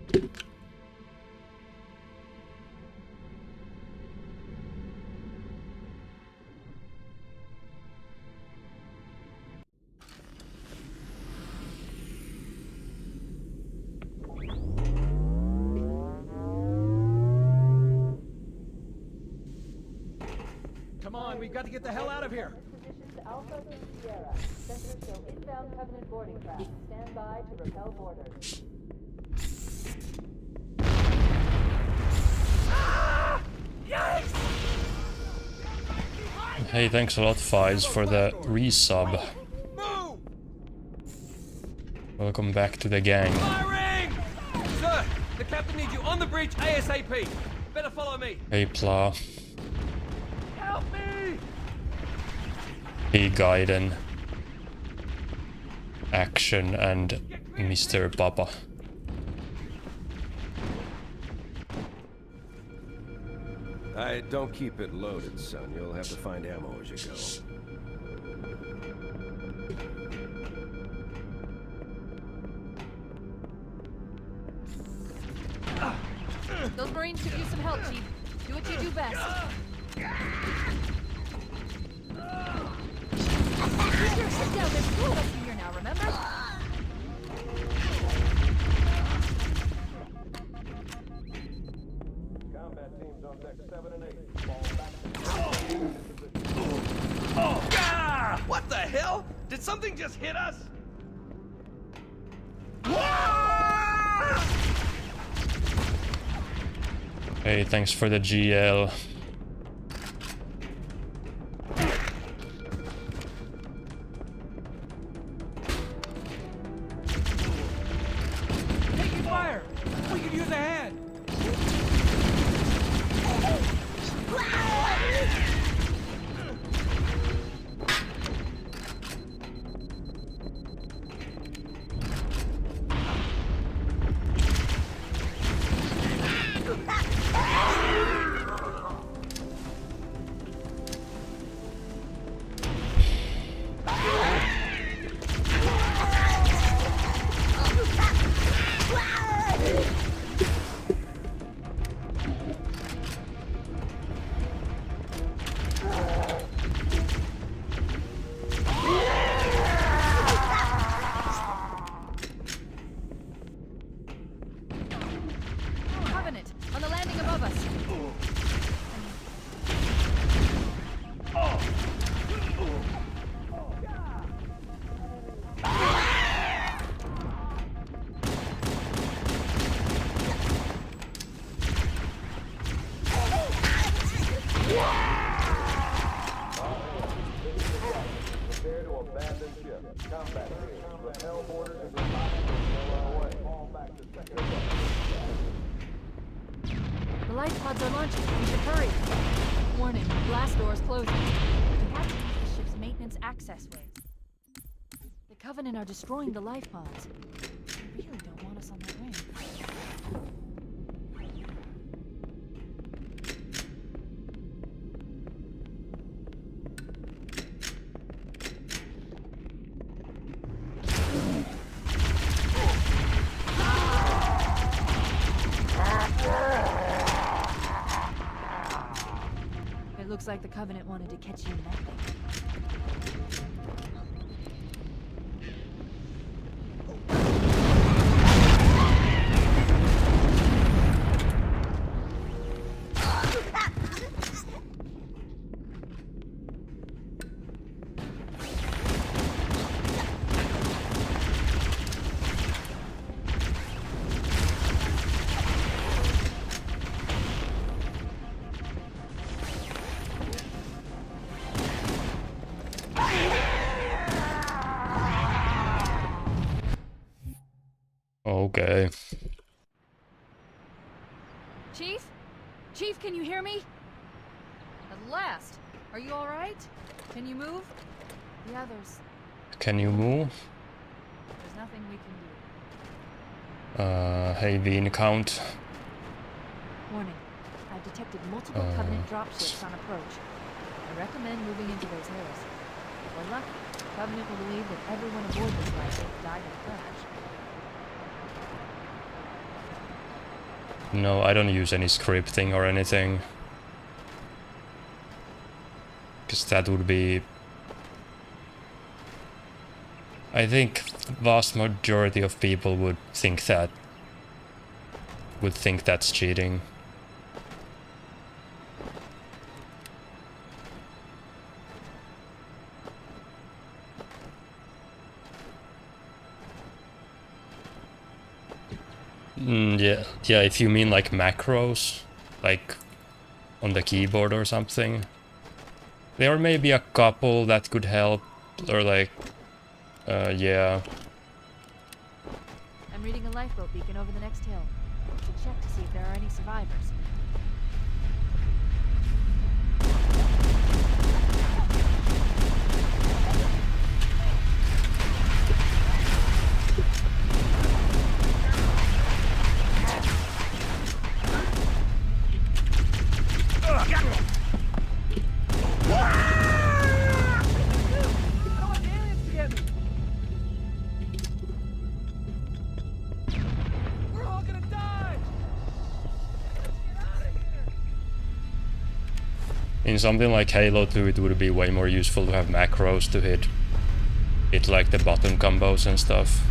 Come on, we've got to get the hell out of here. Positions Alpha to Sierra. Sensors show inbound Covenant boarding craft. Stand by to repel boarders. Hey, thanks a lot, Fies, for the resub. Welcome back to the gang. Firing! Sir, the captain needs you on the bridge ASAP. Better follow me. Hey, Pla. Help me! Hey, Gaiden. Action and Mr. Papa. Don't keep it loaded, son. You'll have to find ammo as you go. Those Marines could use some help, Chief. Do what you do best. Here, sit down. There's two of us in here now, remember? Combat teams on deck 7 and 8. Fall back. Ah! What the hell? Did something just hit us? Hey, thanks for the GL. Taking fire! We could use a hand! Covenant, on the landing above us. Prepare to abandon ship. Combat teams. Repel boarders and away. Fall back to second. The life pods are launching. We should hurry. Warning, blast doors closing. We have to use the ship's maintenance access ways. The Covenant are destroying the life pods. They really don't want us on that ring. It looks like the Covenant wanted to catch you in that thing. Okay. Chief? Chief, can you hear me? At last. Are you all right? Can you move? The others. Can you move? There's nothing we can do. Hey, Bean count. Warning. I've detected multiple Covenant dropships on approach. I recommend moving into those hills. If we're lucky, Covenant will believe that everyone aboard this flagship died in a crash. No, I don't use any scripting or anything. Because that would be... I think vast majority of people would think that's cheating. Yeah, if you mean like macros, like on the keyboard or something. There may be a couple that could help, or like, yeah. I'm reading a lifeboat beacon over the next hill. Should check to see if there are any survivors. In something like Halo 2, it would be way more useful to have macros to hit like the button combos and stuff.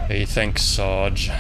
Hey, thanks, Sarge.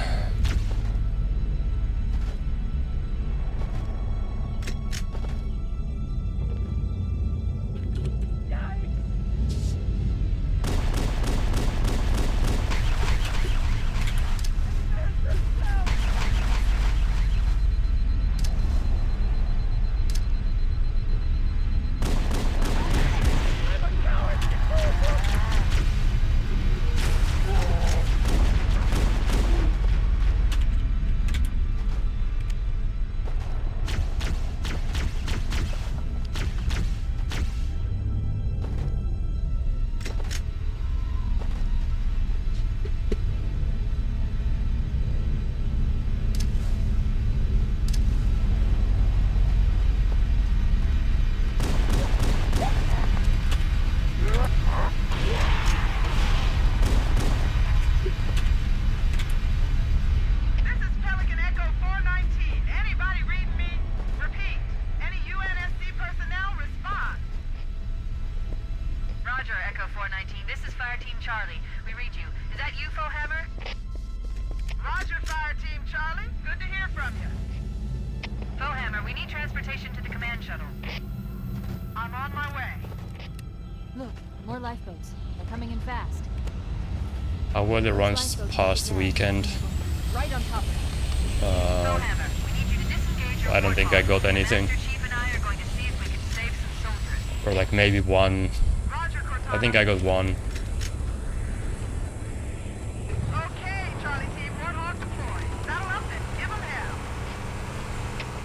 Lifeboats. They're coming in fast. How well it runs past weekend. Right on top of I don't think I got anything. Or like maybe one. I think I got one. Okay, Charlie team, Warthog deployed. Saddle up and give them hell.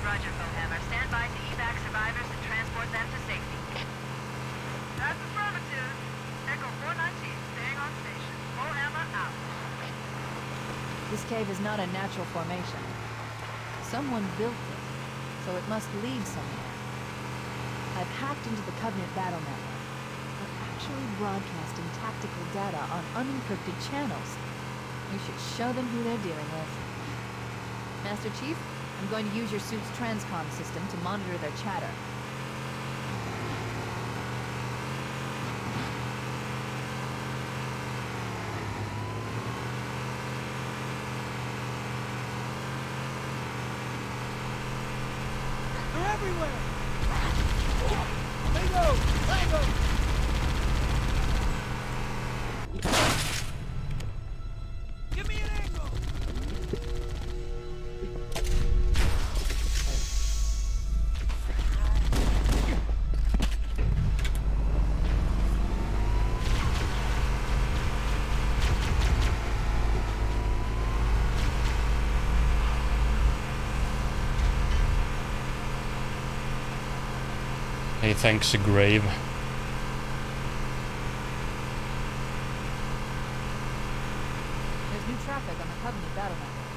Roger, Bowhammer. Stand by to evac survivors and transport them to safety. That's affirmative. Echo 419, staying on station. Bowhammer out. This cave is not a natural formation. Someone built it, so it must lead somewhere. I've hacked into the Covenant battle network. They're actually broadcasting tactical data on unencrypted channels. You should show them who they're dealing with. Master Chief, I'm going to use your suit's transcom system to monitor their chatter. They're everywhere! Bingo! Tango! Give me an angle! Hey, thanks, Grave. There's new traffic on the Covenant battle network.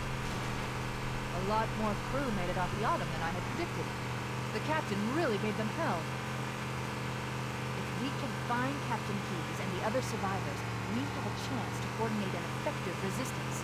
A lot more crew made it off the Autumn than I had predicted. The captain really gave them hell. If we can find Captain Keyes and the other survivors, we have a chance to coordinate an effective resistance.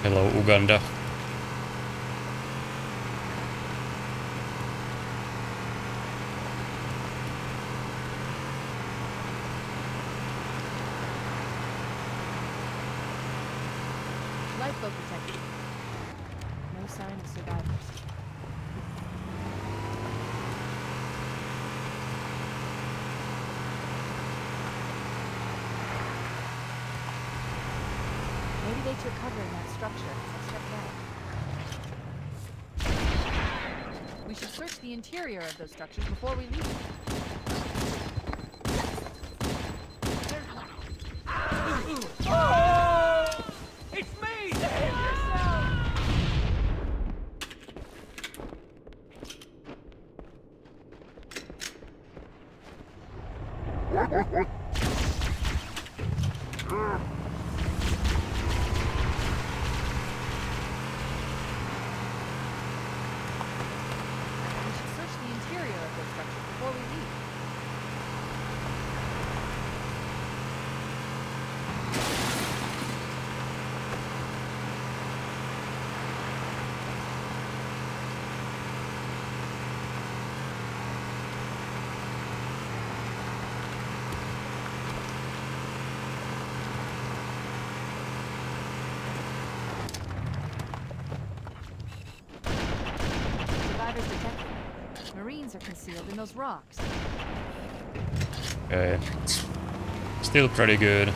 Hello, Uganda. Lifeboat protected. No sign of survivors. Maybe they took cover in that structure. Let's check it out. We should search the interior of those structures before we leave. Oh! It's me! Save We should search the interior of those structures before we leave. Survivors detected. Marines are concealed in those rocks. Okay. Still pretty good.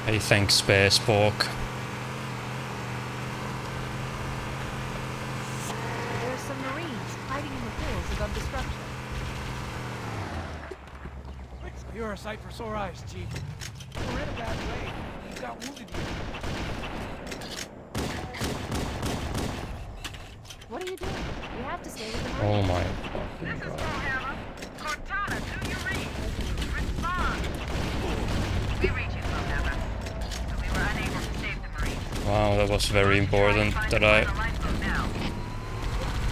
Hey, thanks, Space Pork. There's some Marines hiding in the hills above the structure. You're a sight for sore eyes, Chief. We're in a bad way. You've got wounded here. What are you doing? We have to stay with the Marines. Oh my This is god. Warhammer. Cortana, do you read? Respond. We read you, Warhammer. But we were unable to save the Marines. Wow, that was very important that I...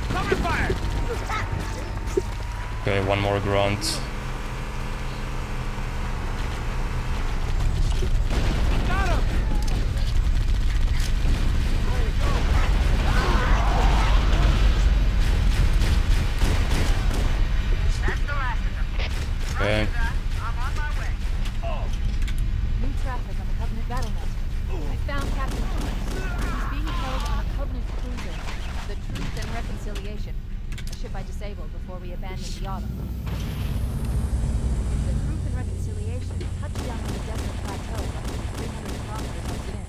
Cover fire! Okay, one more grunt. Got him! That's the last of them. Okay. Roger that. I'm on my way. New traffic on the Covenant battle net. I found Captain Keyes. He's being held on a Covenant cruiser, the Truth and Reconciliation, a ship I disabled before we abandoned the Autumn. The Truth and Reconciliation touched down on the desert plateau roughly 300 kilometers upstream.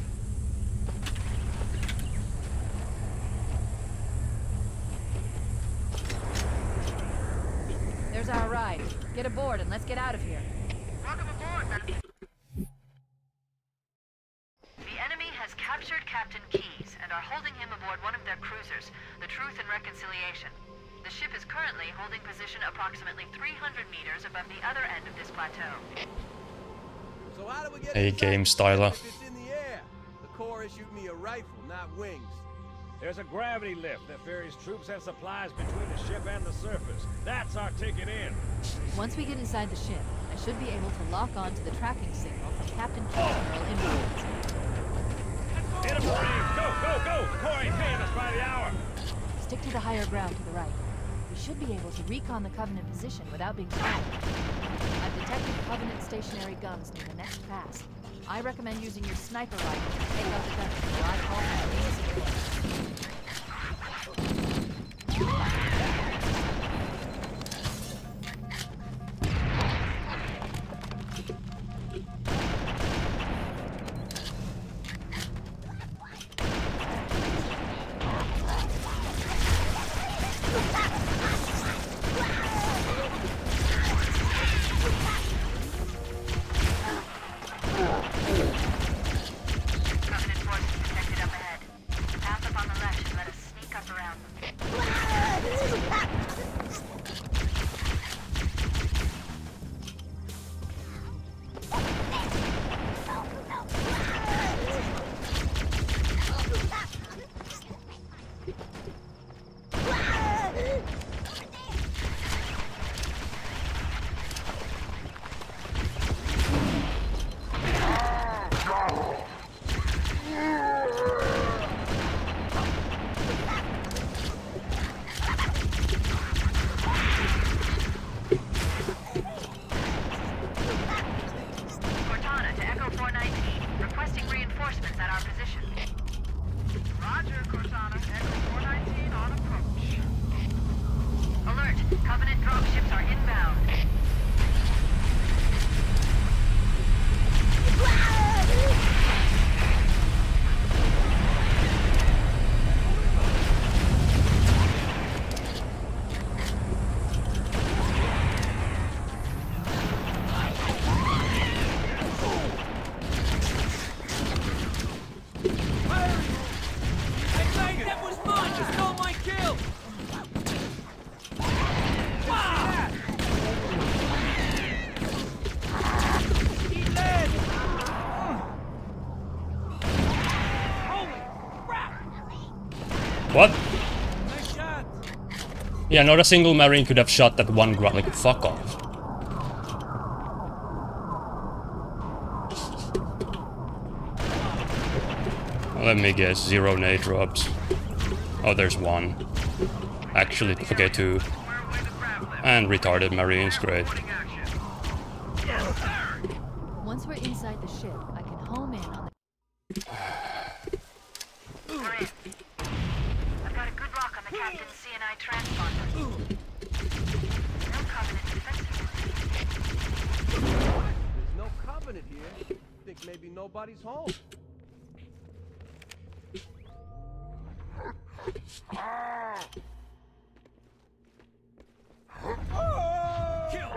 There's our ride. Get aboard and let's get out of here. Welcome aboard, men. The enemy has captured Captain Keyes and are holding him aboard one of their cruisers, the Truth and Reconciliation. The ship is currently holding position approximately 300 meters above the other end of this plateau. So how do we get Hey, inside game the ship styler. if it's in the air? The Corps issued me a rifle, not wings. There's a gravity lift that ferries troops and supplies between the ship and the surface. That's our ticket in. Once we get inside the ship, I should be able to lock on to the tracking signal from Captain Keyes' influence. Hit 'em, Marines! Go, go, go! The Corps ain't paying us by the hour. Stick to the higher ground to the right. We should be able to recon the Covenant position without being spotted. I've detected Covenant stationary guns near the next pass. I recommend using your sniper rifle to take out the gunner while I call for Marines in place. Covenant forces detected up ahead. Path up on the left should let us sneak up around them. Cortana to Echo 419, requesting reinforcements at our position. Roger, Cortana. Echo 419 on approach. Alert! Covenant dropships are inbound. Hey, mate, that was mine! You stole my kill! Wow! He led! Holy crap! What? Nice shot! Yeah, not a single Marine could have shot that one grunt. Like, fuck off. Let me guess, 0 nade drops. Oh, there's one. Actually, okay, 2. And retarded Marines, great. Once we're inside the ship, I can home in on the... Maria, I've got a good lock on the captain's CNI transponder. No Covenant defensive. There's no Covenant here. Think maybe nobody's home. Kill!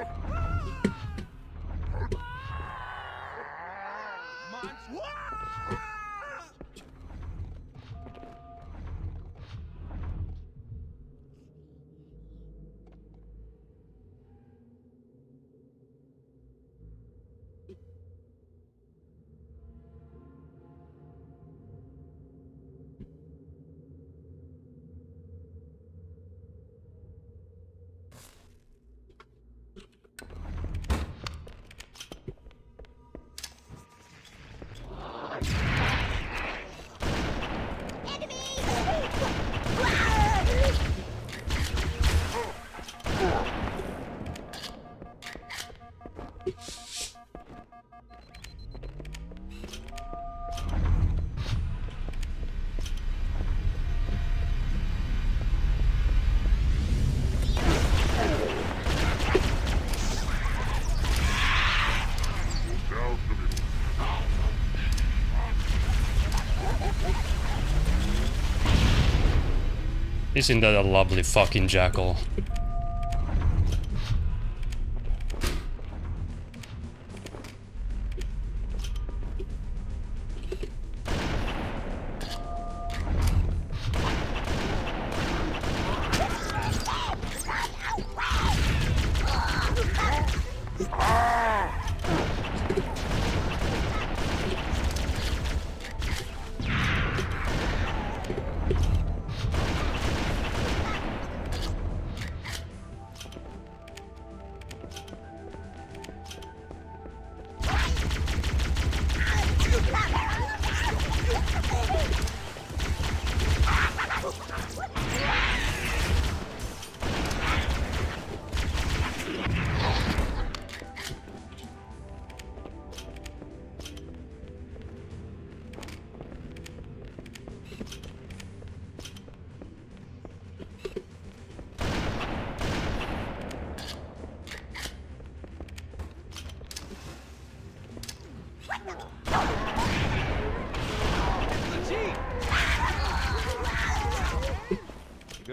Isn't that a lovely fucking jackal?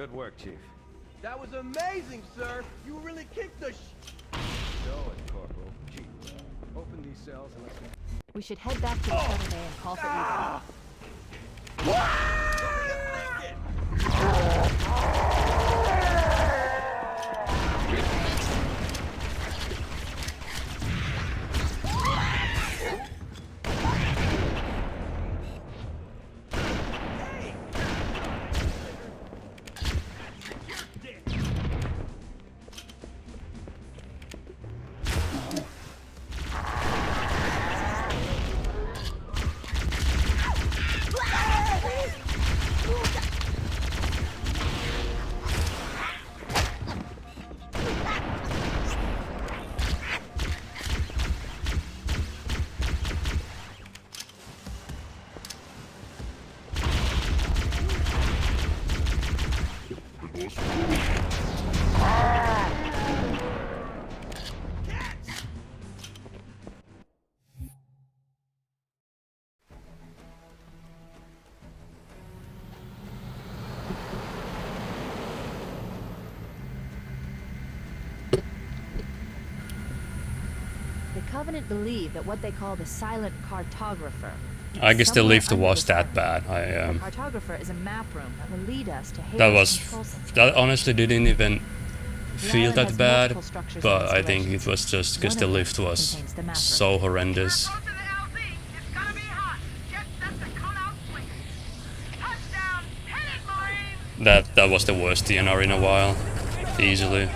Good work, Chief. That was amazing, sir. You really kicked the Show it, Corporal. Chief, open these cells and let's... We should head back to the shuttle bay and call for evac. The Covenant believe that what they call the silent cartographer. I guess the somewhere lift under was this that island. bad. The cartographer is a map room that will lead us to That Halo's was control center. that honestly didn't even feel island that has bad, multiple structures but and I think it installations. was just because One the of them lift was contains the map room. so horrendous. Close to the LZ. It's gonna be hot. Get set to come out swinging. Touchdown. Hit it, Marines. That was the worst DNR in a while, easily.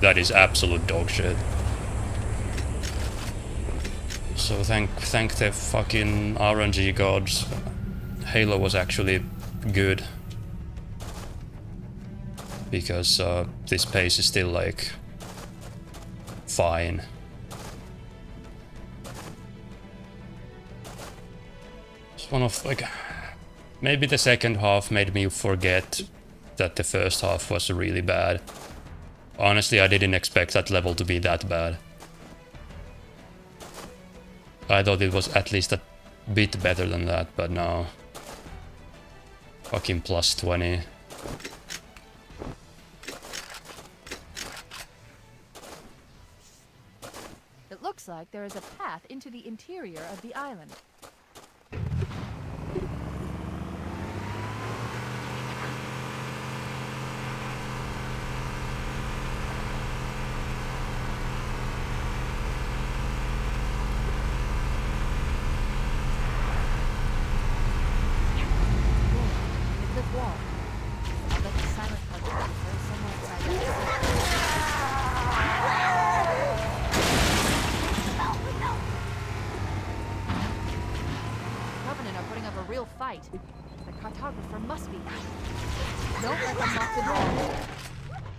That is absolute dog shit. So thank the fucking RNG gods. Halo was actually good. Because this pace is still like fine. It's one of like maybe the second half made me forget that the first half was really bad. Honestly, I didn't expect that level to be that bad. I thought it was at least a bit better than that, but no. Fucking plus 20. It looks like there is a path into the interior of the island. Cliff wall. I'll bet the silent cartographer is somewhere inside that. Covenant are putting up a real fight. The cartographer must be here. Don't let them lock the door.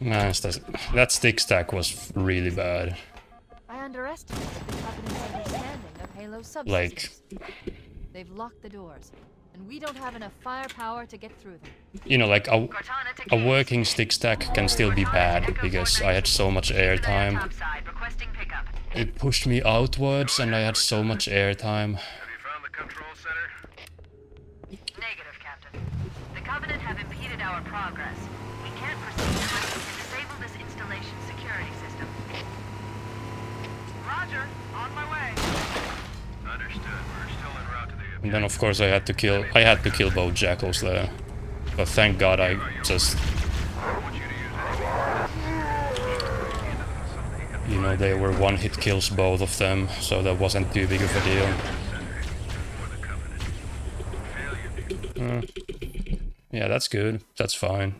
Man, that stick stack was really bad. I underestimated the Covenant's understanding of Halo's subsystems. Like, They've locked the doors, and we don't have enough firepower to get through them. you know, like Cortana to a Keyes. working stick stack can still be bad because I had so much airtime. Topside, requesting pickup. It pushed me outwards and I had so much airtime. Have you found the control center? Negative, Captain. The Covenant have impeded our progress. We can't proceed unless we can disable this installation's security system. Roger. On my way. Understood. We're still en route to the And then of course I had to kill both jackals there. But thank God I just, you know, they were one-hit kills, both of them, so that wasn't too big of a deal. Yeah, that's good. That's fine.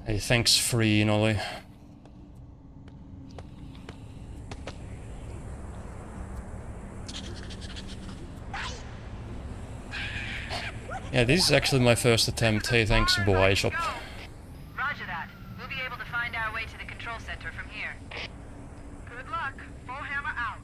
Hey, thanks, free Nolly. Yeah, this is actually my first attempt. Hey, thanks, boy shop. Roger that. We'll be able to find our way to the control center from here. Good luck. Full hammer out.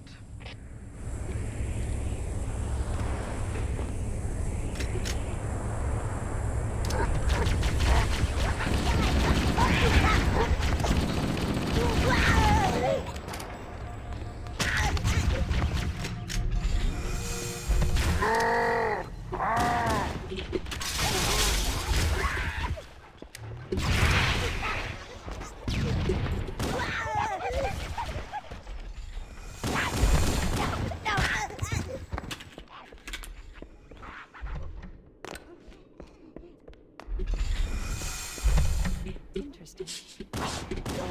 Interesting. The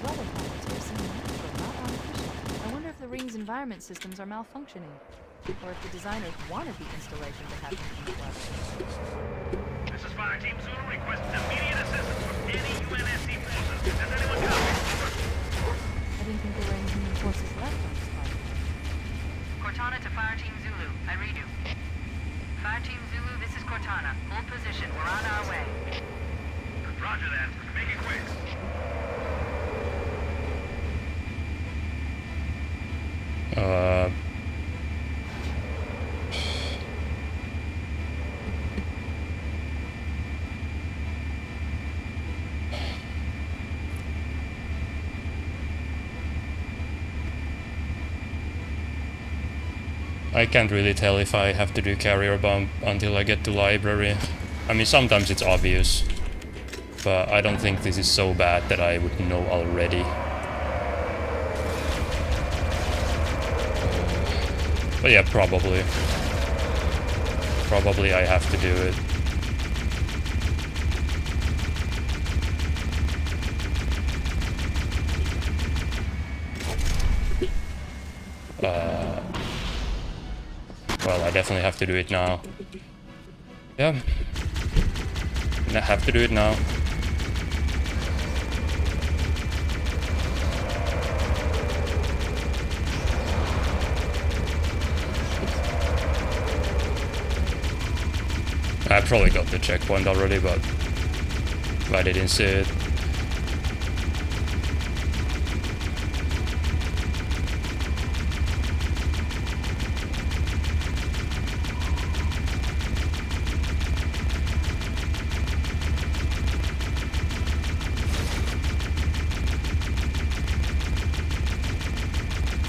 weather patterns here seem natural, not artificial. I wonder if the ring's environment systems are malfunctioning, or if the designers wanted the installation to happen in the weather. This is Fire Team Zulu requesting immediate assistance from any UNSC forces. Does anyone copy? I didn't think there were any human forces left on this planet. Cortana to Fire Team Zulu. I read you. Fire Team Zulu, this is Cortana. Hold position. We're on our way. Roger that. Make it quick. I can't really tell if I have to do carrier bump until I get to library. I mean, sometimes it's obvious, but I don't think this is so bad that I would know already. But yeah, probably. Probably I have to do it. Well, I definitely have to do it now. Yeah. I have to do it now. I probably got the checkpoint already, but I didn't see it.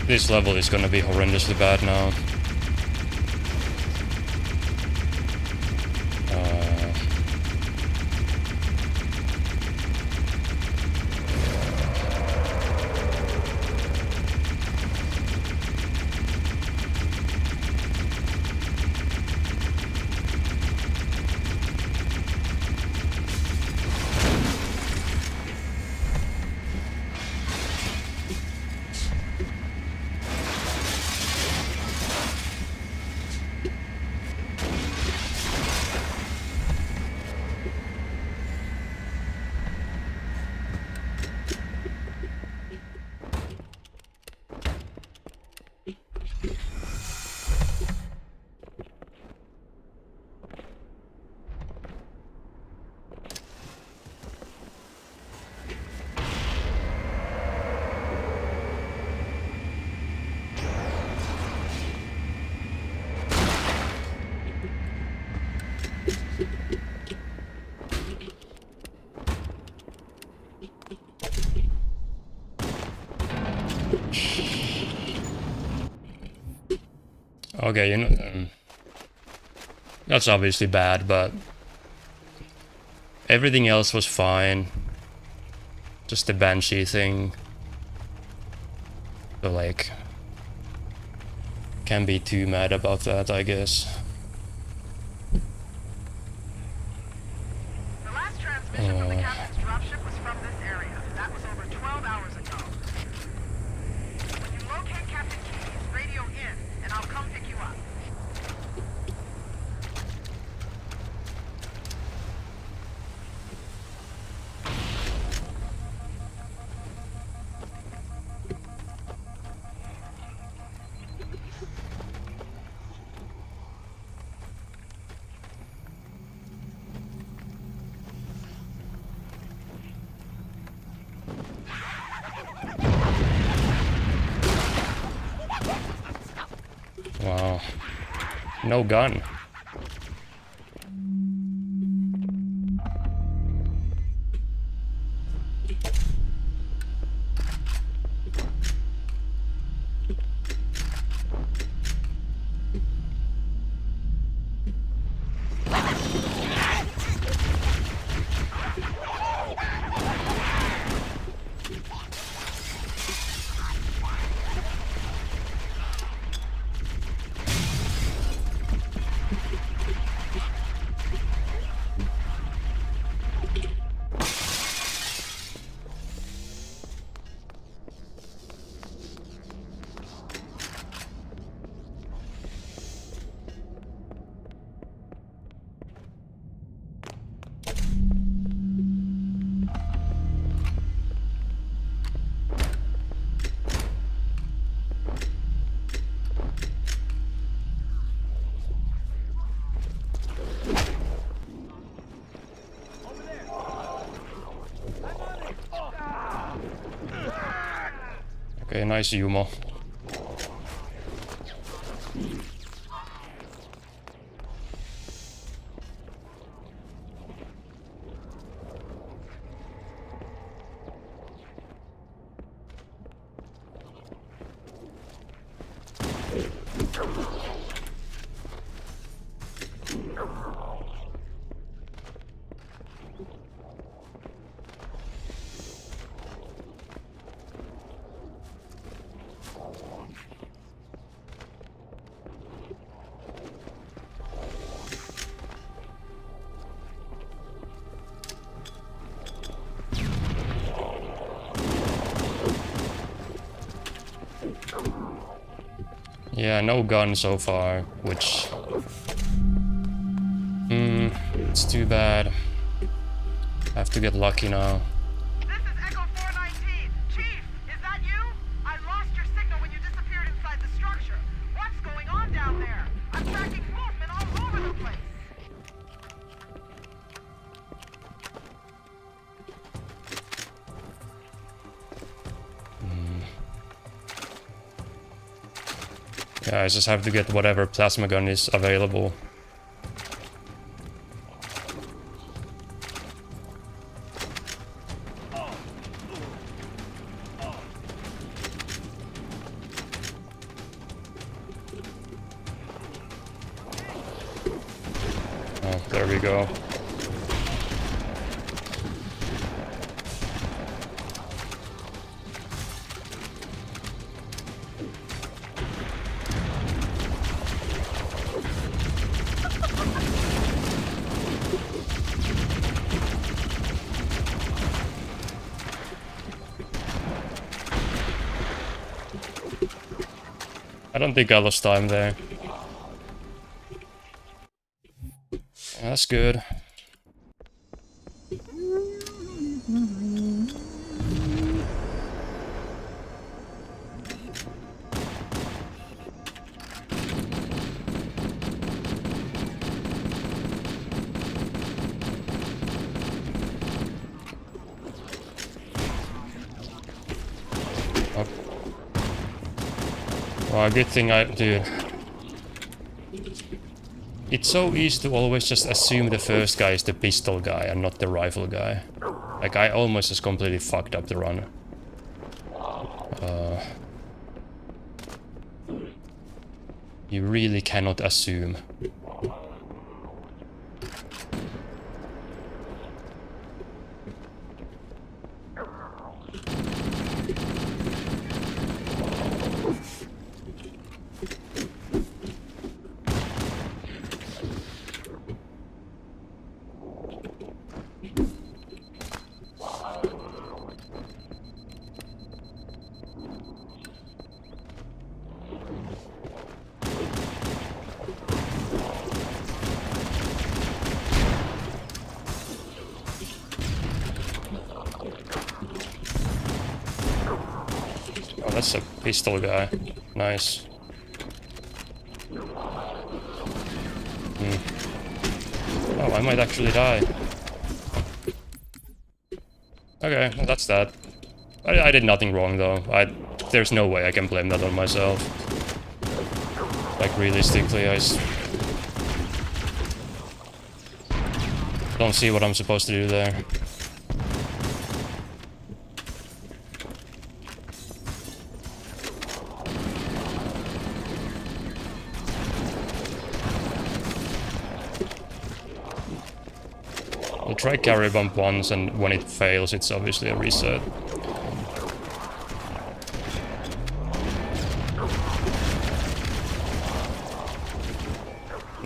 This level is gonna be horrendously bad now. Okay, you know, that's obviously bad, but everything else was fine. Just the Banshee thing. So like, can't be too mad about that, I guess. The last transmission from the captain's dropship was from this area. That was over 12 hours ago. When you locate Captain Keyes, radio in, and I'll come pick you No gun. Okay, nice Yumo. Yeah, no gun so far, which... it's too bad. I have to get lucky now. This is Echo 419. Chief, is that you? I lost your signal when you disappeared inside the structure. What's going on down there? I'm tracking movement all over the place. Yeah, I just have to get whatever plasma gun is available. Oh, there we go. I don't think I lost time there. That's good. Well, good thing dude. It's so easy to always just assume the first guy is the pistol guy and not the rifle guy. Like, I almost just completely fucked up the run. You really cannot assume. Oh, that's a pistol guy. Nice. Oh, I might actually die. Okay, well, that's that. I did nothing wrong though. There's no way I can blame that on myself. Like, realistically, Don't see what I'm supposed to do there. I'll try carry bump once, and when it fails, it's obviously a reset.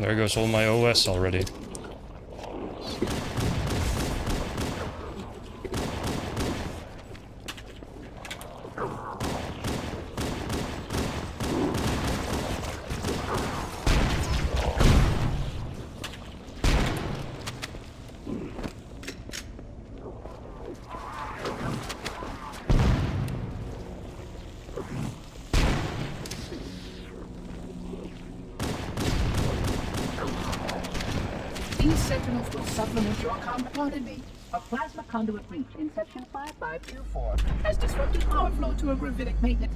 There goes all my OS already. These sentinels will supplement your combat. Pardon me. A plasma conduit breach in section 5524 has disrupted power flow to a gravitic maintenance.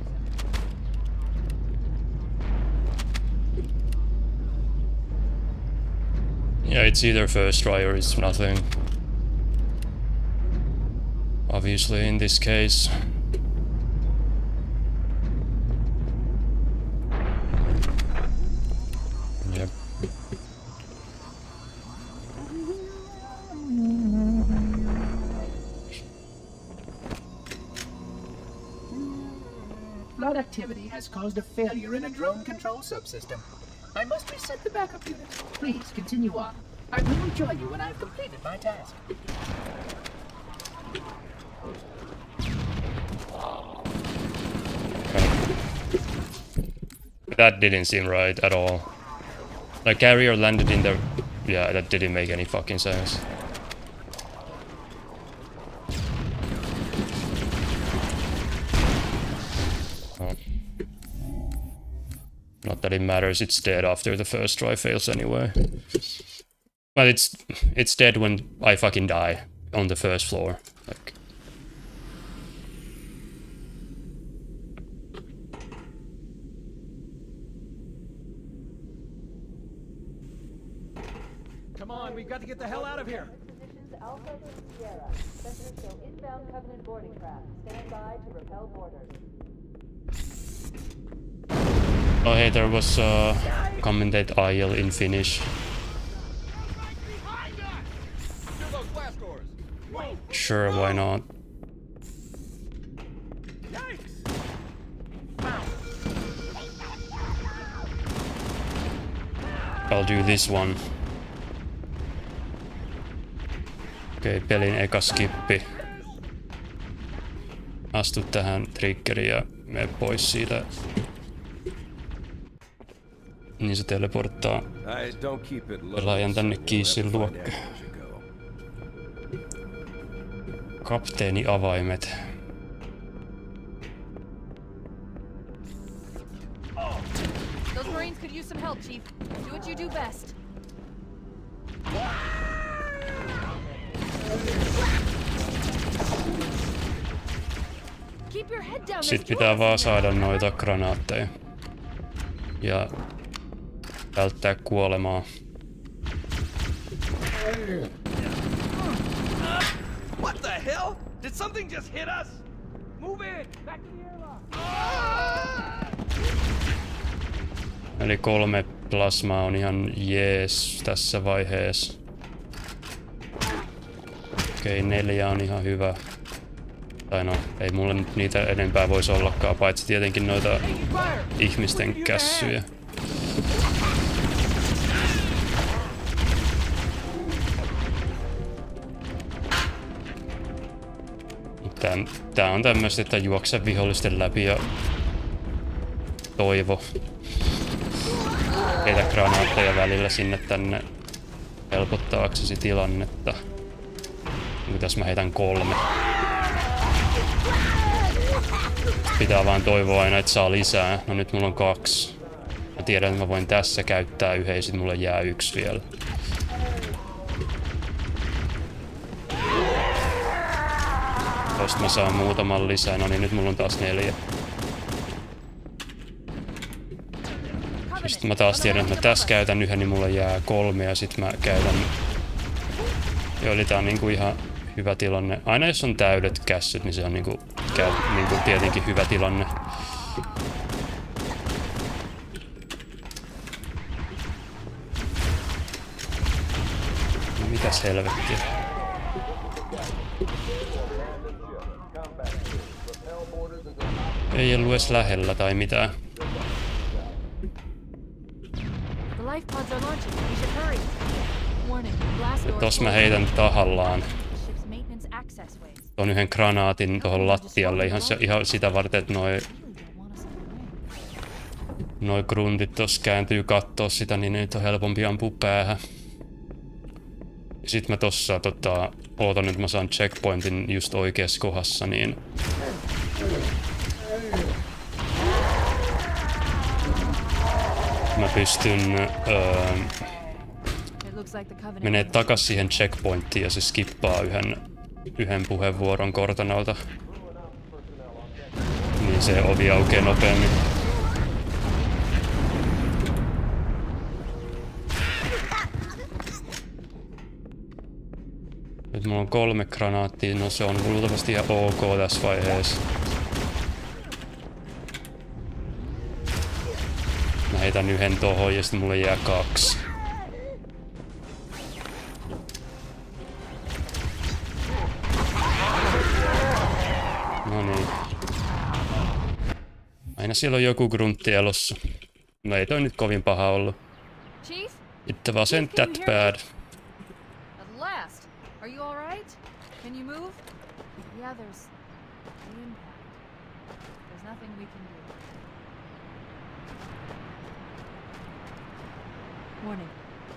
Yeah, it's either first try or it's nothing. Obviously, in this case. Yep. Flood activity has caused a failure in a drone control subsystem. I must reset the backup unit. Please continue on. I will rejoin you when I've completed my task. That didn't seem right at all. The carrier landed in the... Yeah, that didn't make any fucking sense. Oh. Not that it matters, it's dead after the first try fails anyway. But it's dead when I fucking die on the first floor. Like... Come on, we've got to get the hell out of here. Positions Alpha to Sierra. Sensors show inbound Covenant boarding craft. Stand by to repel boarders. Oh hey, there was commented Isle in Finnish. Sure, why not? I'll do this one. Okei, pelin eka skippi. Astu tähän triggeriin ja mene pois siitä. Niin se teleporttaa pelaajan tänne kiissin luokke. Kapteeni avaimet. Those Marines could use some help, Chief. Do what you do best. Keep your head down. Sitten pitää vaan saada noita granaatteja. Ja välttää kuolemaa. What the hell? Did something just hit us? Move in! Back to the airlock! Eli 3 plasmaa on ihan jees tässä vaiheessa. Okei, 4 on ihan hyvä. Tai no, ei mulla nyt niitä enempää voisi ollakaan, paitsi tietenkin noita ihmisten kässyjä. Tää on tämmöstä, että juokse vihollisten läpi ja toivo. Heitä granaatteja välillä sinne tänne helpottavaksesi tilannetta. Mitäs mä heitän 3. Pitää vaan toivoa aina, että saa lisää. No nyt mulla on 2. Mä tiedän, että mä voin tässä käyttää yhden ja sit mulle jää 1 vielä. Tosta mä saan muutaman lisää, no niin nyt mulla on taas 4. Sitten mä taas tiedän, että mä tässä käytän yhden, niin mulle jää 3 ja sit mä käytän Joo, eli tää on niinku ihan hyvä tilanne. Aina jos on täydet kässyt, niin se on niinku tietenkin hyvä tilanne. Mitäs helvettiä? Ei ollut edes lähellä tai mitään. The life pods are launching. We should hurry. Warning, blast doors Tos mä closing. heitän tahallaan Ship's maintenance access ways. ton yhden granaatin tohon lattialle ihan sitä varten, että noi Really don't want us in the way. Noi gruntit tossa kääntyy kattoo sitä, niin niitä on helpompi ampua päähän. Ja sit mä tossa ootan, että mä saan checkpointin just oikeassa kohdassa, niin... Mä pystyn It looks like the Covenant. menee takas siihen checkpointtiin ja se skippaa yhden puheenvuoron Cortanalta. Niin se ovi aukeaa nopeammin. Nyt mulla on 3 granaattia, no se on luultavasti ihan ok tässä vaiheessa. Mä heitän yhden tohon ja sitten mulle jää 2. No niin. Aina siellä on joku gruntti elossa. No ei toi nyt kovin paha ollut. Chief? It wasn't that bad. At last. Are you all right? Can you move? Yeah, there's the impact. There's nothing we can do. Warning.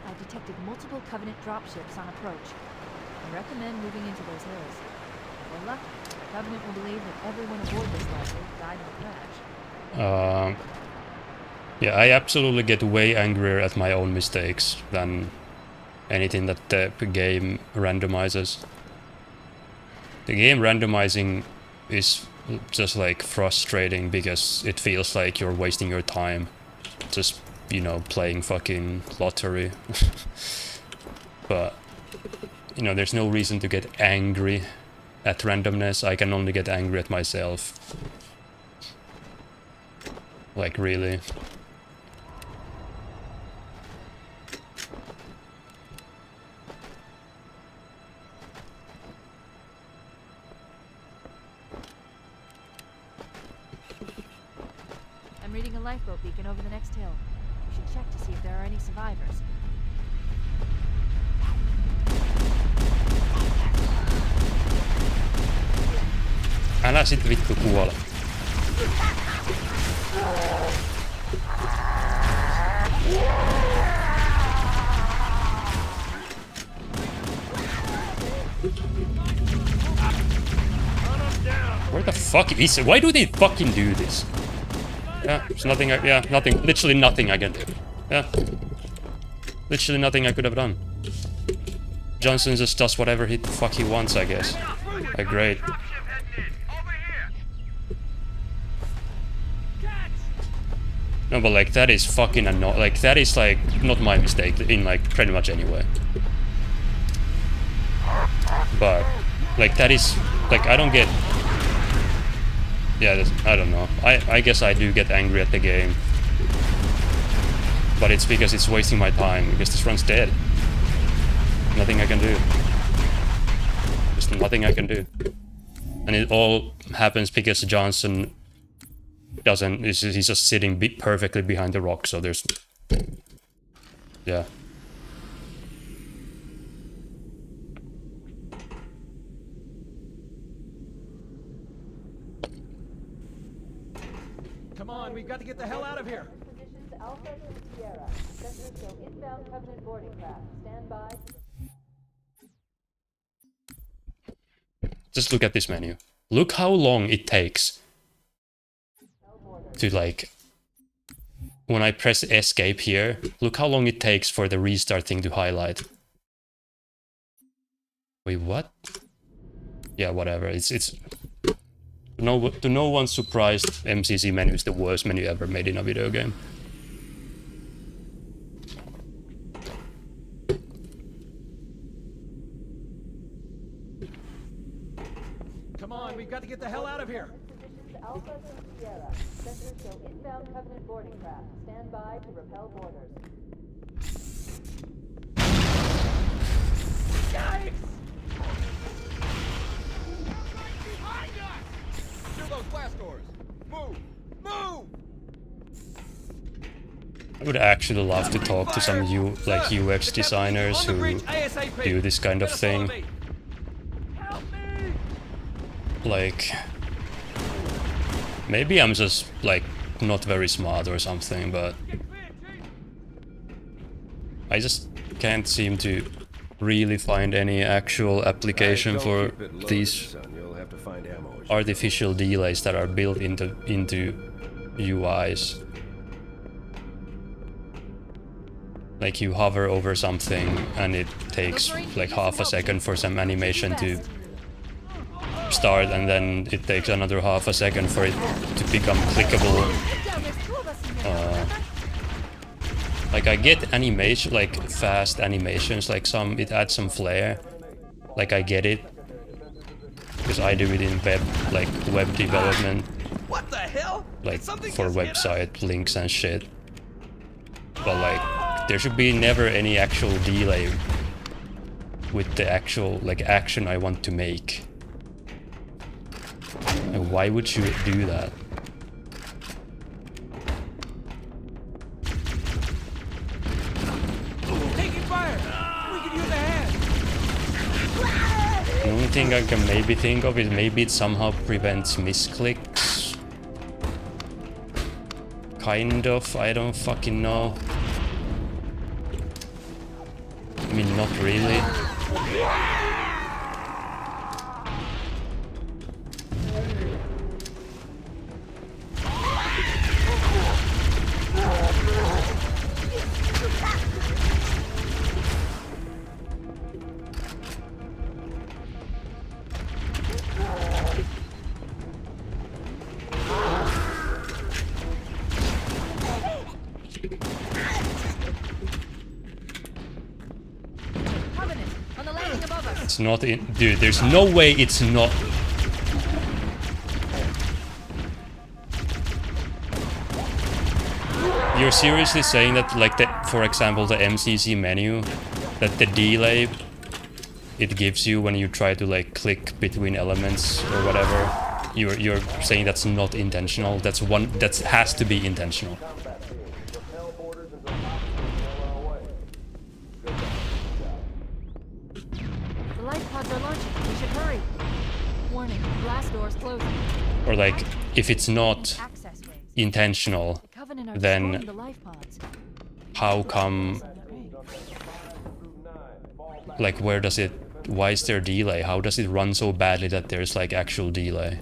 I've detected multiple Covenant dropships on approach. I recommend moving into those hills. If we're lucky, the Covenant will believe that everyone aboard this vessel died in the crash. Yeah, I absolutely get way angrier at my own mistakes than anything that the game randomizes. The game randomizing is just like frustrating because it feels like you're wasting your time just, you know, playing fucking lottery. But, you know, there's no reason to get angry at randomness. I can only get angry at myself. Like, really. I'm reading a lifeboat beacon over the next hill. We should check to see if there are any survivors. Älä sit vittu kuole. Where the fuck is it? Why do they fucking do this? Yeah, there's nothing. Nothing. Literally nothing I can do. Yeah, literally nothing I could have done. Johnson just does whatever the fuck he wants, I guess. Like, great. No, but like that is fucking annoying. Like that is like not my mistake in like pretty much any way. But like that is like I don't get. Yeah, I don't know. I guess I do get angry at the game, but it's because it's wasting my time because this run's dead. Nothing I can do. Just nothing I can do, and it all happens because Johnson doesn't. He's just sitting perfectly behind the rock. So there's, yeah. Come on, we've got to get the hell out of here. Positions Alpha and Sierra. Sensors show inbound Covenant boarding craft. Stand by. Just look at this menu. Look how long it takes to like. When I press escape here, look how long it takes for the restart thing to highlight. Wait, what? Yeah, whatever. It's to no one's surprise, MCC menu is the worst menu ever made in a video game. Come on, we've got to get the hell out of here. Positions Alpha and Sierra. Sensors show inbound Covenant boarding craft. Stand by to repel boarders. Kill those blast doors. Move! Move! I would actually love to talk to some UX designers who do this kind of thing. Like, maybe I'm just like not very smart or something, but I just can't seem to really find any actual application for these artificial delays that are built into UIs. Like you hover over something and it takes like half a second for some animation to start, and then it takes another half a second for it to become clickable. Like I get animation, like fast animations, like it adds some flair. Like I get it, because I do it in web development. What the hell? Like for website links and shit. But like there should be never any actual delay with the actual like action I want to make. And why would you do that? Taking fire! We could use a hand! The only thing I can maybe think of is maybe it somehow prevents misclicks. Kind of, I don't fucking know. I mean, not really. It's not in... Dude, there's no way it's not... You're seriously saying that, like, for example, the MCC menu, that the delay it gives you when you try to, like, click between elements or whatever, you're saying that's not intentional? That has to be intentional. Or like, if it's not intentional, then how come, like, why is there delay? How does it run so badly that there's like actual delay?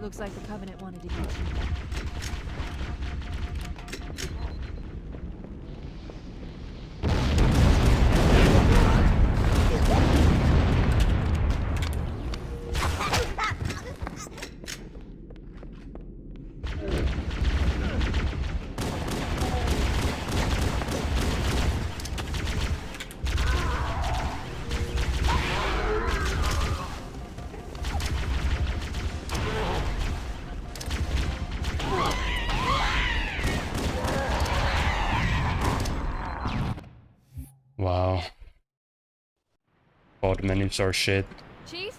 Looks like the Covenant wanted to get you. Wow. God, menus are shit. Chief,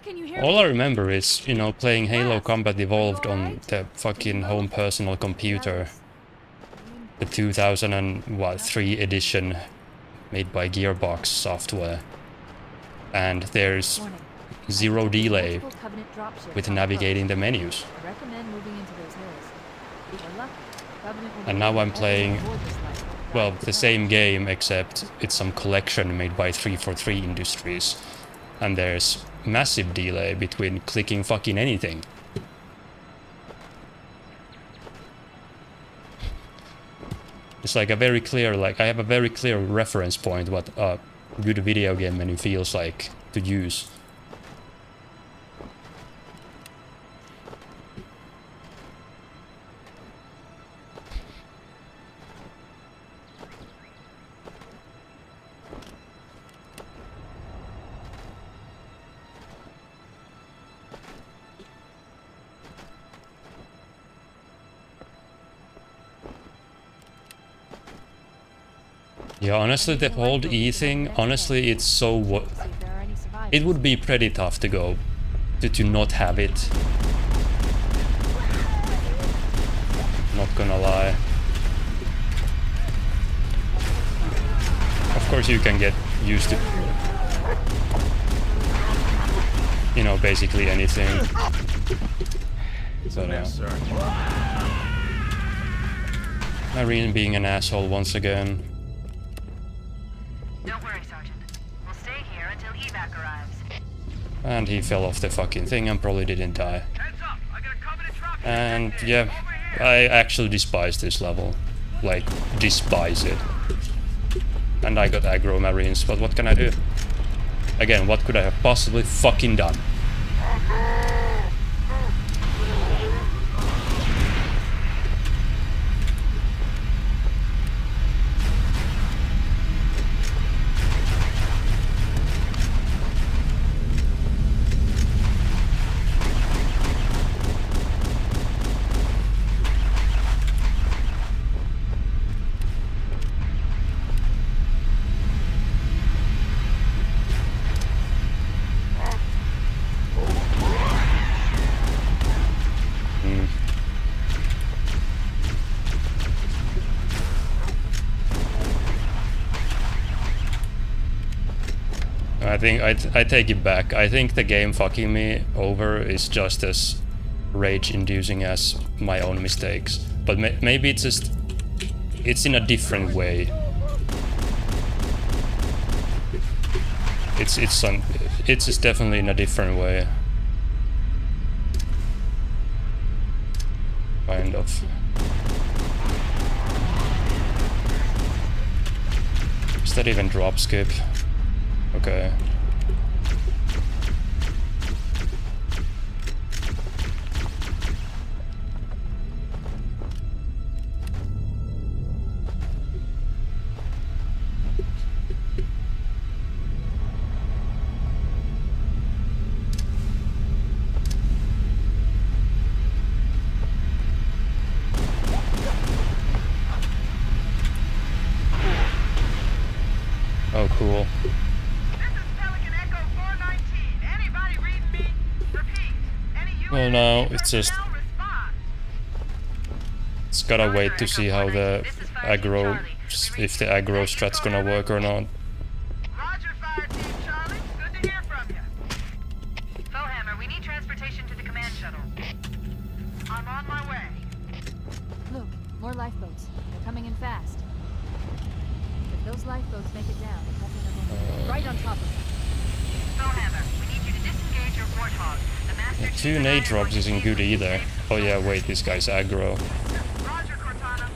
can you hear All me? I remember is, you know, playing Halo Combat Evolved on the fucking home personal computer. The 2003 edition, made by Gearbox Software. And there's zero delay with navigating the menus. I recommend moving into those hills. If you're lucky, Covenant will And now I'm playing, well, the same game, except it's some collection made by 343 Industries. And there's massive delay between clicking fucking anything. It's like a very clear, like, I have a very clear reference point what a good video game menu feels like to use. Yeah, honestly, the whole E thing, honestly, it's so... See if there are any survivors. It would be pretty tough to go... to not have it. Not gonna lie. Of course you can get used to... you know, basically anything. So yeah. Marine being an asshole once again. Don't worry, Sergeant. We'll stay here until evac arrives. And he fell off the fucking thing and probably didn't die. And yeah, I actually despise this level. Like, despise it. And I got aggro Marines, but what can I do? Again, what could I have possibly fucking done? I think I take it back. I think the game fucking me over is just as rage-inducing as my own mistakes. But maybe it's just... it's in a different way. It's just definitely in a different way. Kind of. Is that even drop skip? Okay. Oh, cool. Well, now it's just... it's gotta wait to see how the aggro... if the aggro strat's gonna work or not. Roger, Fire Team Charlie. Good to hear from you. Fohammer, we need transportation to the command shuttle. I'm on my way. Look, more lifeboats. They're coming in fast. If those lifeboats make it down, the Covenant are going to be right on top of them. Fohammer, we need you to disengage your warthog. The Master Yeah, Chief 2 and I nade are drops going to isn't take good what you either. saved Oh from yeah, us. wait, this guy's aggro. Roger, Cortana.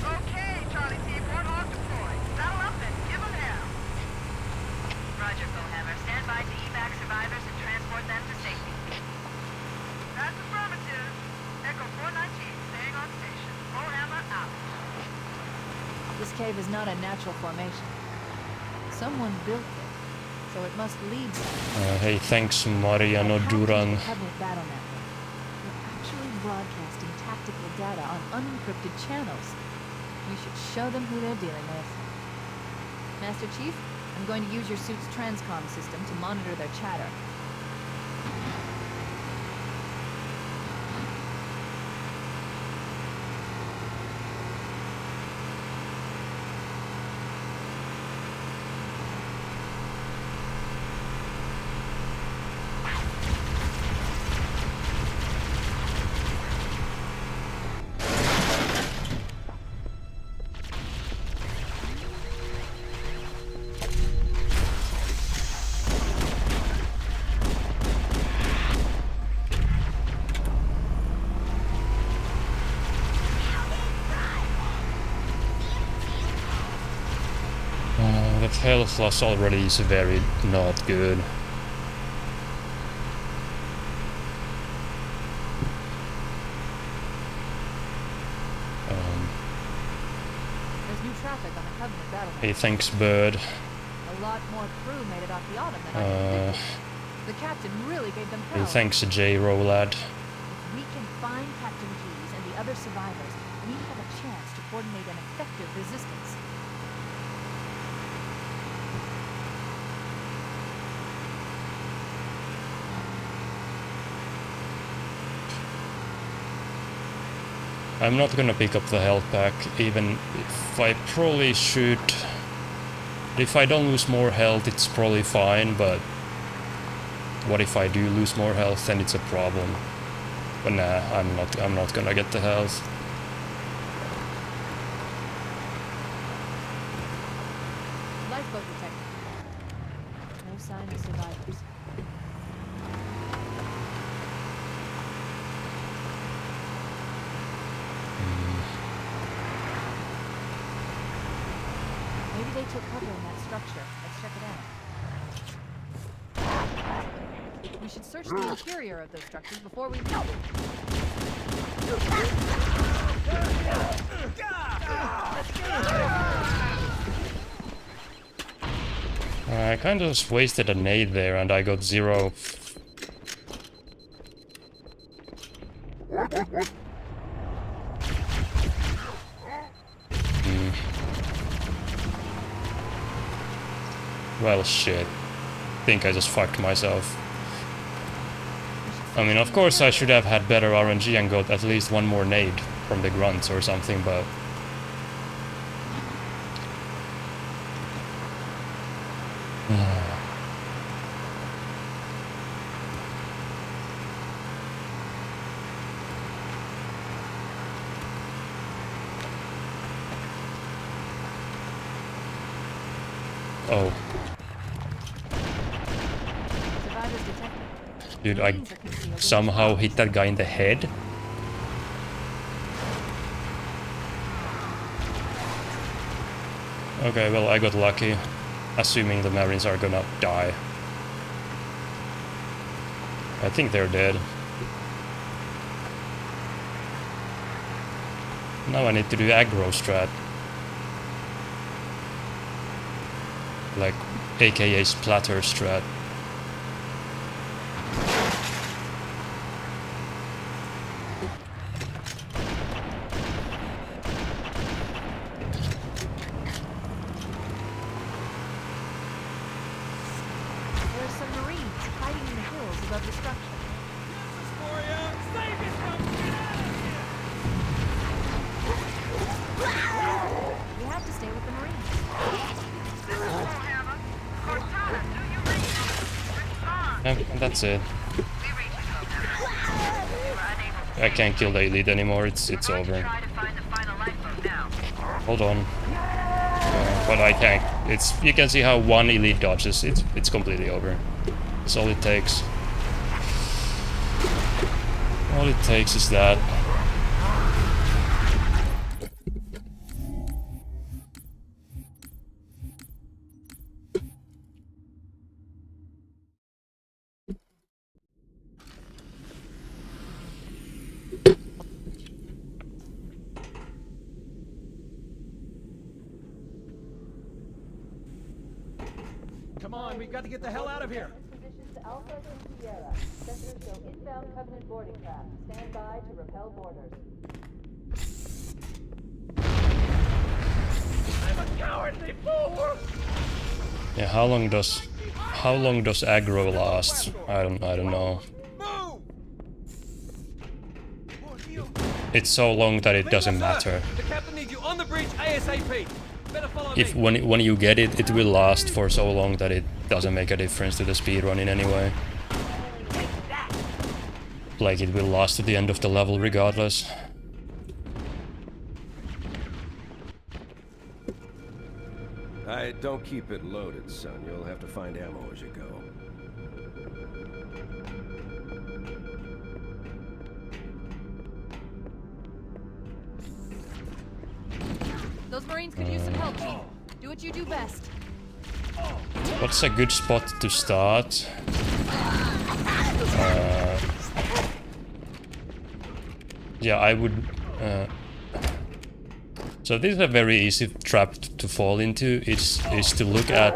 Okay, Charlie Team, warthog deployed. Saddle up and give them hell. Roger, Fohammer. Stand by to evac survivors and transport them to safety. That's affirmative. Echo 419, staying on station. Fohammer out. This cave is not a natural formation. Someone built it, so it must lead somewhere. Hey, thanks Mariano Duran. Covenant battle network. You're actually broadcasting tactical data on unencrypted channels. We should show them who they're dealing with. Master Chief, I'm going to use your suit's transcom system to monitor their chatter. That health loss already is very not good. There's new traffic on the Covenant battle network. Hey, thanks Bird. A lot more crew made it off the Autumn than I had predicted. The captain really gave them hell. Hey, thanks J-Rolad. If we can find Captain Keyes and the other survivors, we have a chance to coordinate an effective resistance. I'm not gonna pick up the health pack, even if I probably should. If I don't lose more health, it's probably fine, but what if I do lose more health, then it's a problem. But nah, I'm not gonna get the health. Lifeboat detected. No sign of survivors. Maybe they took cover in that structure. Let's check it out. We should search the interior of those structures before we leave. I kind of just wasted a nade there and I got 0. Well, shit. Think I just fucked myself. I mean, of course I should have had better RNG and got at least one more nade from the grunts or something, but... Oh. Survivors detected. Dude, I somehow hit that guy in the head. Okay, well, I got lucky. Assuming the Marines are gonna die. I think they're dead. Now I need to do aggro strat. Like, aka splatter strat. There are some Marines hiding in the hills above the structure. We have to stay with the Marines. And that's it. I can't kill the elite anymore, it's over. Hold on. But I can't. You can see how one elite dodges, it's completely over. That's all it takes. All it takes is that. Come on, we've got to get the hell out of here. Positions Alpha and Sierra. Sectors show inbound Covenant boarding craft. Stand by to repel boarders. I'm a cowardly fool! Yeah, how long does aggro last? I don't know. It's so long that it doesn't matter. The captain needs you on the bridge ASAP. Better follow If me. when you get it, it will last for so long that it doesn't make a difference to the speedrun in any way. Like, it will last to the end of the level regardless. Don't keep it loaded, son. You'll have to find ammo as you go. Those Marines could use some help, Chief. Do what you do best. What's a good spot to start? Yeah, I would... So this is a very easy trap to fall into, is to look at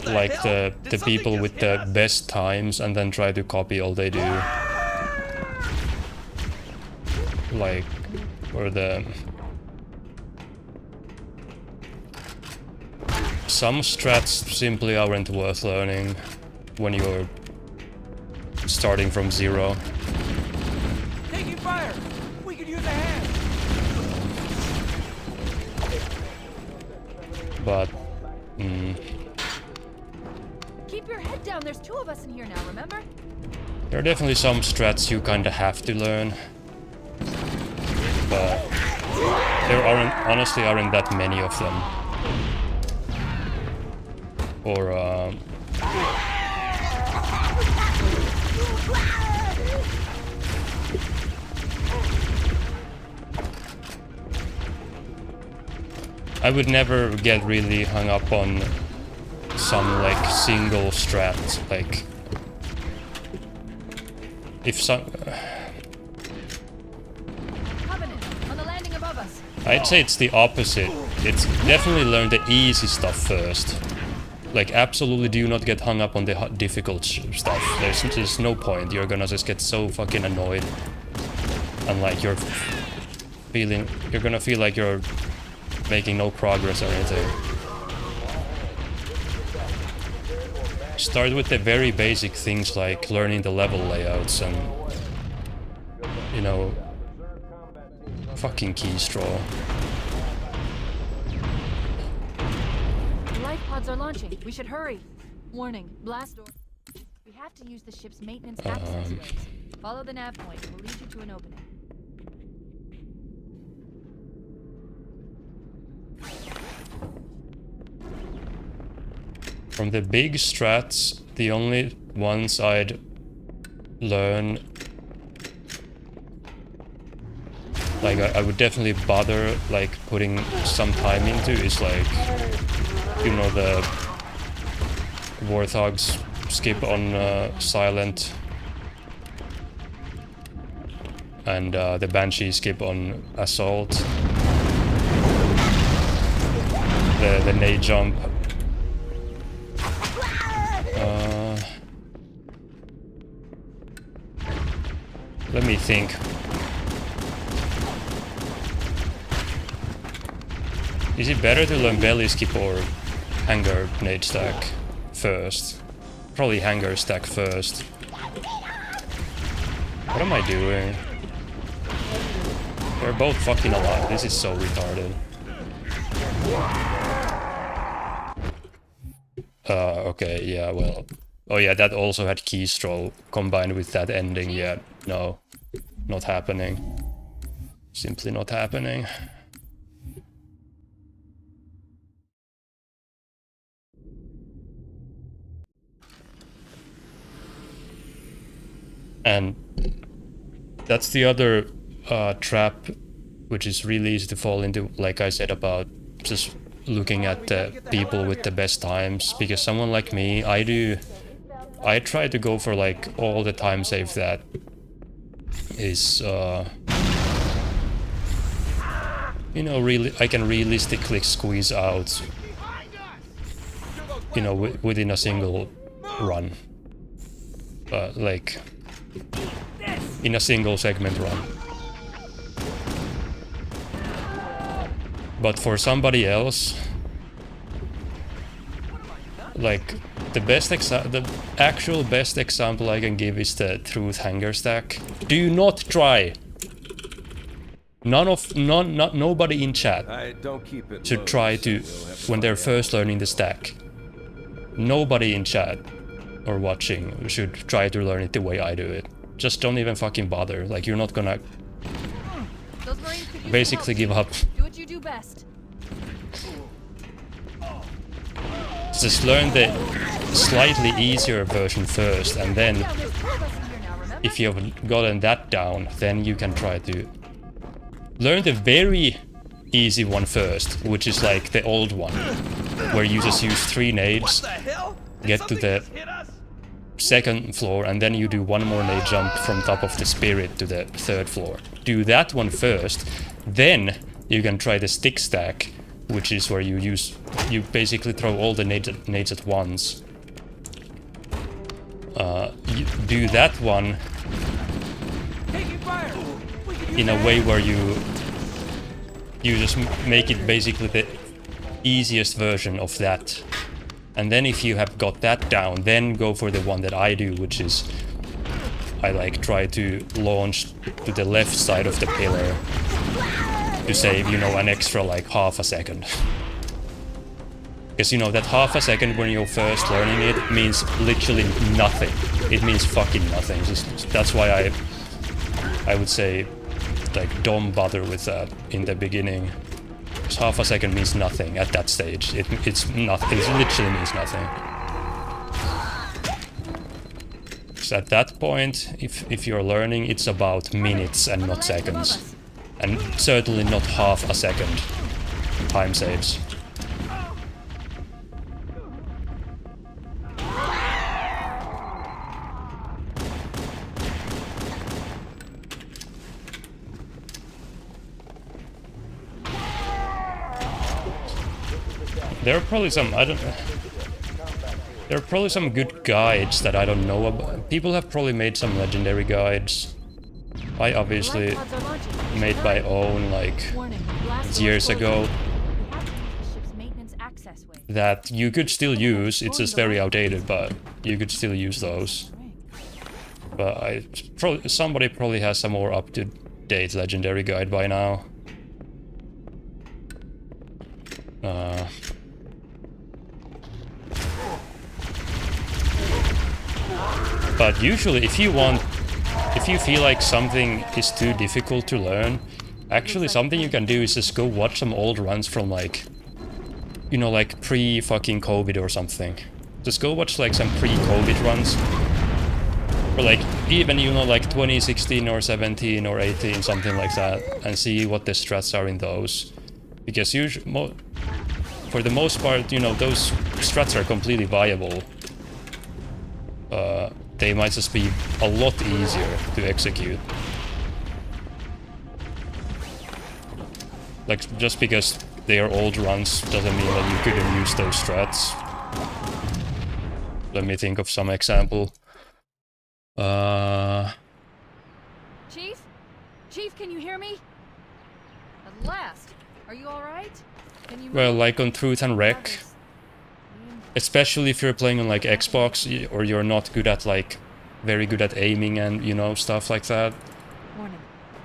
like the people with the best times and then try to copy all they do. like, or the... Some strats simply aren't worth learning when you're starting from zero. Taking fire! We could use a hand! But... Keep your head down. There's 2 of us in here now, remember? there are definitely some strats you kinda have to learn. But there honestly aren't that many of them. Or I would never get really hung up on some like single strat, like if some Covenant, on the landing above us. I'd say it's the opposite. It's definitely learn the easy stuff first. Like, absolutely do not get hung up on the difficult stuff. There's just no point. You're gonna just get so fucking annoyed. And like, you're gonna feel like you're making no progress or anything. Start with the very basic things like learning the level layouts and, you know, fucking keystroke. Pods are launching. We should hurry. Warning, blast door. We have to use the ship's maintenance access ways. Follow the nav point. We'll lead you to an opening. From the big strats, the only ones I'd learn, like I would definitely bother like putting some time into is like, you know, the Warthog's skip on silent and the Banshee skip on assault, the nade jump. Let me think. Is it better to learn belly skip or hanger nade stack first? Probably hanger stack first. What am I doing? They're both fucking alive. This is so retarded. Okay, yeah, well... Oh yeah, that also had keystroke combined with that ending. Yeah, no. Not happening. Simply not happening. And that's the other trap, which is really easy to fall into, like I said, about just looking at the people with the best times. Because someone like me, I try to go for like all the time save that is, you know, really I can realistically squeeze out, you know, within a single run, like in a single segment run. But for somebody else, like the actual best example I can give is the truth hanger stack. Do not try. Nobody in chat should try to, when they're first learning the stack. Nobody in chat or watching should try to learn it the way I do it. Just don't even fucking bother. Like, you're not gonna basically give up. Do what you do best. Just learn the slightly easier version first, and then if you've gotten that down, then you can try to learn the very easy one first, which is like the old one, where you just use 3 nades, get to the second floor, and then you do 1 more nade jump from top of the spirit to the 3rd floor. Do that one first, then you can try the stick stack, which is where you basically throw all the nades at once. You do that one, in a way where you just make it basically the easiest version of that. And then if you have got that down, then go for the one that I do, which is I like try to launch to the left side of the pillar to save, you know, an extra like half a second. Because, you know, that half a second when you're first learning it means literally nothing. It means fucking nothing. That's why I would say, like, don't bother with that in the beginning. Because half a second means nothing at that stage. It's nothing. It literally means nothing. So at that point, if you're learning, it's about minutes and not seconds. And certainly not half a second time saves. There are probably some, there are probably some good guides that I don't know about. People have probably made some legendary guides. I obviously made my own like years ago that you could still use. It's just very outdated, but you could still use those. But somebody probably has a more up-to-date legendary guide by now. But usually if you feel like something is too difficult to learn, actually something you can do is just go watch some old runs from like, you know, like pre-fucking COVID or something. Just go watch like some pre-COVID runs. Or like even, you know, like 2016 or 17 or 18, something like that, and see what the strats are in those. Because usually, for the most part, you know, those strats are completely viable. They might just be a lot easier to execute. Like, just because they are old runs doesn't mean that you couldn't use those strats. Let me think of some example. Chief? Chief, can you hear me? At last. Are you alright? Can you Well, like on Truth and Wreck. Especially if you're playing on like Xbox, or you're not good at like, very good at aiming and, you know, stuff like that.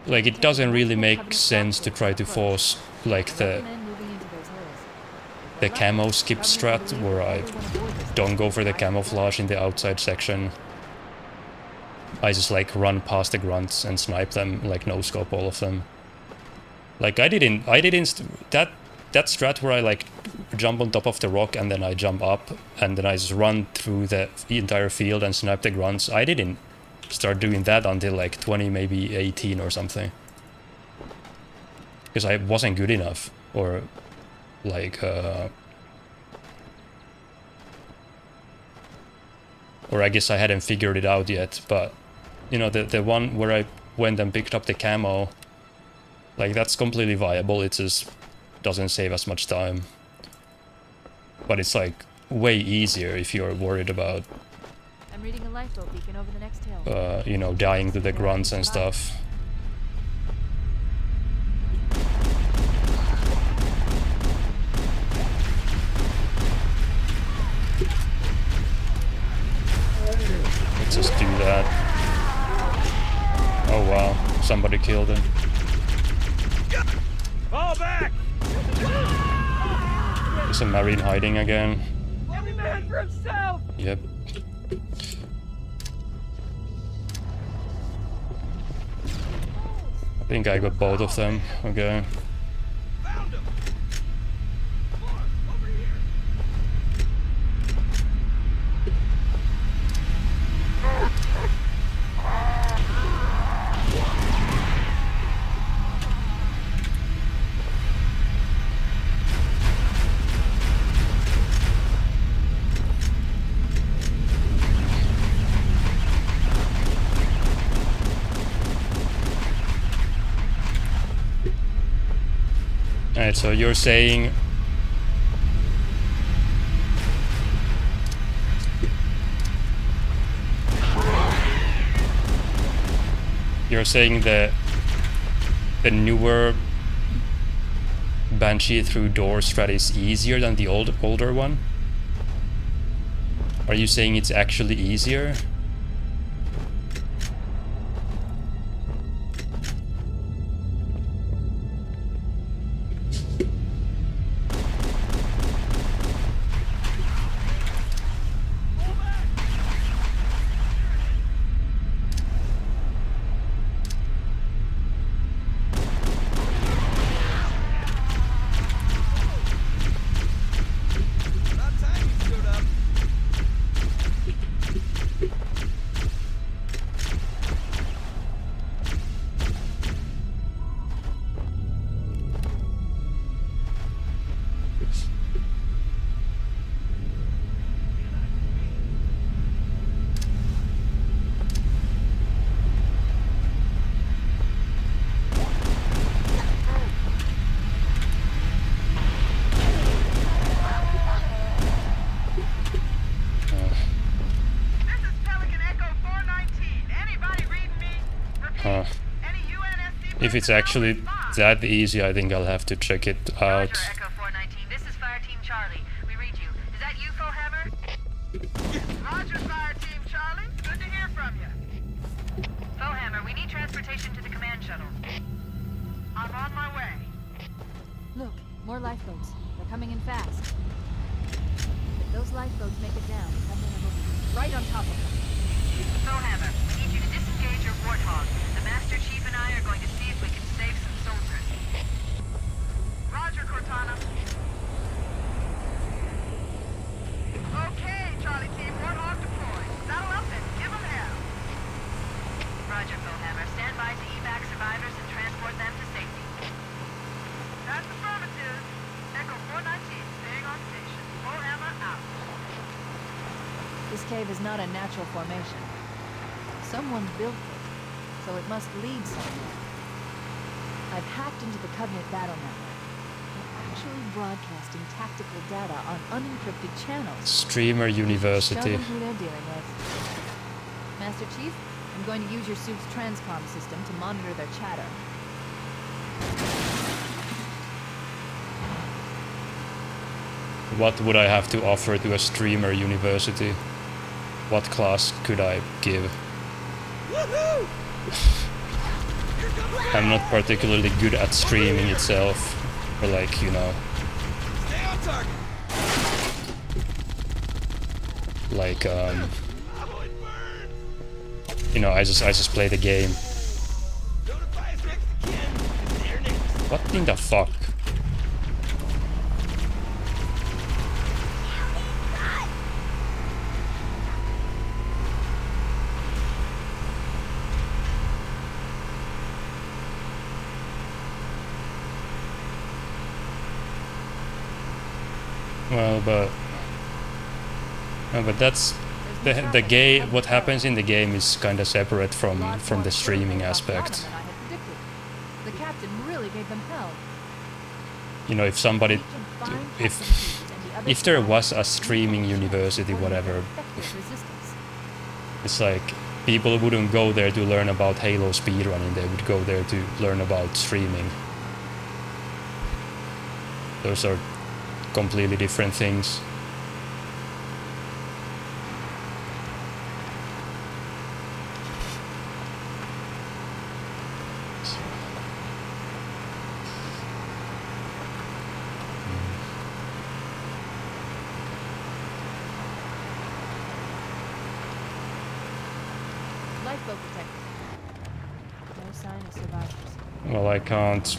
Like, it doesn't really make sense to try to force like the camo skip strat, where I don't go for the camouflage in the outside section. I just like run past the grunts and snipe them, like no scope all of them. Like I didn't that strat where I like jump on top of the rock and then I jump up and then I just run through the entire field and snipe the grunts. I didn't start doing that until like 20, maybe 18 or something. Because I wasn't good enough, or like or I guess I hadn't figured it out yet, but you know, the one where I went and picked up the camo, like that's completely viable. It just doesn't save as much time. But it's like way easier if you're worried about I'm reading a lifeboat beacon over the next hill. You know, dying to the grunts and stuff. Let's just do that. Oh wow, somebody killed him. Fall back! There's a marine hiding again. Every man for himself! Yep. I think I got both of them. Okay. Found him! Come on, over here! Alright, so you're saying the newer Banshee through door strat is easier than the older one? Are you saying it's actually easier? About time you showed up. This is Pelican Echo 419. Anybody reading me? Repeat. Huh. Any UNSC If it's personnel actually respond. that easy, I think I'll have to check it out. Roger, Echo 419. This is Fire Team Charlie. We read you. Is that you, Hammer? Roger, Fire Team Charlie. Good to hear from you. Hammer, we need transportation to the command shuttle. I'm on my way. Look, more lifeboats. They're coming in fast. If those lifeboats make it down, Covenant will be right on top of them. Hammer, we need you to disengage your warthog. The Master Chief and I are going to see if we can save some soldiers. Roger, Cortana. Okay, Charlie Team, warthog deployed. Saddle up and give them hell. Roger, Hammer. Stand by to evac survivors and transport them to safety. That's affirmative. Echo 419, staying on station. Hammer out. This cave is not a natural formation. Someone built it, so it must lead somewhere. I've hacked into the Covenant battle network. They're actually broadcasting tactical data on unencrypted channels. Streamer Show University. them who they're dealing with. Master Chief, I'm going to use your soup's transcom system to monitor their chatter. What would I have to offer to a streamer university? What class could I give? Woohoo! I'm not particularly good at streaming itself. Or like, you know, Stay on target. like Oh, it burns. you know, I just play the game. Notify us next again. They're next. What in the fuck? Well, but that's the game. What happens in the game is kind of separate from the streaming aspect. The captain really gave them hell. You know, if somebody, if there was a streaming university, whatever, it's like people wouldn't go there to learn about Halo speedrunning. They would go there to learn about streaming. Those are completely different things. Lifeboat detected. No sign of survivors. Well, I can't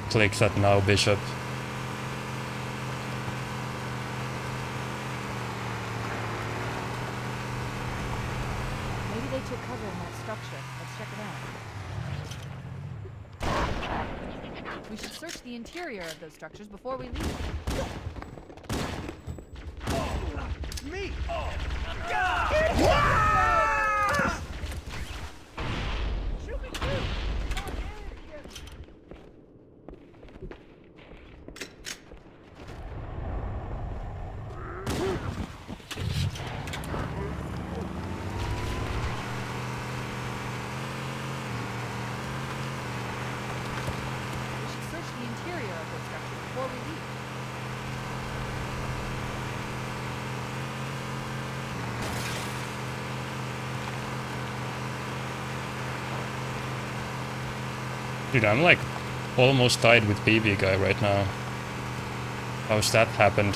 click that now, Bishop. Maybe they took cover in that structure. Let's check it out. We should search the interior of those structures before we leave. It's me. Shoot me too. Dude, I'm like almost tied with BB guy right now. How's that happened?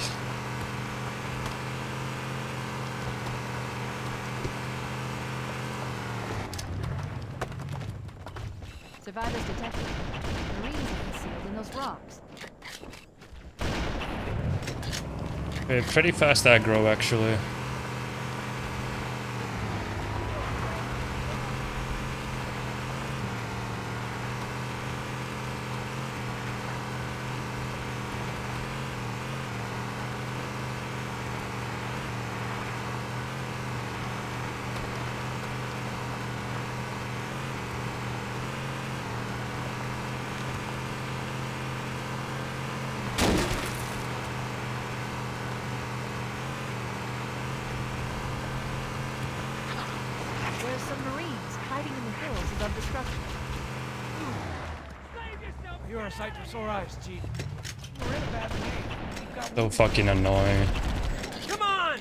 Survivors detected. Marines are concealed in those rocks. Okay, pretty fast aggro actually. There's some Marines hiding in the hills above the structure. You're a sight for sore eyes, Chief. We're in a bad way. So fucking annoying. Come on!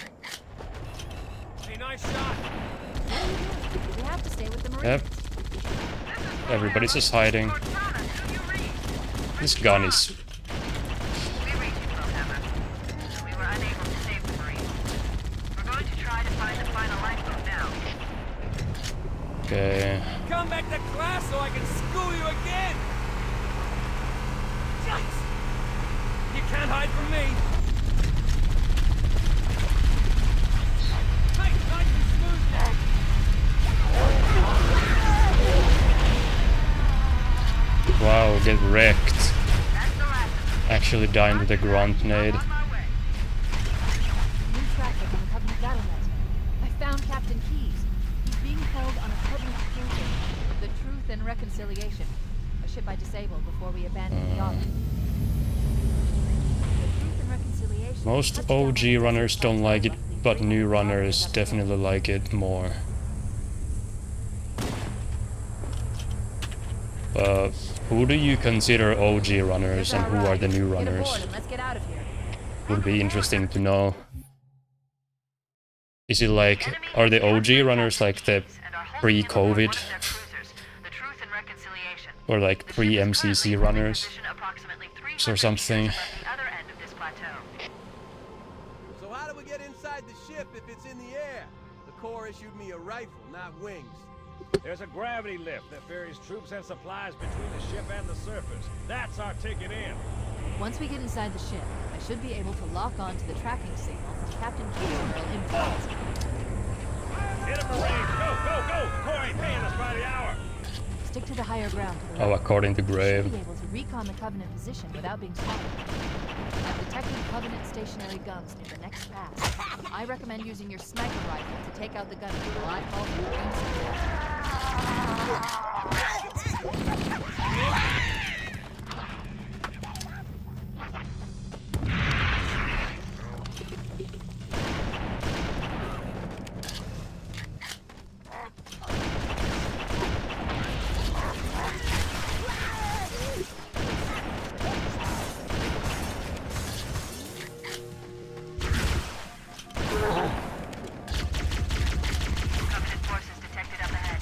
Hey, nice shot. We have to stay with the Marines. Yep. Everybody's just hiding. This gun is... We reached Crowhammer. We were unable to save the Marines. We're going to try to find the final lifeboat now. Okay. Come back to class so I can school you again! Yikes! You can't hide from me! Hey, nice and smooth, Wow, get wrecked. That's the last of them. Actually dying with a grunt nade. On my way. New traffic on the Covenant battlenet. I found Captain Keyes. He's being held on a Covenant cruiser. The Truth and Reconciliation. A ship I disabled before we abandoned the Ark. The Truth and Reconciliation. Most touched down on OG the runners desert don't like it, roughly but 300 new runners kilometers up the definitely coast. like it more. Who do you consider OG runners and who are the new Get aboard runners? and let's get out of here. Would be interesting to know. Is it like, are the OG runners like the pre-COVID or like pre-MCC runners or something? So how do we get inside the ship if it's in the air? The Corps issued me a rifle, not wings. There's a gravity lift that ferries troops and supplies between the ship and the surface. That's our ticket in. Once we get inside the ship, I should be able to lock on to the tracking signal from Captain Keyes' influence. Hit a Marine! Go, go, go! The Corps ain't paying us by the hour! Stick to the higher ground to the Oh, left. according to We should Grave. be able to recon the Covenant position without being spotted. I've detected Covenant stationary guns near the next pass. I recommend using your sniper rifle to take out the gun while I call the Marines. Covenant forces detected up ahead.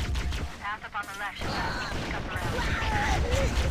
Path up on the left should pass. Scuff around.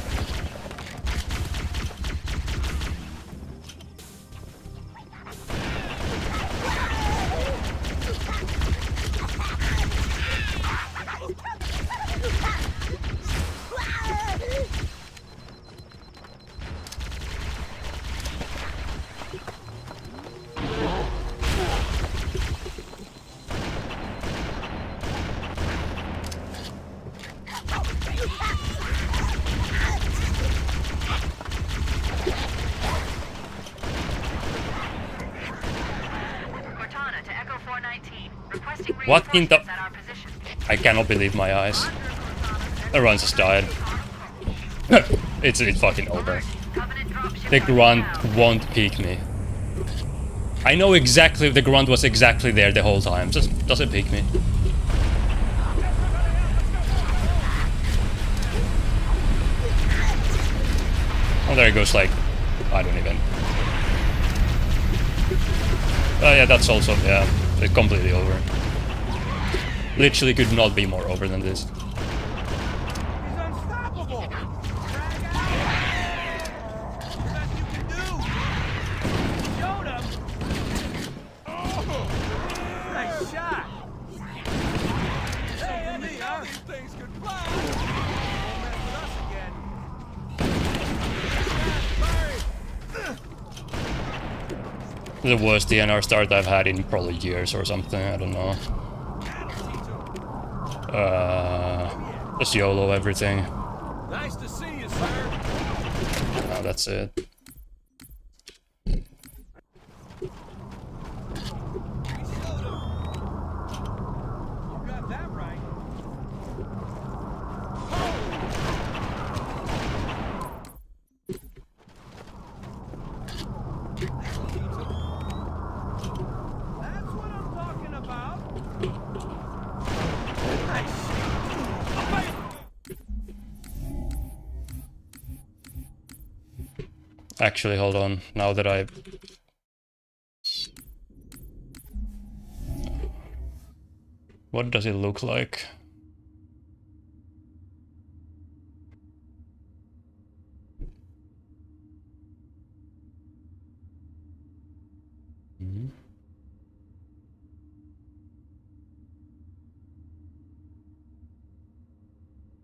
Cortana to Echo 419. Requesting What in the... reinforcements at our position. I cannot believe my eyes. Everyone's just died. It's fucking over. Covenant dropship The grunt won't peek me. I know exactly the grunt was exactly there the whole time. Just doesn't peek me. Oh, there it goes. Like, I don't even. Oh yeah, that's also, yeah, it's completely over. Literally could not be more over than this. He's unstoppable! Nice shot! Hey, I didn't know these things could fly! Won't mess with us again. The worst DNR start I've had in probably years or something, I don't know. Just YOLO everything. Nice to see you, sir. Oh, that's it. Actually, hold on. Now that I... What does it look like?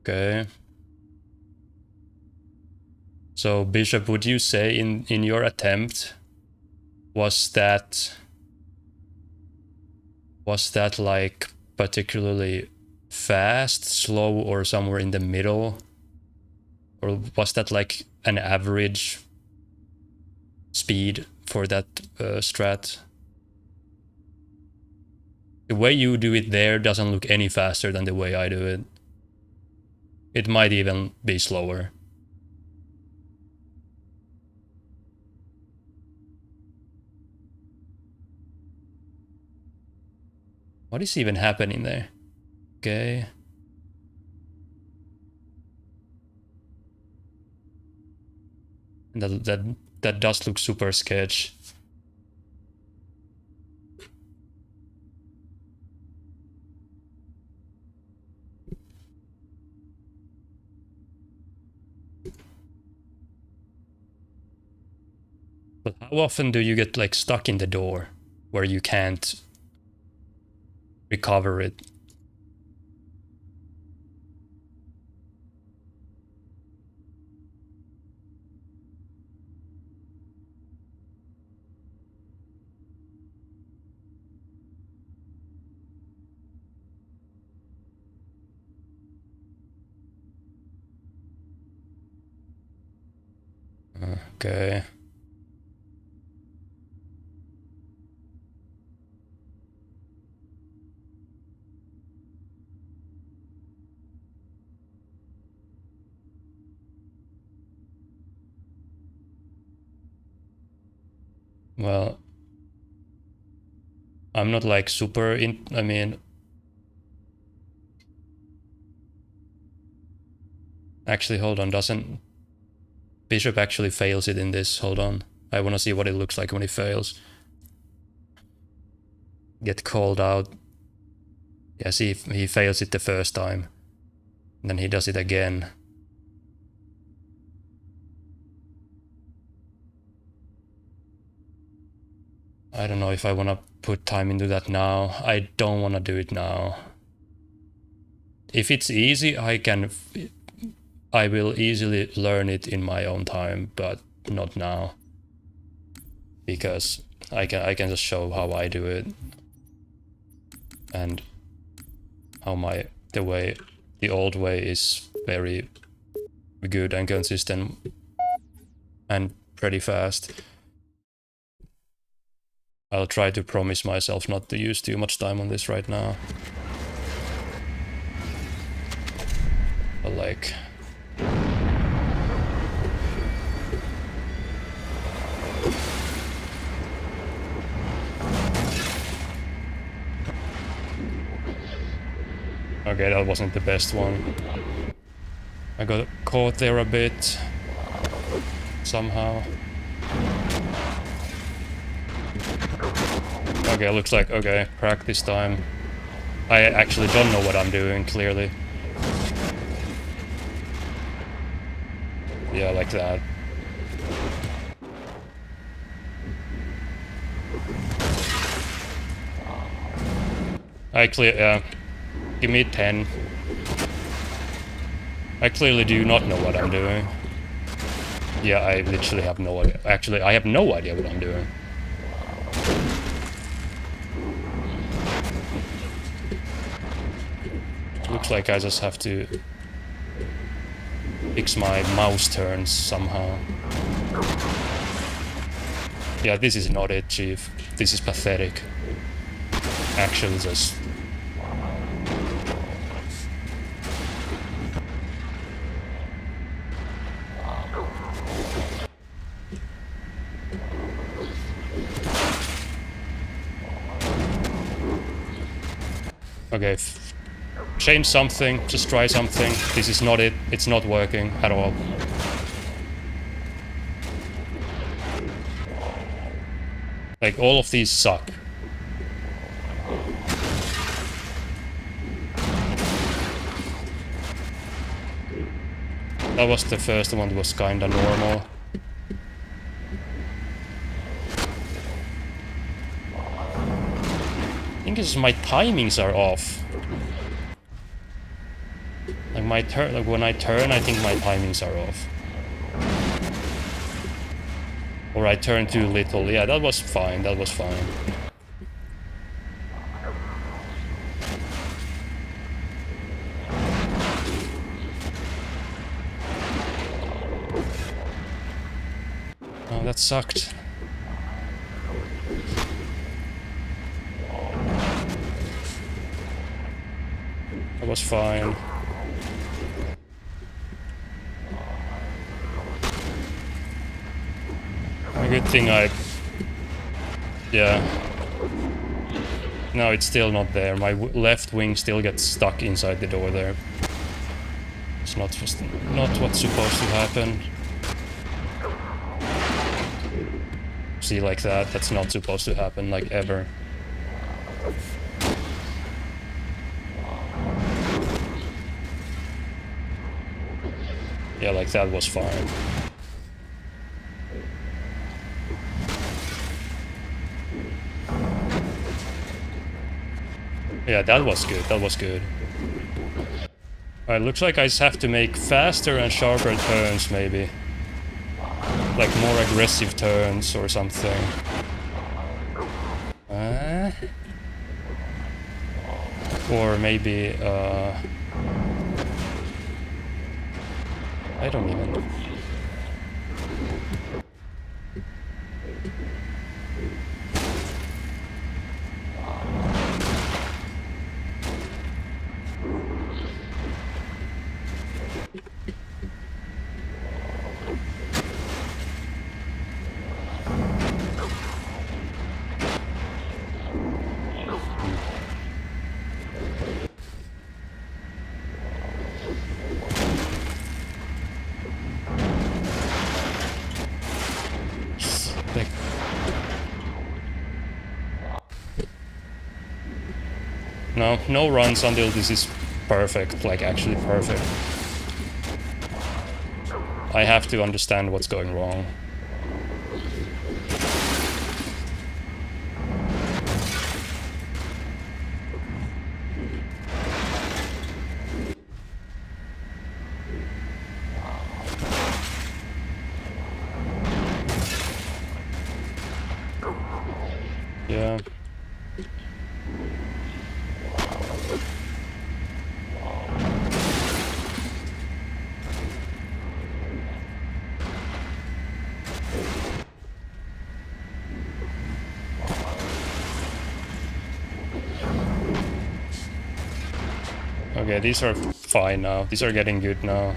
Okay. So, Bishop, would you say in your attempt, was that like particularly fast, slow, or somewhere in the middle? Or was that like an average speed for that strat? The way you do it there doesn't look any faster than the way I do it. It might even be slower. What is even happening there? Okay. That does look super sketch. But how often do you get like stuck in the door where you can't recover it? Okay. Well, I'm not like super in, I mean, actually, hold on, doesn't Bishop actually fails it in this? Hold on. I want to see what it looks like when he fails. Get called out. Yeah, see if he fails it the first time. And then he does it again. I don't know if I want to put time into that now. I don't want to do it now. If it's easy, I will easily learn it in my own time, but not now. Because I can just show how I do it. And how the old way is very good and consistent and pretty fast. I'll try to promise myself not to use too much time on this right now. But like... Okay, that wasn't the best one. I got caught there a bit. Somehow. Okay, looks like, okay, practice time. I actually don't know what I'm doing, clearly. Yeah, like that. I give me 10. I clearly do not know what I'm doing. Yeah, I literally have no idea. Actually, I have no idea what I'm doing. Looks like I just have to fix my mouse turns somehow. Yeah, this is not it, Chief. This is pathetic. Actually, just... Okay, change something, just try something. This is not it, it's not working at all. Like, all of these suck. That was the first one that was kinda normal. I think it's my timings are off. Like my turn, like when I turn, I think my timings are off. Or I turn too little. Yeah, that was fine. That was fine. Oh, that sucked. That was fine. A good thing yeah. No, it's still not there. My left wing still gets stuck inside the door there. It's not what's supposed to happen. See, like that. That's not supposed to happen, like, ever. Yeah, like that was fine. Yeah, that was good, that was good. Alright, looks like I just have to make faster and sharper turns, maybe. Like more aggressive turns or something. Or maybe, I don't even know. No runs until this is perfect, like actually perfect. I have to understand what's going wrong. Yeah. Okay, these are fine now. These are getting good now.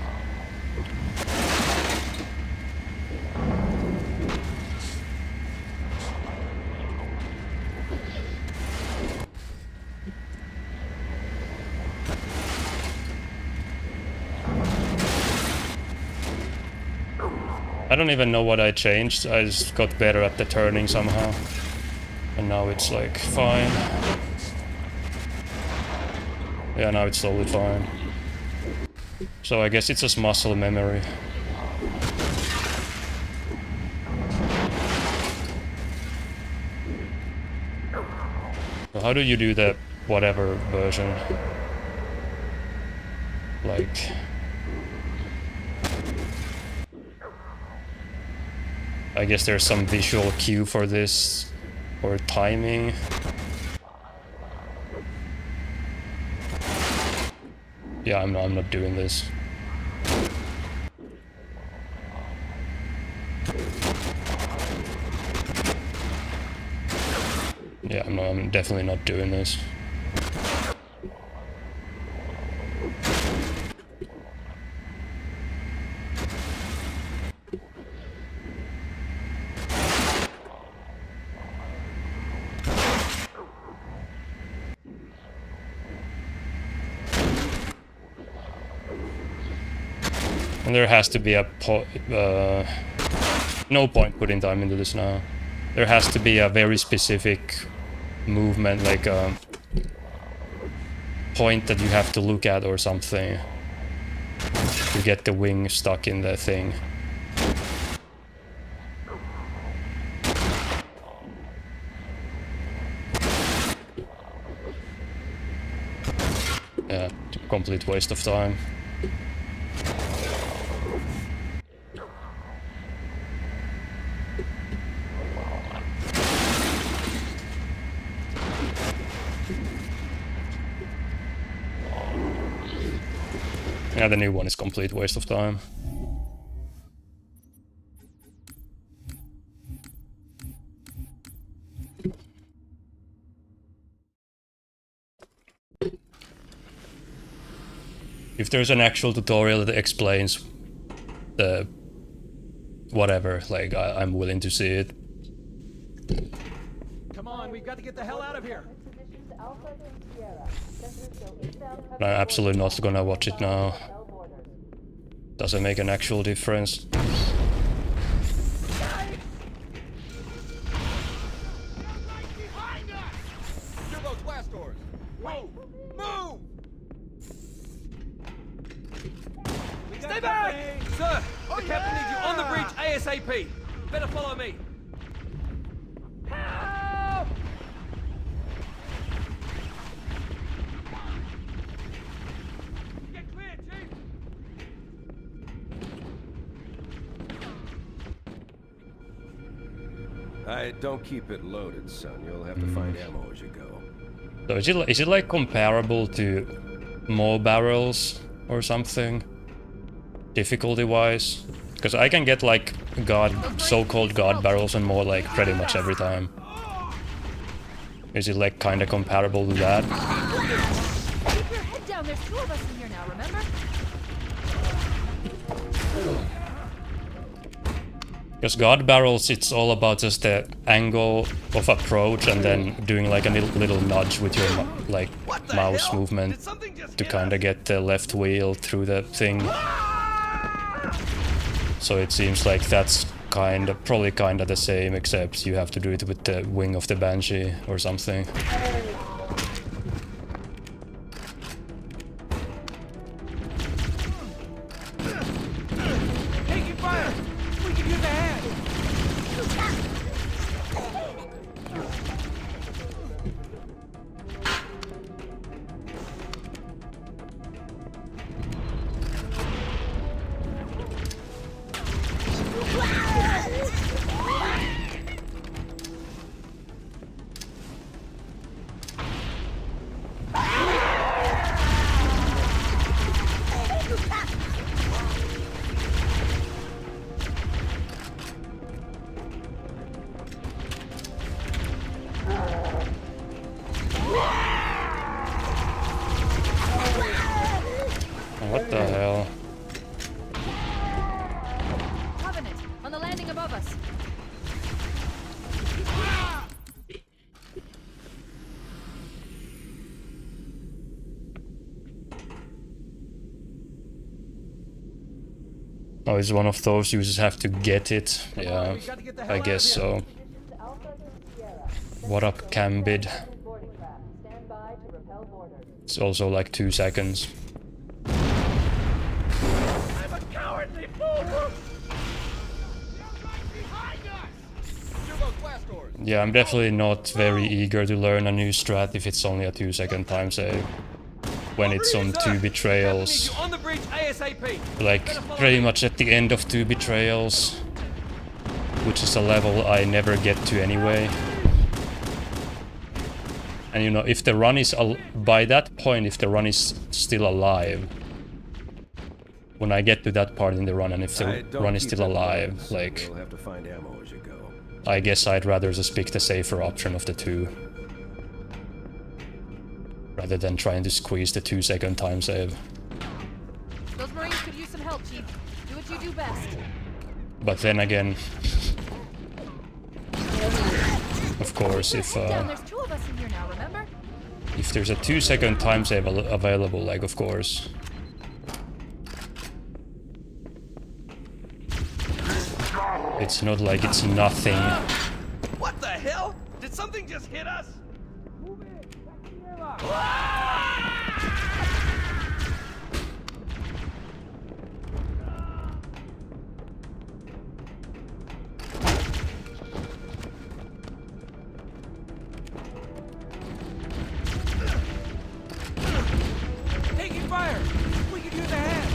I don't even know what I changed. I just got better at the turning somehow. And now it's like fine. Yeah, now it's totally fine. So I guess it's just muscle memory. So how do you do the whatever version. Like... I guess there's some visual cue for this, or timing. Yeah, I'm not doing this. Yeah, I'm definitely not doing this. And there has to be a no point putting time into this now. There has to be a very specific movement, like a point that you have to look at or something to get the wing stuck in the thing. Yeah, complete waste of time. Yeah, the new one is complete waste of time. If there's an actual tutorial that explains the whatever, like I'm willing to see it. Come on, we've got to get the hell out of here. Positions Alpha and Sierra. Sensors show inbound I'm absolutely not gonna watch it now. L borders. Doesn't make an actual difference. Those blast doors. Move! Move! Stay back! Sir, the captain needs you on the bridge ASAP. Better follow me. Help! Get clear, Chief. Don't keep it loaded, son. You'll have to find ammo as you go. So is it like comparable to more barrels or something? Difficulty wise? Because I can get like so-called god barrels and more like pretty much every time. Is it like kinda comparable to that? Keep your head down. There's two of us in here now, remember? Because god barrels, it's all about just the angle of approach and then doing like a little nudge with your like mouse movement to kind of get the left wheel through the thing. So it seems like that's probably kind of the same, except you have to do it with the wing of the Banshee or something. Taking fire! We can use a hand! What the hell? Covenant, on the landing above us. Oh, it's one of those you just have to get it. Yeah, We've got to get the hell I out guess of here. so. Positions Alpha and Sierra. What up, Cambid? Covenant boarding craft. Stand by to repel borders. It's also like 2 seconds. I'm a cowardly fool! Those blast doors. Yeah, I'm definitely not very eager to learn a new strat if it's only a 2-second time save. When it's on Sir, 2 the betrayals. captain needs you on the bridge ASAP. Like, Better follow pretty me. much at the end of 2 betrayals. Which is a level I never get to anyway. And you know, if the run is... by that point, if the run is still alive... When I get to that part in the run, and if the Don't run is keep still it loaded, alive, son. like... You'll have to find ammo as you go. I guess I'd rather just pick the safer option of the 2. Rather than trying to squeeze the 2-second time save. Those Marines could use some help, Chief. Do what you do best. But then again... of course, if There's 2 of us in here now, remember? if there's a 2-second time save available, like, of course. It's not like it's nothing. What the hell? Did something just hit us? Move in. Back to the airlock. Taking fire. We could use a hand.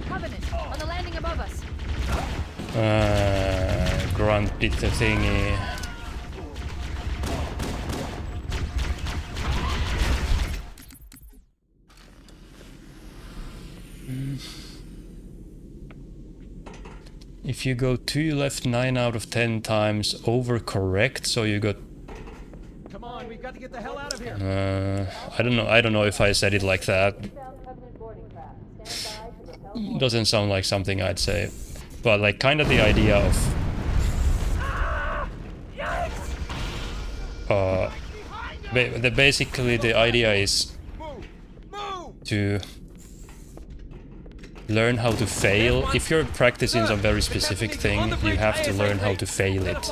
Covenant, on the landing above us. Grunt did the thingy. If you go 2 left 9 out of 10 times, overcorrect, so you got... Come on, we've got to get the hell out of here. I don't know if I said it like that. Inbound Covenant boarding craft. Stand by to repel. Doesn't sound like something I'd say. But like kind of the idea of... basically the idea is to learn how to fail. If you're practicing some very specific thing, you have to learn how to fail it.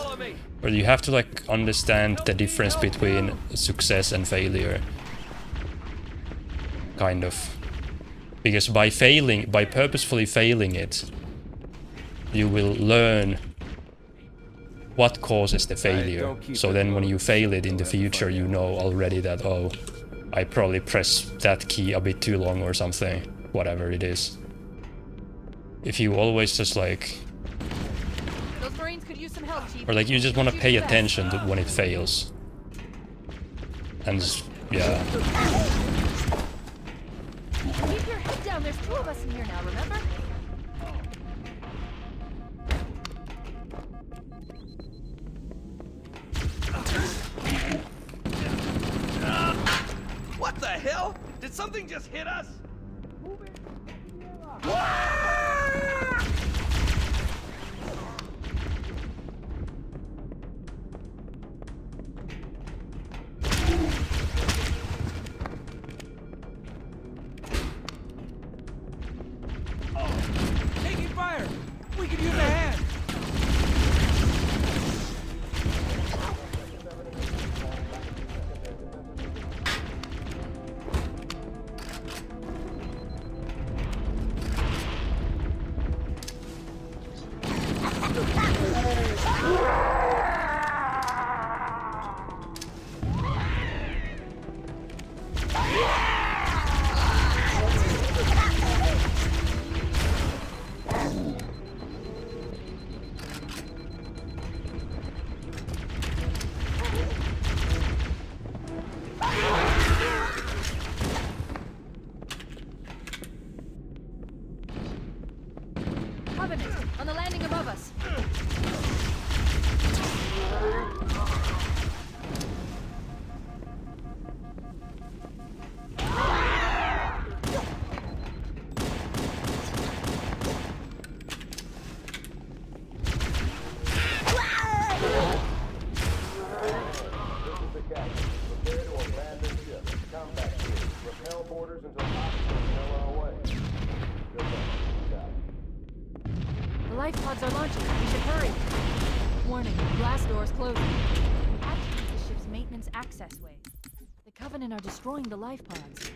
Or you have to like understand the difference between success and failure. Kind of. Because by purposefully failing it, you will learn what causes the failure. So then when you fail it in the future, you know already that, oh, I probably pressed that key a bit too long or something. Whatever it is. If you always just like... Those Marines could use some help, Chief. Or like you just want to pay attention to when it fails. And just, yeah. Keep your head down. There's 2 of us in here now, remember? What the hell? Did something just hit us? Move it. Taking fire. We could use a hand. Covenant, on the landing above us. The life pods are launching. We should hurry. Warning, blast doors closing. We have to use the ship's maintenance access way. The Covenant are destroying the life pods.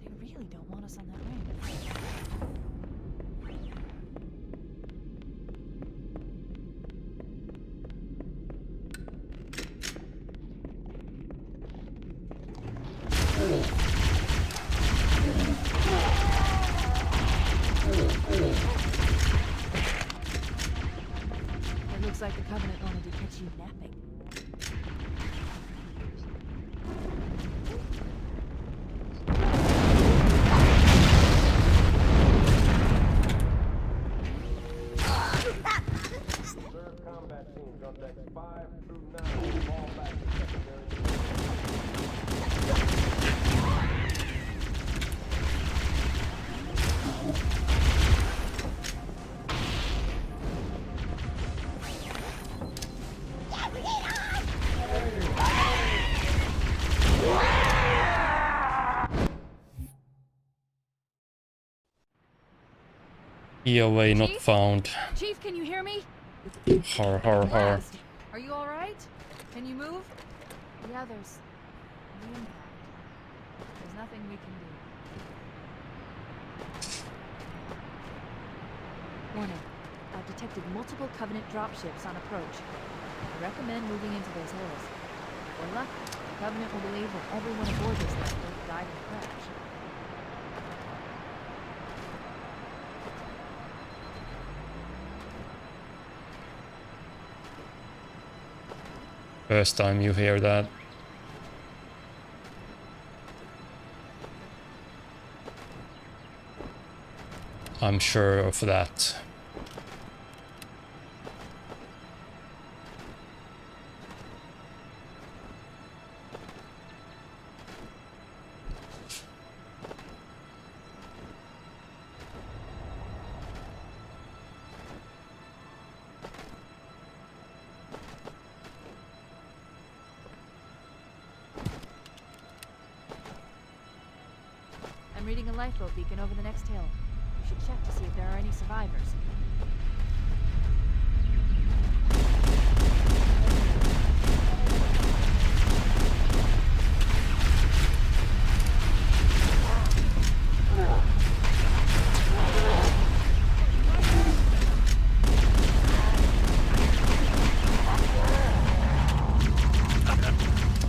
They really don't want us on that ring. It looks like the Covenant wanted to catch you napping. Observe combat teams on decks 5 through 9. Fall back to secondary. EOA not Chief? found. Chief, can you hear me? Har har har. Blast. Are you all right? Can you move? The others. The impact. There's nothing we can do. Warning. I've detected multiple Covenant dropships on approach. I recommend moving into those hills. If we're lucky, the Covenant will believe that everyone aboard this lifeboat died in the crash. First time you hear that. I'm sure of that. I'm reading a lifeboat beacon over the next hill. We should check to see if there are any survivors.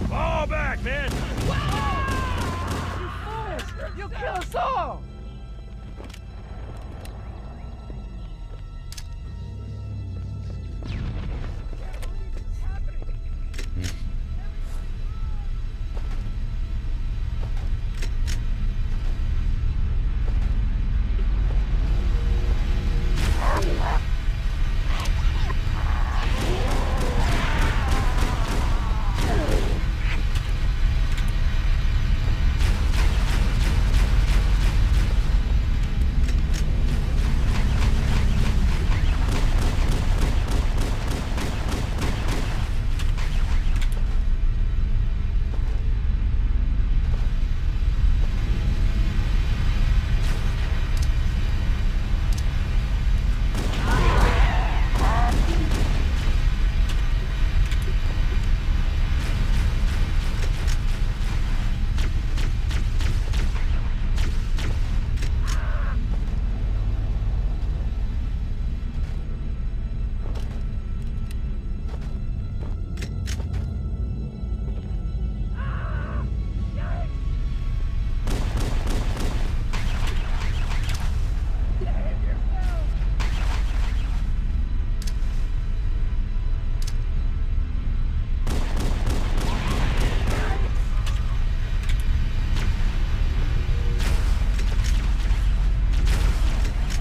Fall back, man! You'll kill us all!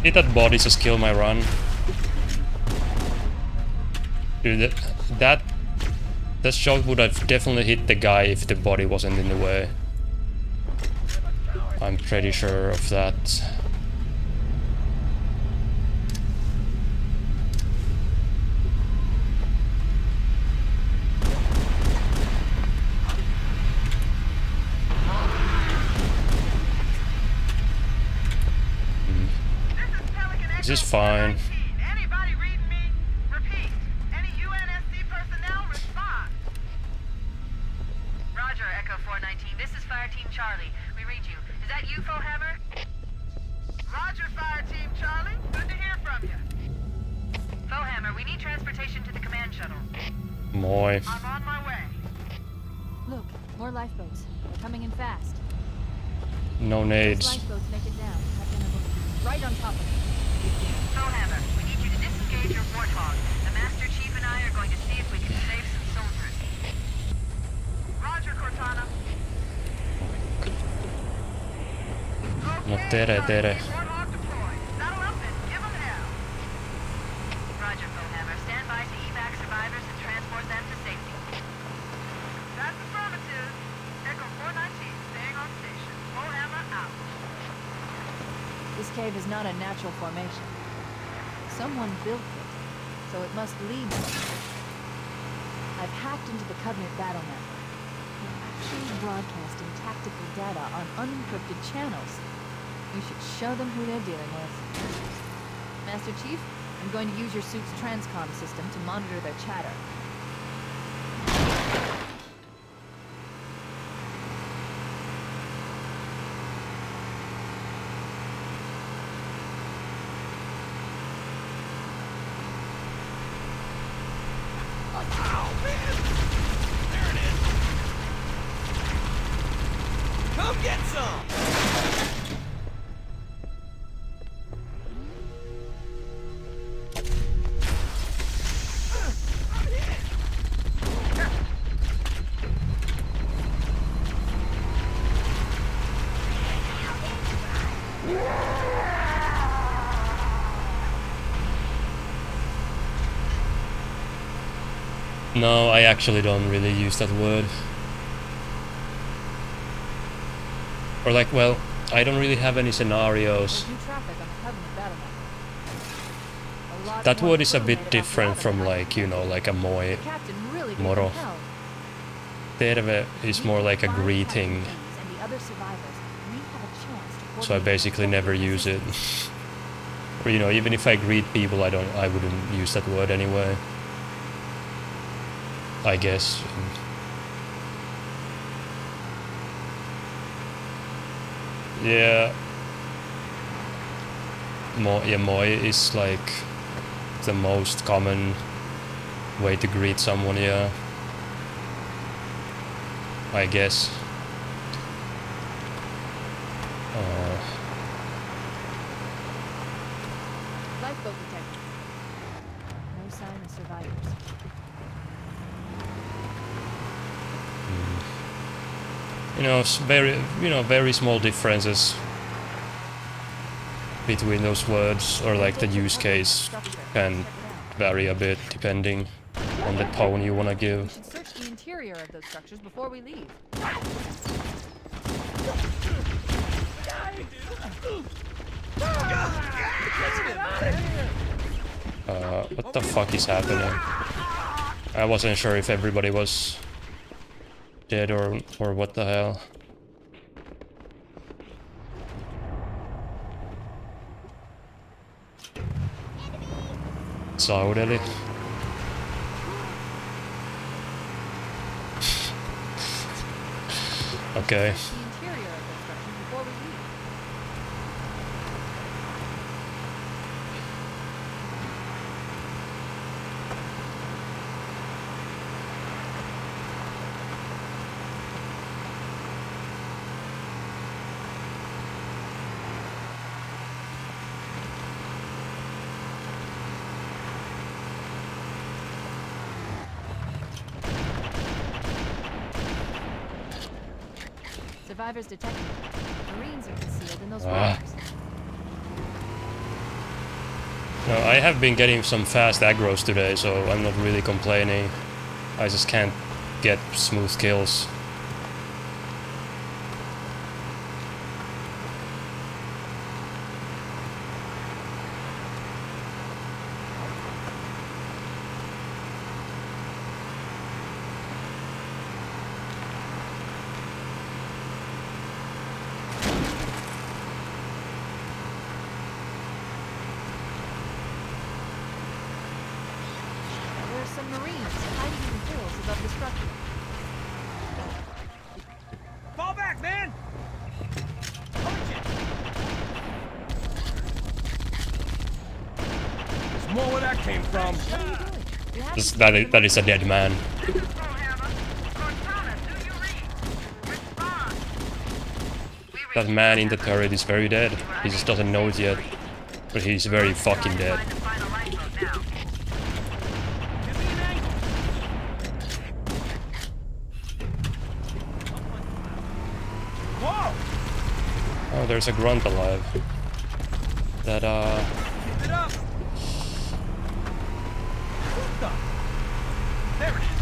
Did that body just kill my run? Dude, that shot would have definitely hit the guy if the body wasn't in the way. I'm pretty sure of that. This is fine. Anybody reading me? Repeat. Any UNSC personnel respond. Roger, Echo 419. This is Fire Team Charlie. We read you. Is that you, Fohammer? Roger, Fire Team Charlie. Good to hear from you. Fohammer, we need transportation to the command shuttle. Moi. I'm on my way. Look, more lifeboats. They're coming in fast. No Those nades. lifeboats make it down. Captain, I'm going to be right on top of it. Fohammer, we need you to disengage your warthog. The Master Chief and I are going to see if we can save some soldiers. Roger, Cortana. No tere. Warthog deployed. Saddle up and give them hell. Roger, Fohammer. Stand by to evac survivors and transport them to safety. That's affirmative. Echo 419, staying on station. Fohammer out. This cave is not a natural formation. Someone built it, so it must lead somewhere. I've hacked into the Covenant battle network. They're actually broadcasting tactical data on unencrypted channels. We should show them who they're dealing with. Master Chief, I'm going to use your suit's transcom system to monitor their chatter. Come get some! No, I actually don't really use that word. Or like, well, I don't really have any scenarios. There's new traffic on the Covenant battle network. A lot That more word is a crew bit made it off different lava from than I like, you know, like a moi. The captain really gave moro. them hell. Terve is more like a Find greeting, Captain Keyes and the other survivors. We have a chance to so I coordinate basically our never use it. Or you know, even if I greet people, I wouldn't use that word anyway. I guess. Yeah. Moi is like the most common way to greet someone, yeah. I guess. Lifeboat detected. No sign of survivors. You know, very small differences between those words, or like the use case can vary a bit depending on the tone you want to We give. should search the interior of those structures before we leave. What the fuck is happening? I wasn't sure if everybody was dead or what the hell. Saudeli. Okay. The interior of those structures before we leave. Survivors detected. Marines are concealed in those rocks. No, I have been getting some fast aggros today, so I'm not really complaining. I just can't get smooth kills. Marines hiding in the hills above the structure. Fall back, man! Punch it! There's more where that came from. What are you doing? We have to That is a dead man. That man in the turret is very dead. He just doesn't know it yet. But he's very fucking dead. Oh, there's a grunt alive. That, Keep it up. There it is.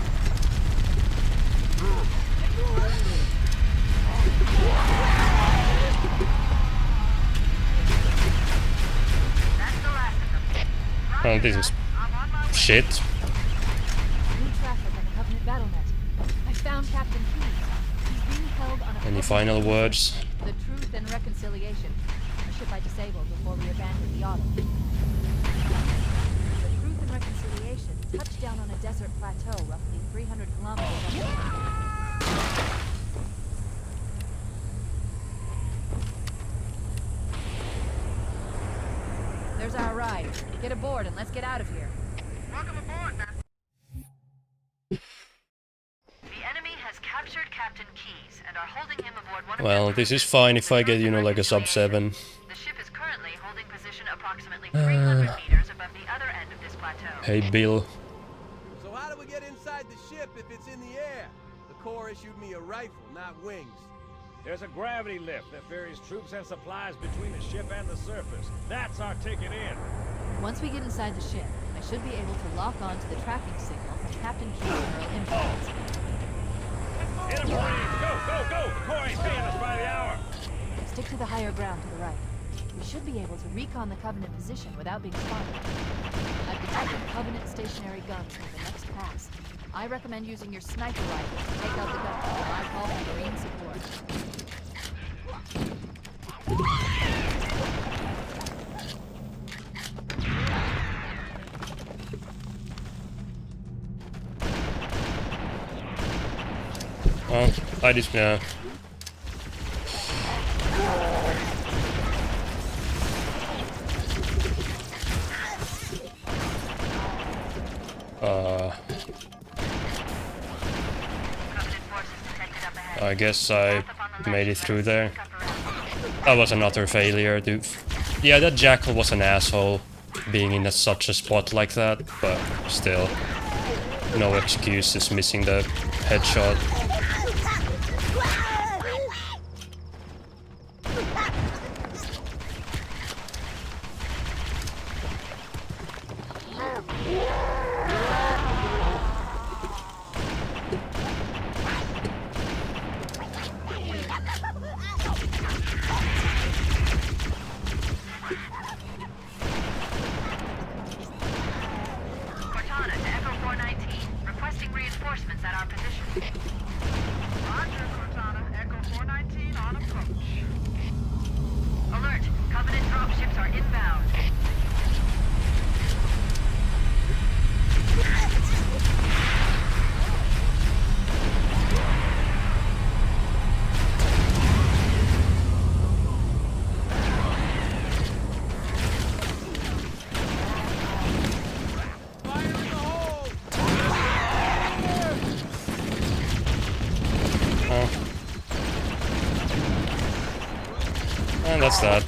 oh, this is shit. new traffic on the Covenant BattleNet. I found Captain Keyes. He's being held on a Any final words? The Truth and Reconciliation. A ship I disabled before we abandoned the auto. The Truth and Reconciliation touched down on a desert plateau roughly 300 kilometers up. There's our ride. Get aboard and let's get out of here. Welcome aboard, Master. The enemy has captured Captain Keyes and are holding him aboard one of Well, this is fine if I get, you know, like a sub 7. The ship is currently holding position approximately 300 meters above the other end of this plateau. Hey, Bill. So how do we get inside the ship if it's in the air? The Corps issued me a rifle, not wings. There's a gravity lift that ferries troops and supplies between the ship and the surface. That's our ticket in. Once we get inside the ship, I should be able to lock on to the tracking signal from Captain Keyes' neural implants. Hit 'em, Marines! Go, go, go! The Corps ain't paying us by the hour. Stick to the higher ground to the right. We should be able to recon the Covenant position without being spotted. I've detected Covenant stationary guns near the next pass. I recommend using your sniper rifle to take out the guns while I call for Marine support. Well, I just, yeah. I guess I made it through there. That was another failure, dude. Yeah, that Jackal was an asshole, being in such a spot like that, but still, no excuses missing the headshot. Cortana to Echo 419, requesting reinforcements at our position. Roger, Cortana. Echo 419 on approach. Alert! Covenant dropships are inbound. And that's that.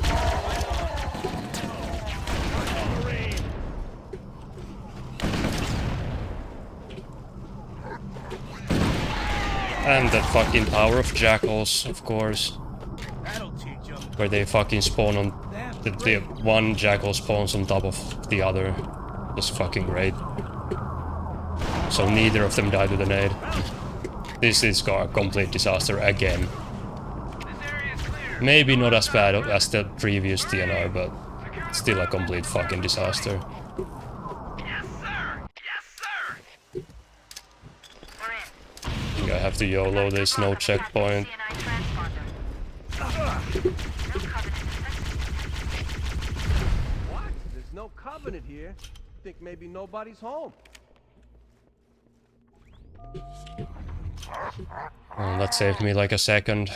And the fucking power of jackals, of course. Where they fucking spawn on... The one jackal spawns on top of the other. That's fucking great. So neither of them died with a nade. This is a complete disaster again. Maybe not as bad as the previous TNR, but still a complete fucking disaster. Yes, sir! Yes, sir! We're in. I think I have to YOLO this, no checkpoint. CNI transponder. No Covenant What? There's no Covenant here. Think maybe nobody's home. Oh, that saved me like a second.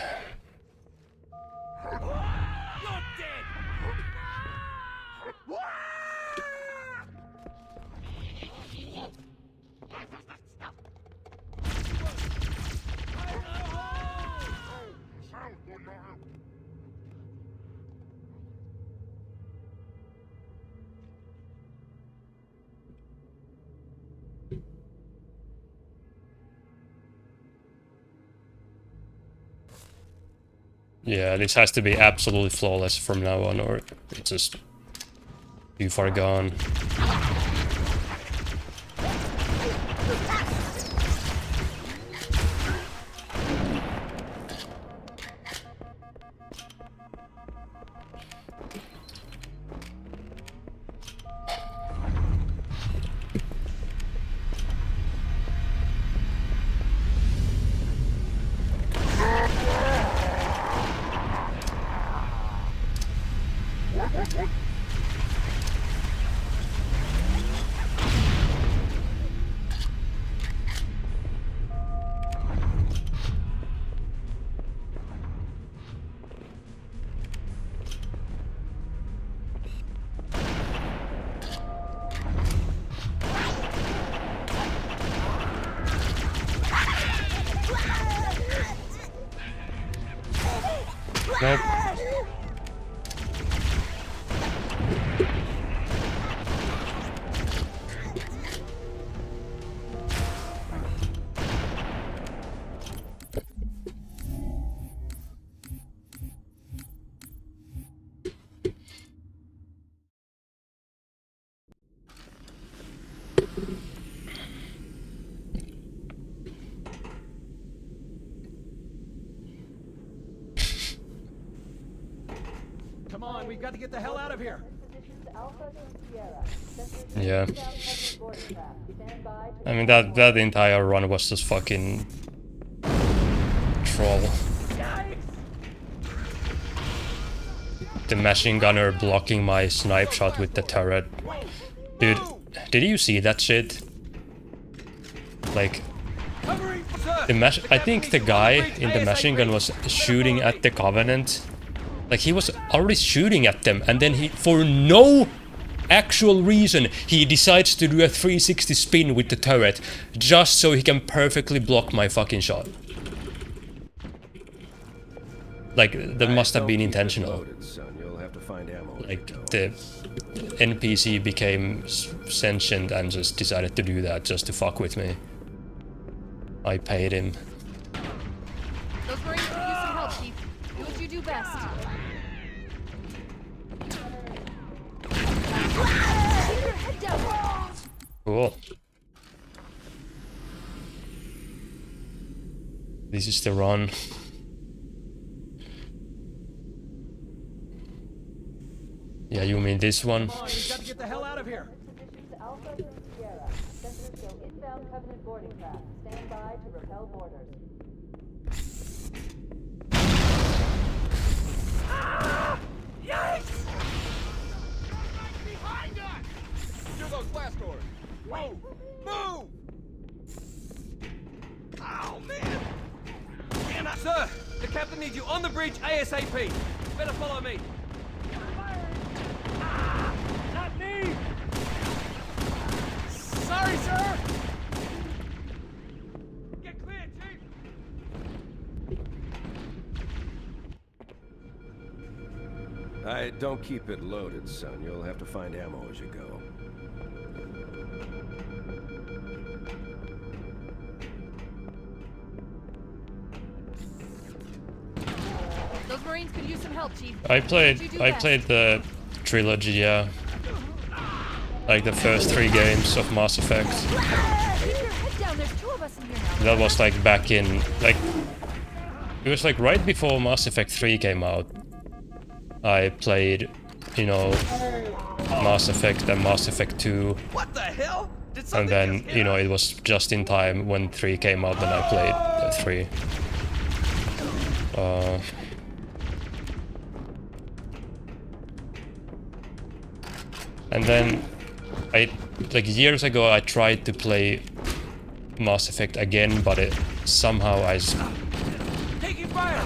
Yeah, this has to be absolutely flawless from now on, or it's just too far gone. Nope. Come on, we've got to get the hell out of here. Yeah. I mean, that entire run was just fucking troll. The machine gunner blocking my snipe shot with the turret. Dude, did you see that shit? Like, I think the guy in the machine gun was shooting at the Covenant. Like, he was already shooting at them, and then he, for no actual reason, he decides to do a 360 spin with the turret, just so he can perfectly block my fucking shot. Like, that must have been intentional. Like, the NPC became sentient and just decided to do that just to fuck with me. I paid him. Those Marines could use some help, Chief. Do what you do best. Keep your head down. Cool. This is the run. Yeah, you mean this one? Come on, we've got to get the hell out of here. Alpha to Sierra. Sensors show inbound Covenant boarding craft. Stand by to repel boarders. Yikes! Behind us! Do those blast doors. Move! Move! Oh, man! Damn it! Sir, the captain needs you on the bridge ASAP. Better follow me. Not me! Sorry, sir! Get clear, Chief! Don't keep it loaded, son. You'll have to find ammo as you go. Those Marines could use some help, Chief. I played the trilogy, yeah. Like the first 3 games of Mass Effect. Keep your head down. There's 2 of us in here now. That was like back in, like, it was like right before Mass Effect 3 came out. I played, you know, Mass Effect and Mass Effect 2. What the hell? Did And then, you know, it was just in time when 3 came out, then I played 3. And then, like years ago, I tried to play Mass Effect again, but it somehow Taking fire.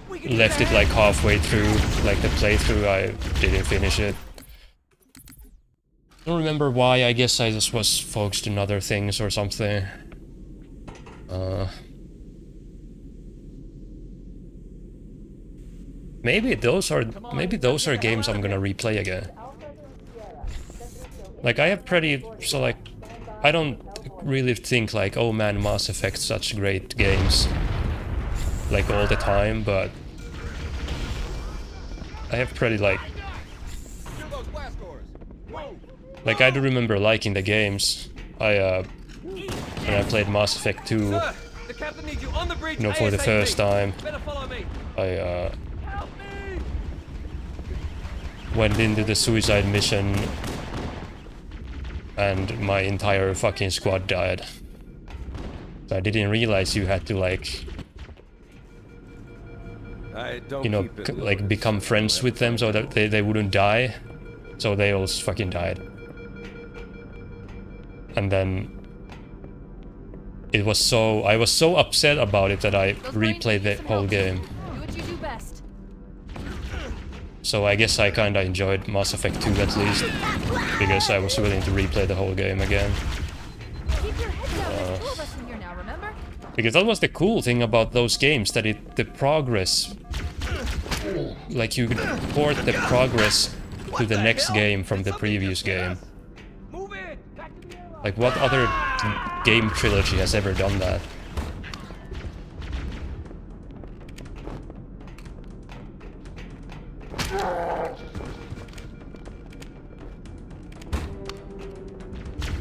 We can use left a it like hand. halfway through, like the playthrough. I didn't finish it. I don't remember why. I guess I just was focused on other things or something. Maybe those are games I'm gonna replay again. Like I have I don't really think like, oh man, Mass Effect, such great games, like all the time, but I have pretty like I do remember liking the games. When I played Mass Effect 2, Sir, the captain needs you on the bridge. you know, for the ASAP. first time, Better follow me. I Help me. went into the suicide mission and my entire fucking squad died. So I didn't realize you had to like, you know, like become friends with them so that they wouldn't die. So they all fucking died. And then I was so upset about it that I replayed the whole game. Do what you do best. So I guess I kinda enjoyed Mass Effect 2 at least, because I was willing to replay the whole game again. Keep your head down. There's 2 of us in here now, remember? Because that was the cool thing about those games, that the progress, like you could port the progress to the next game from the previous game. Move it. Back to the airlock. Like what other game trilogy has ever done that?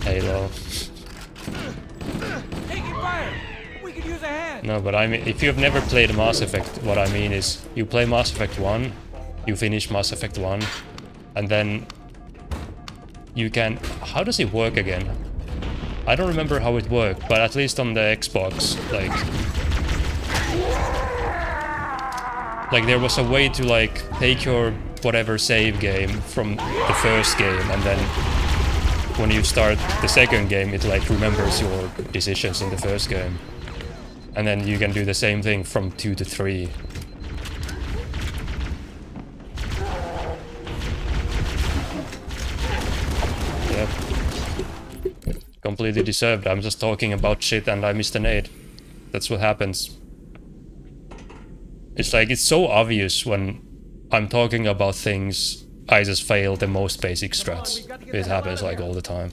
Halo. Taking fire. We could use a hand. No, but I mean, if you've never played Mass Effect, what I mean is, you play Mass Effect 1, you finish Mass Effect 1, and then you can... How does it work again? I don't remember how it worked, but at least on the Xbox, like there was a way to like take your whatever save game from the first game, and then when you start the second game, it like remembers your decisions in the first game. And then you can do the same thing from 2 to 3. Yep. Completely deserved. I'm just talking about shit and I missed an 8. That's what happens. It's like, it's so obvious when I'm talking about things, I just fail the most basic strats. It happens like all the time.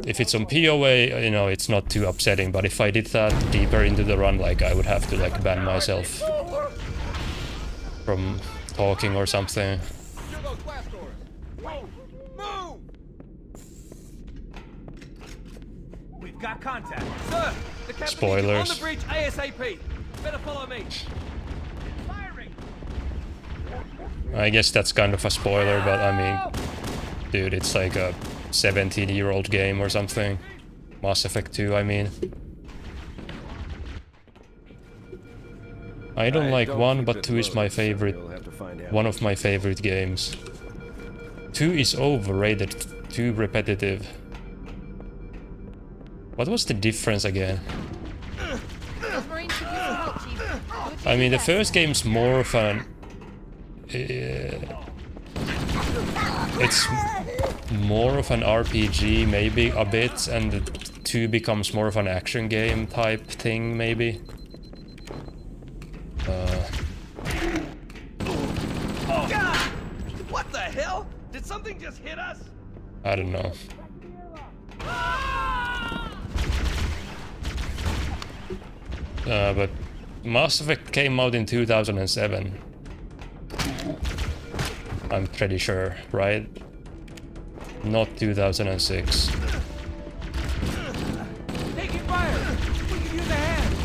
If it's on POA, you know, it's not too upsetting, but if I did that deeper into the run, like I would have to like ban myself from talking or something. We've got contact. Sir, the captain Spoilers. needs you on the bridge ASAP. Better follow me. Firing. I guess that's kind of a spoiler, but I mean, dude, it's like a 17-year-old game or something. Mass Effect 2, I mean. I don't like 1, but 2 is my favorite. One of my favorite games. 2 is overrated, too repetitive. What was the difference again? Those Marines could use some help, Chief. Do what you I do mean, the best. first game's more of an... it's more of an RPG, maybe, a bit, and the 2 becomes more of an action game type thing, maybe. God! What the hell? Did something just hit us? I don't know. But Mass Effect came out in 2007. I'm pretty sure, right? Not 2006. Taking fire. We could use a hand.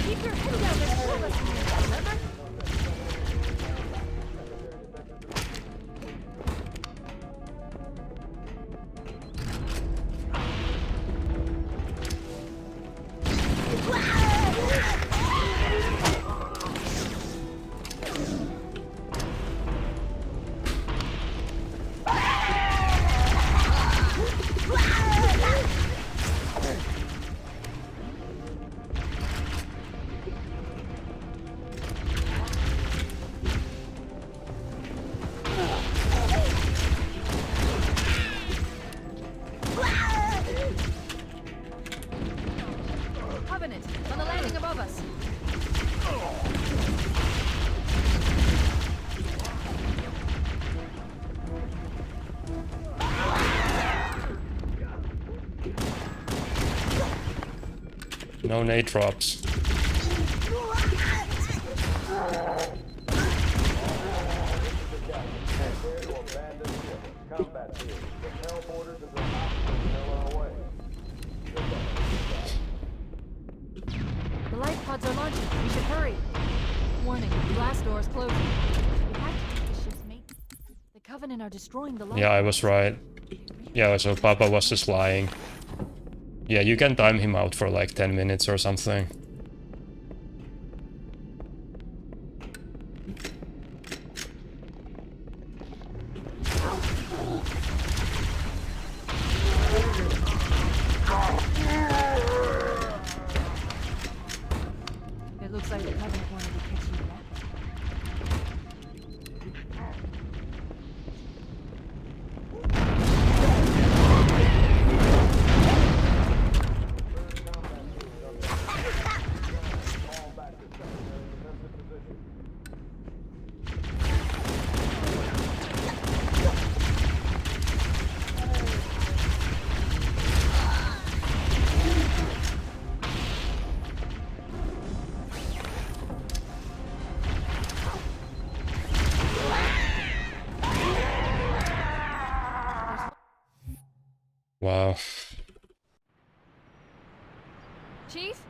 Keep your head down. There's 2 of us in here now, remember? No nade drops. Combat field. Repel borders and repel our way. The life pods are launching. We should hurry. Warning, blast doors closing. We have to keep the ship's mate. The Covenant are destroying the life Yeah, I was right. Yeah, so Papa was just lying. Yeah, you can time him out for like 10 minutes or something. It looks like the Covenant wanted to catch you that way. Wow. Chief?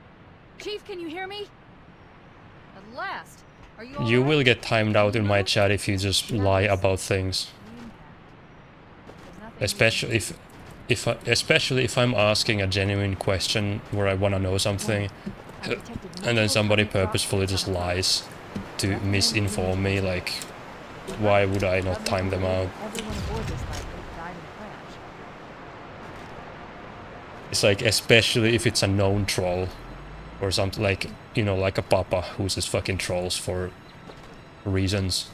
Chief, can you hear me? At last. Are you You alright? will get timed out in my chat if you just lie about things. Especially if I'm asking a genuine question where I wanna know something, and then somebody purposefully just lies to misinform me. Like, why would I not time them out? Everyone aboard this lifeboat died in a crash. It's like, especially if it's a known troll or something, like, you know, like a Papa who's just fucking trolls for reasons.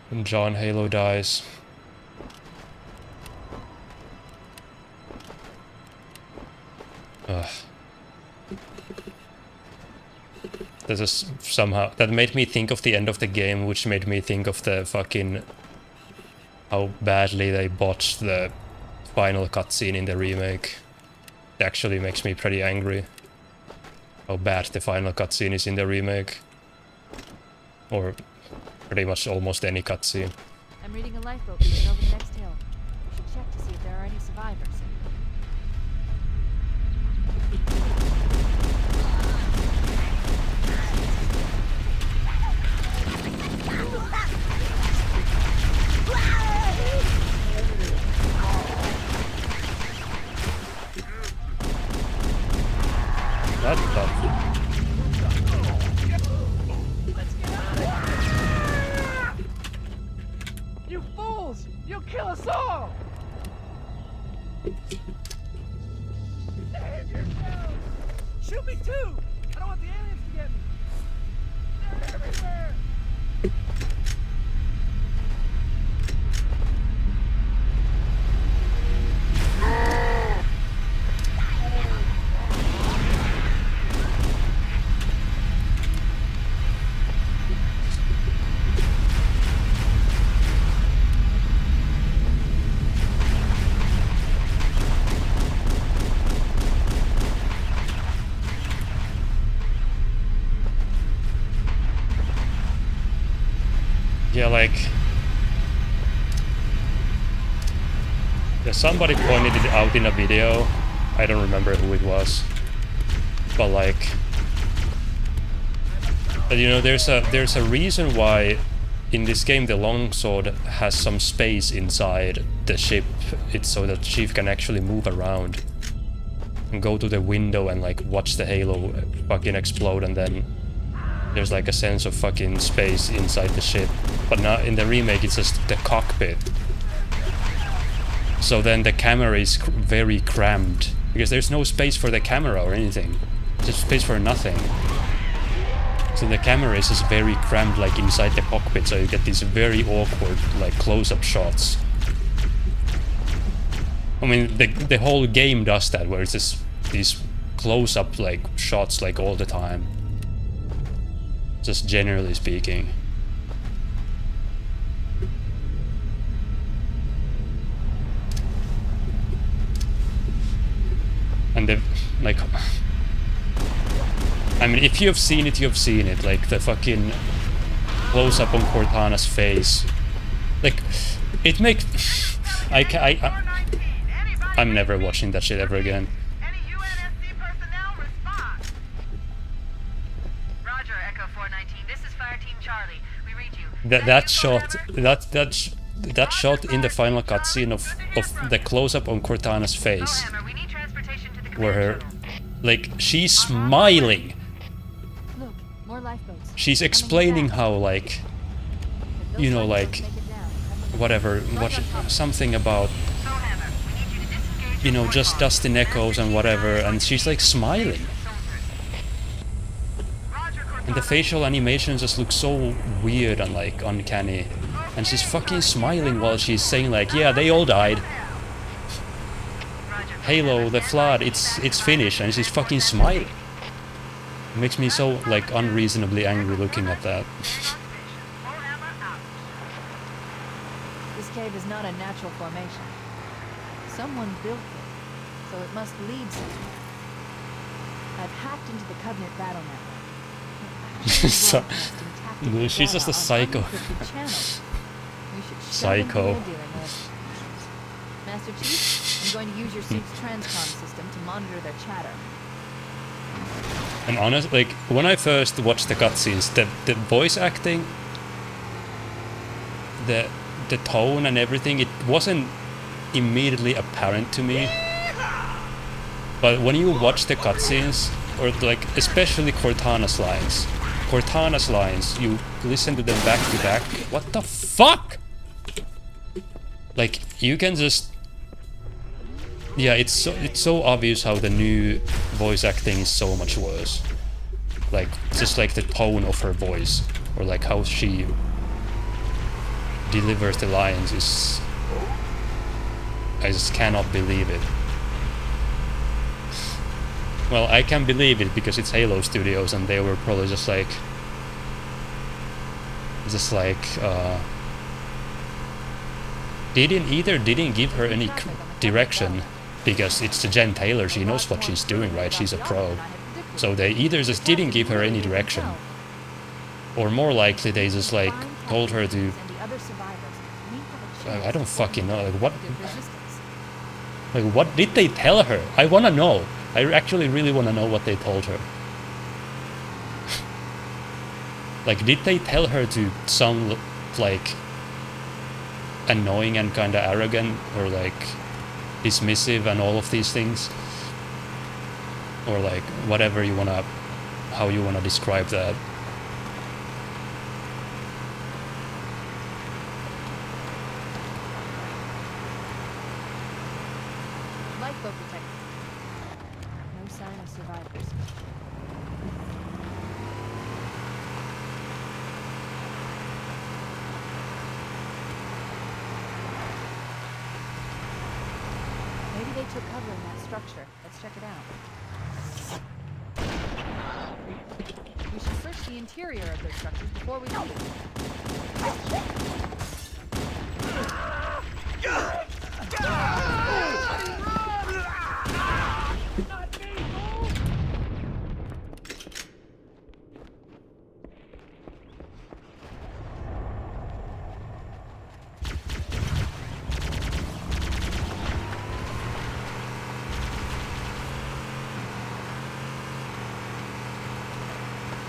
And John Halo dies. Ugh. This is somehow that made me think of the end of the game, which made me think of the fucking how badly they botched the final cutscene in the remake. It actually makes me pretty angry how bad the final cutscene is in the remake, or pretty much almost any cutscene. I'm reading a lifeboat beacon over the next hill. We should check to see if there are any survivors. That's tough. You fools! You'll kill us all! Save yourselves! Shoot me too! I don't want the aliens to get me! They're everywhere! Yeah, like... Yeah, somebody pointed it out in a video. I don't remember who it was. But like... But you know, there's a reason why in this game the longsword has some space inside the ship. It's so that Chief can actually move around. And go to the window and like watch the halo fucking explode, and then there's like a sense of fucking space inside the ship. But now in the remake it's just the cockpit. So then the camera is very crammed, because there's no space for the camera or anything. Just space for nothing. So the camera is just very crammed like inside the cockpit, so you get these very awkward like close-up shots. I mean, the whole game does that, where it's just these close-up like shots like all the time. Just generally speaking. And they've, like... I mean, if you've seen it, you've seen it. Like, the fucking close-up on Cortana's face. Like, it makes... I'm never watching that shit ever again. Any UNSC personnel respond. Roger, Echo 419. This is Fire Team Charlie. We read you. That shot, that shot in the final cutscene of the close-up on Cortana's face, Hammer, we need transportation to the where her, command terminal. like, she's smiling. Look, more lifeboats. She's Coming explaining fast. how, like, If those you know, lifeboats like, make it down, whatever, something about, So, Hammer, we need you to disengage you know, and just board dust in echoes and whatever, and she's like smiling. soldiers. Roger, And the Cortana. facial animations just look so weird and like uncanny. And she's fucking smiling while she's saying like, yeah, they all died. Roger, Halo, the flood, it's finished, and she's fucking smiling. It makes me so like unreasonably angry looking at that. This cave is not a natural formation. Someone built it, so it must lead somewhere. I've hacked into the Covenant battle network. So- she's just a psycho. Psycho. Master Chief, I'm going to use your suit's transcom system to monitor their chatter. And honestly, like, when I first watched the cutscenes, the voice acting, the tone and everything, it wasn't immediately apparent to me. But when you watch the cutscenes, or like, especially Cortana's lines, you listen to them back to back. What the fuck? Like, you can just... Yeah, it's so obvious how the new voice acting is so much worse. Like, just like the tone of her voice, or like how she delivers the lines is... I just cannot believe it. Well, I can believe it because it's Halo Studios and they were probably just like... didn't give her any direction, because it's the Jen Taylor, she knows what she's doing, right? She's a pro. So they either just didn't give her any direction, or more likely they just like told her to... I don't fucking know, like what did they tell her? I wanna know. I actually really wanna know what they told her. Like, did they tell her to sound like annoying and kinda arrogant, or like dismissive and all of these things? Or like whatever you wanna, how you wanna describe that. Lifeboat detected. No sign of survivors. Maybe they took cover in that structure. Let's check it out. We should search the interior of those structures before we leave.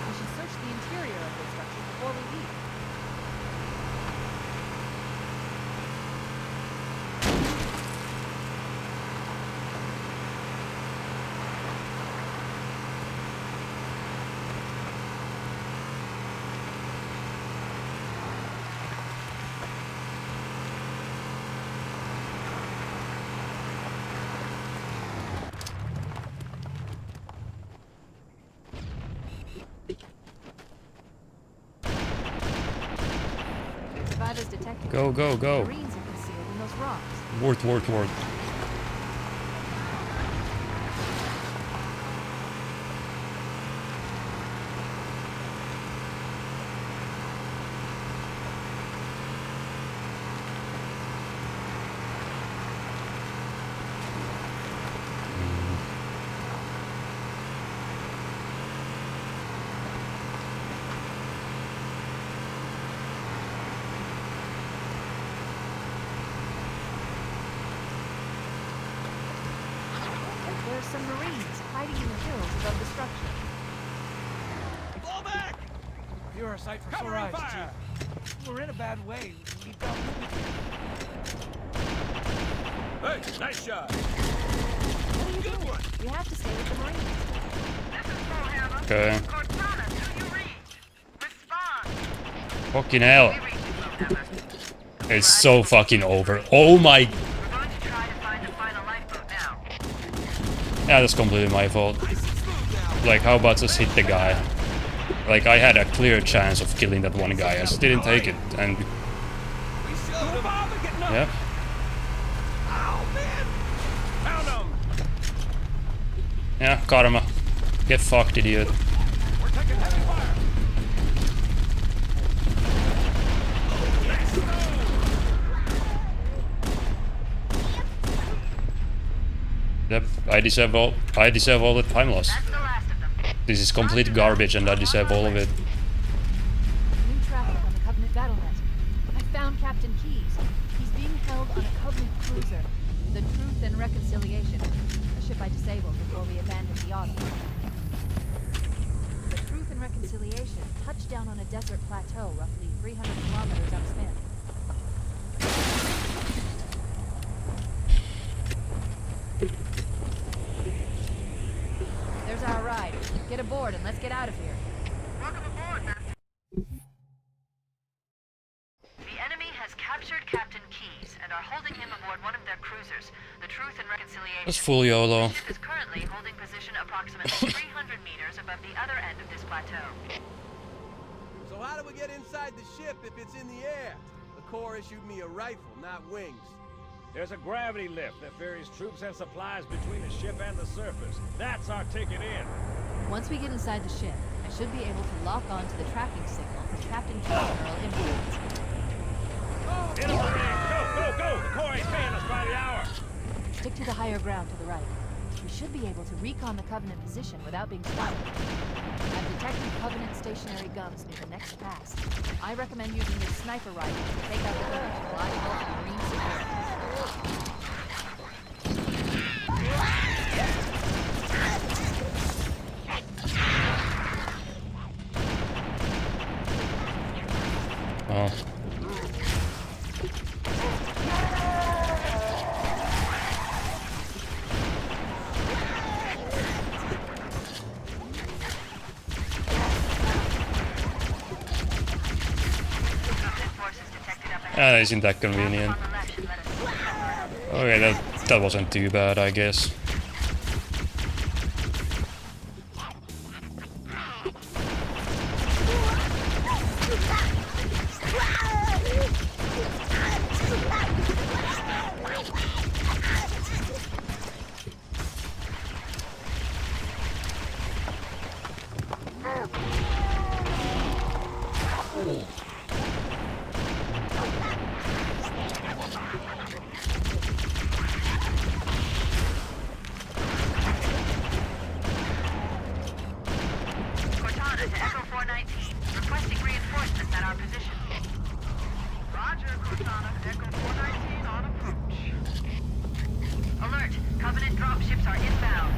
We should search the interior of those structures before we leave. Survivors detected. Go, go, go. Marines are concealed in those rocks. Word. some Marines hiding in the hills above the structure. Fall back! You're a sight for Cover sore and eyes, fire! Chief. We're in a bad way. We've got movement here. Hey, nice shot! What are you Good doing? one. We have to stay with the Marines. This is Bullhammer. Okay. Cortana, do you read? Respond. Fucking hell. We read you, Bullhammer. It's so fucking over. Oh my... We're going to try to find the final lifeboat now. Yeah, that's completely my fault. Like, how about just hit the guy? Like, I had a clear chance of killing that one guy. I just didn't take it, and... We showed him. Getting up. Yeah. Oh, man! Found him! Yeah, karma. Get fucked, idiot. We're taking heavy fire! Yep, I deserve all the time lost. That's the last of them. This is complete garbage and I deserve all of it. New traffic on the Covenant battlenet. I found Captain Keyes. He's being held on a Covenant cruiser, the Truth and Reconciliation, a ship I disabled before we abandoned the Autumn. The Truth and Reconciliation touched down on a desert plateau roughly 300 kilometers upspan. There's our ride. Get aboard and let's get out of here. Welcome aboard, Master. The enemy has captured Captain Keyes and are holding him aboard one of their cruisers, the Truth and Reconciliation. That's full YOLO. The ship is currently holding position approximately 300 meters above the other end of this plateau. So how do we get inside the ship if it's in the air? The Corps issued me a rifle, not wings. There's a gravity lift that ferries troops and supplies between the ship and the surface. That's our ticket in. Once we get inside the ship, I should be able to lock on to the tracking signal for Captain Keyes' neural influence. In a Marine! Go, go, go! The Corps ain't paying us by the hour! Stick to the higher ground to the right. We should be able to recon the Covenant position without being spotted. I've detected Covenant stationary guns near the next pass. I recommend using your sniper rifle to take out the guns while I call for Marine support. Oh. Ah, isn't that convenient? Okay, that wasn't too bad, I guess. Cortana to Echo 419, requesting reinforcements at our position. Roger, Cortana. Echo 419 on approach. Alert! Covenant dropships are inbound.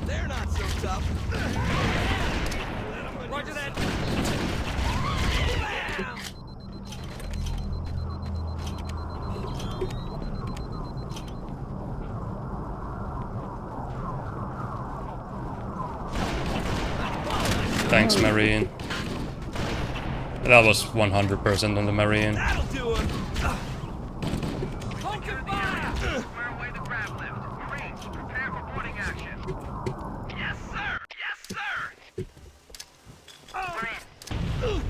They're not so tough. Roger that. Thanks, Marine. That was 100% on the Marine. That'll do it. Open fire! Square away the grab lift. Marines, prepare for boarding action. Yes, sir! Yes, sir! We're in.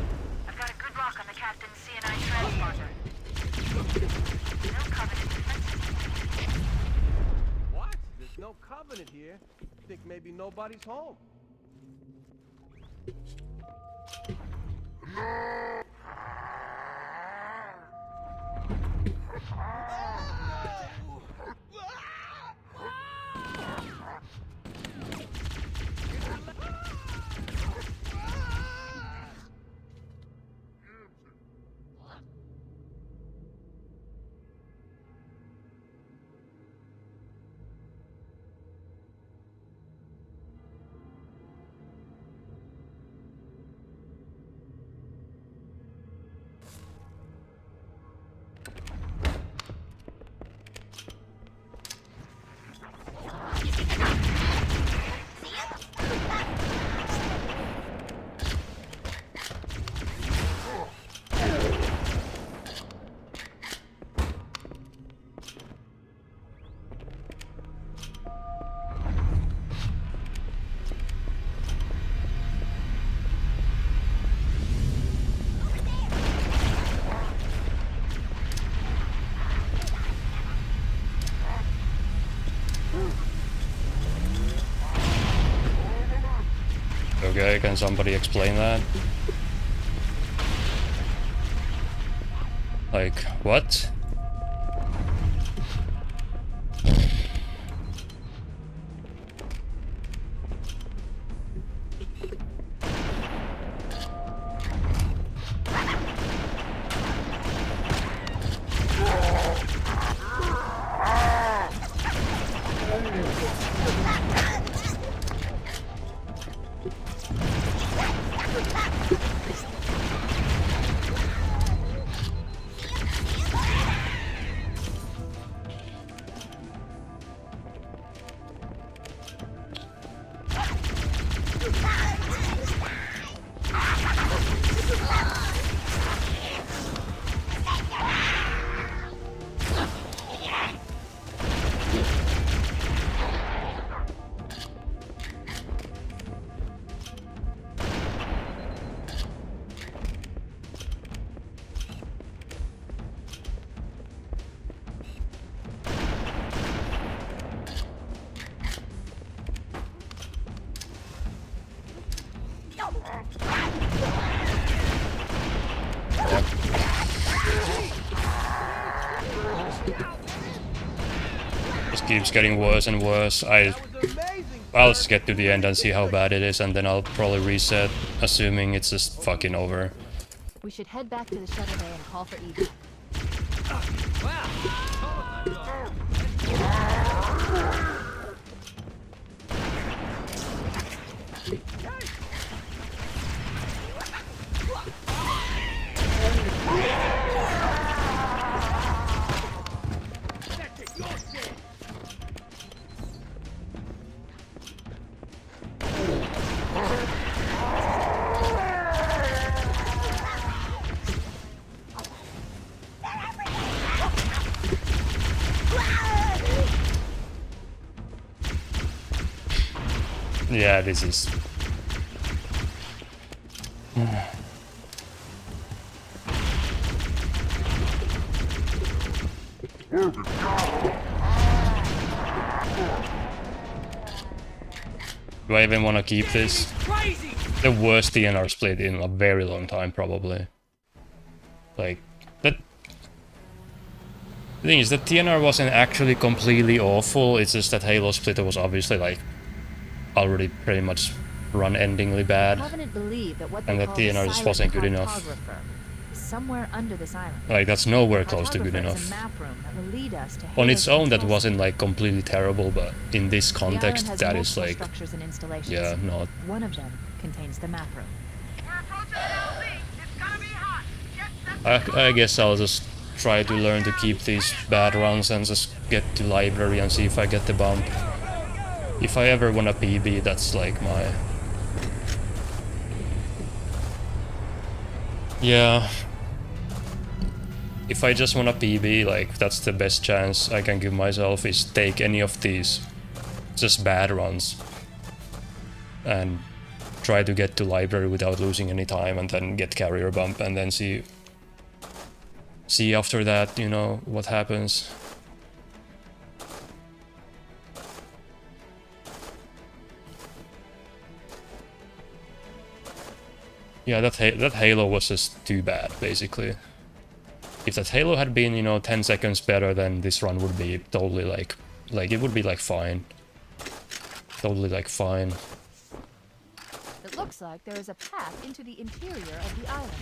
I've got a good lock on the captain's CNI transponder. No Covenant defenses. What? There's no Covenant here. Think maybe nobody's home. Okay, can somebody explain that? Like, what? This keeps getting worse and worse. I'll just get to the end and see how bad it is, and then I'll probably reset, assuming it's just fucking over. We should head back to the shuttle bay and call for evac. Yeah, this is... Do I even want to keep this? The worst DNR split in a very long time, probably. Like, that... The thing is, that DNR wasn't actually completely awful, it's just that Halo Splitter was obviously, like, already pretty much run-endingly bad. And that DNR just wasn't good enough. Somewhere under this island. Like, that's nowhere close to good enough. On its own, that wasn't like completely terrible, but in this context, that is like, yeah, not. One of them contains the map room. I guess I'll just try to learn to keep these bad runs and just get to library and see if I get the bump. If I ever want a PB, that's like my... Yeah. If I just want a PB, like, that's the best chance I can give myself, is take any of these just bad runs and try to get to library without losing any time, and then get carrier bump, and then see after that, you know, what happens. Yeah, that Halo was just too bad, basically. If that Halo had been, you know, 10 seconds better, then this run would be totally like it would be like fine. Totally like fine. It looks like there is a path into the interior of the island.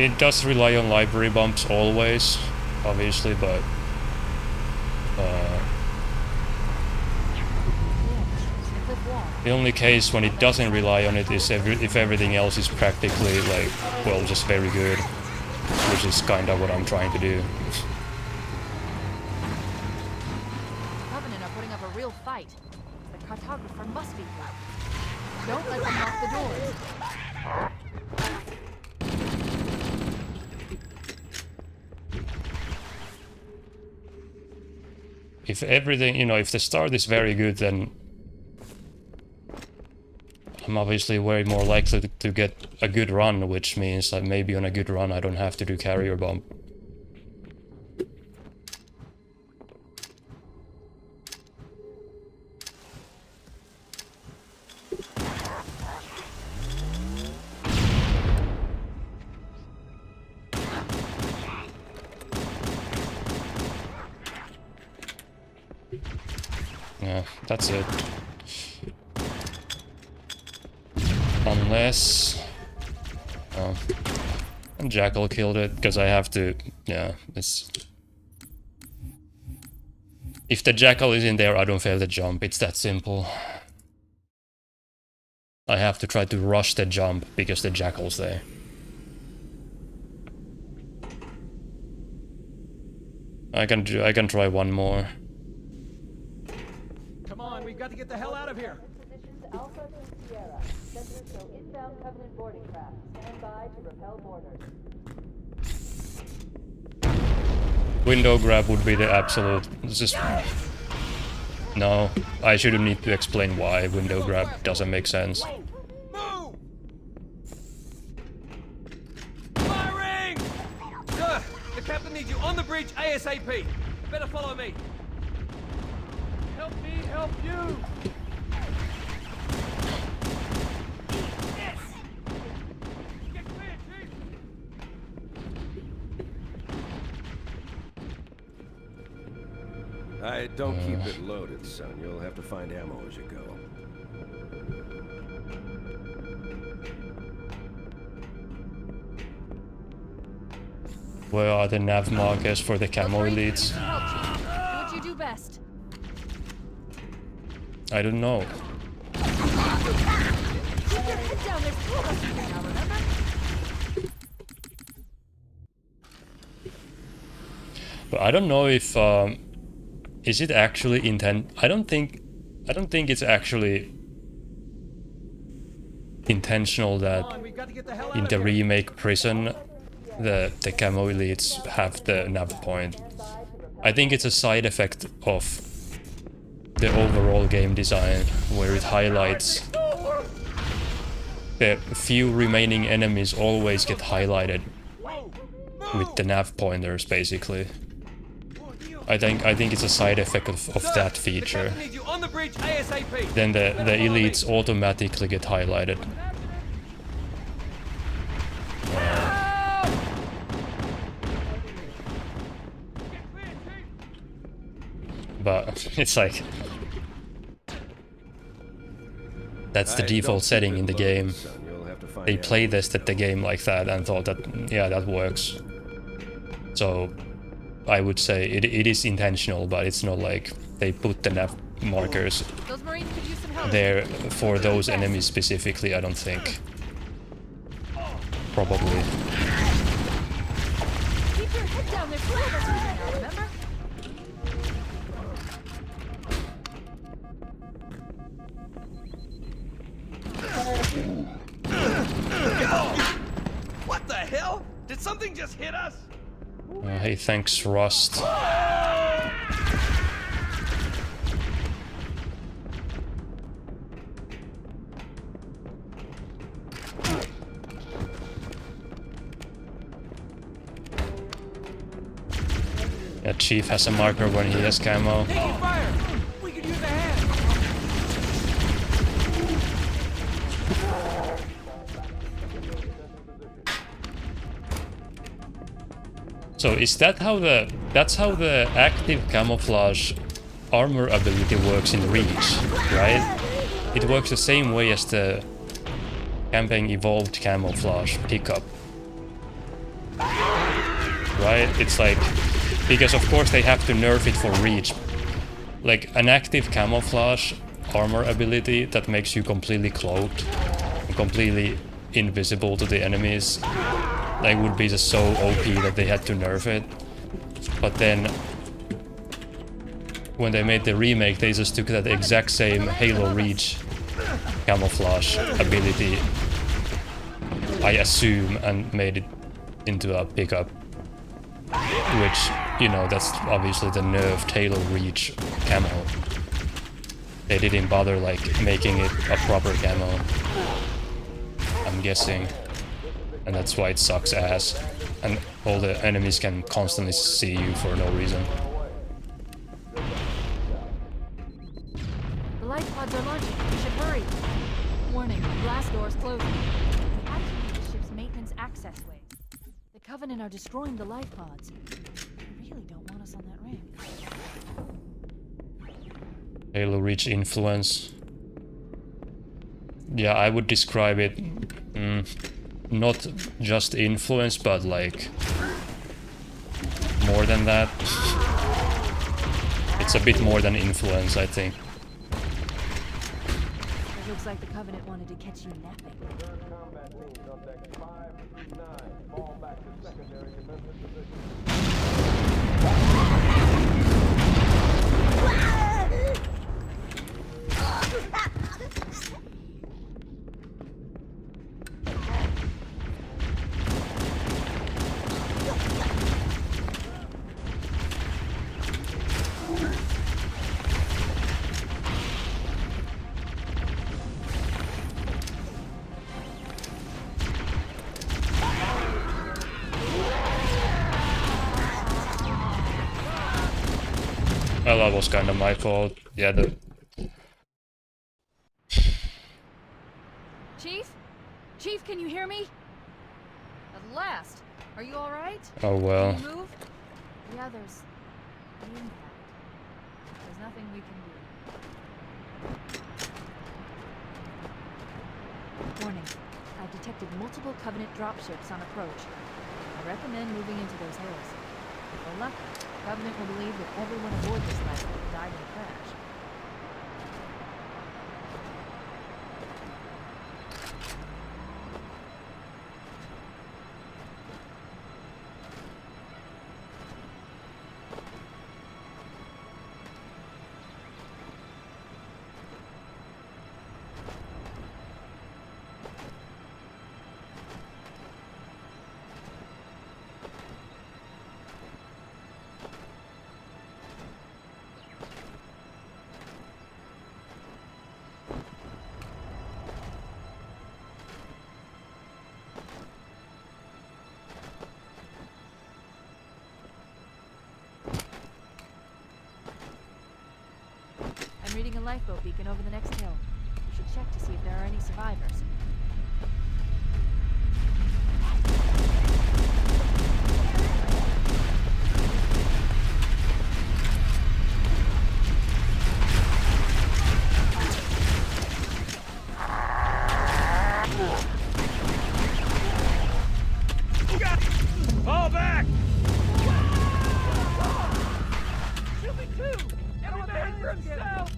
It does rely on library bumps always, obviously, but the only case when it doesn't rely on it is if everything else is practically, like, well, just very good, which is kind of what I'm trying to do. Covenant are putting up a real fight. The cartographer must be here. Don't let them lock the doors. If everything, you know, if the start is very good, then I'm obviously way more likely to get a good run, which means that maybe on a good run I don't have to do carrier bump. Yeah, that's it. Unless... Oh. And Jackal killed it, because I have to... Yeah, it's... If the Jackal is in there, I don't fail the jump. It's that simple. I have to try to rush the jump, because the Jackal's there. I can try one more. Come on, we've got to get the hell out of here. Positions Alpha to Sierra. Sensors show inbound Covenant boarding craft. Stand by to repel boarders. Window grab would be the absolute... It's just... No, I shouldn't need to explain why window grab doesn't make sense. Move! Firing! Sir, the captain needs you on the bridge ASAP. Better follow me. Help me help you! Get clear, Chief! Don't keep it loaded, son. You'll have to find ammo as you go. Where are the nav markers for the camo elites? Help, Chief. Do what you do best. I don't know. Keep your head down. There's two of us here now, remember? But I don't know if is it actually intent. I don't think it's actually intentional that Come on, we've got to get the hell out in of the here. remake prison the camo elites have the nav point. I think it's a side effect of the overall game design, where it highlights the few remaining enemies always get highlighted with the nav pointers, basically. I think it's a side effect of that feature. Need you on the bridge ASAP. Then the elites automatically get highlighted. But it's like... That's the default setting in the game. They playtested the game like that and thought that, yeah, that works. So I would say it is intentional, but it's not like they put the nav markers Those Marines could use some help. there for those enemies specifically, I don't think. Probably. Keep your head down. There's two of us here now, remember? What the hell? Did something just hit us? Hey, thanks, Rust. Yeah, Chief has a marker when he has camo. Taking fire! We could use a hand! So is that how that's how the active camouflage armor ability works in Reach, right? It works the same way as the campaign evolved camouflage pickup. Right? It's like, because of course they have to nerf it for Reach. Like an active camouflage armor ability that makes you completely cloaked and completely invisible to the enemies. Like would be just so OP that they had to nerf it. But then when they made the remake, they just took that exact same Halo Reach camouflage ability, I assume, and made it into a pickup. Which, you know, that's obviously the nerfed Halo Reach camo. They didn't bother like making it a proper camo, I'm guessing. And that's why it sucks ass. And all the enemies can constantly see you for no reason. The light pods are launching. We should hurry. Warning, blast doors closing. Activate the ship's maintenance access ways. The Covenant are destroying the life pods. They really don't want us on that ring. Halo Reach influence. Yeah, I would describe it not just influence, but like more than that. It's a bit more than influence, I think. It looks like the Covenant wanted to catch you napping. Third combat teams on deck 5 through 9. Fall back to secondary defensive position. Well, that was kind of my fault. Yeah, Chief? Chief, can you hear me? At last. Are you alright? oh well. Can you move? The others. The impact. There's nothing we can do. Warning. I've detected multiple Covenant dropships on approach. I recommend moving into those hills. If we're lucky, Covenant will believe that everyone aboard this lifeboat died in a crash. I'm reading a lifeboat beacon over the next hill. We should check to see if there are any survivors. Fall back! Shoot me too! Every man for himself!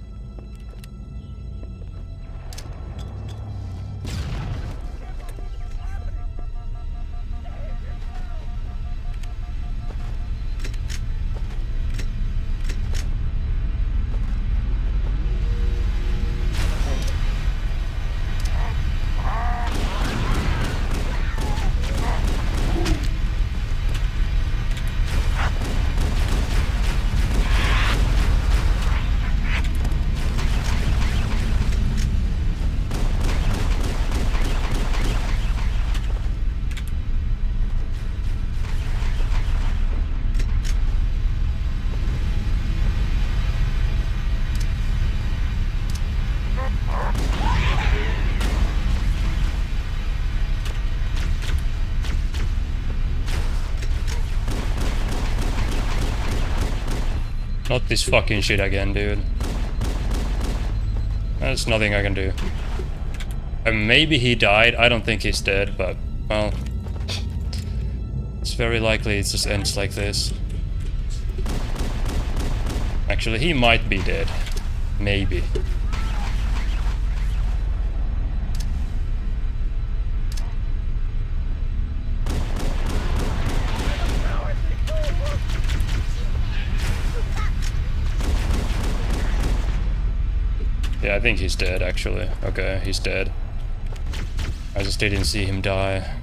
Not this fucking shit again, dude. There's nothing I can do. Maybe he died. I don't think he's dead, but, well... It's very likely it just ends like this. Actually, he might be dead. Maybe. Yeah, I think he's dead, actually. Okay, he's dead. I just didn't see him die.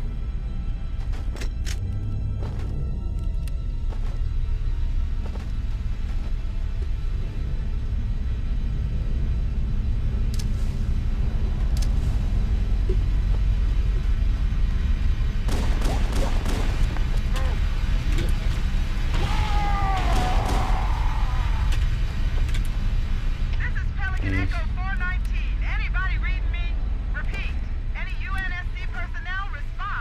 Anybody reading me? Repeat. Any UNSC personnel respond.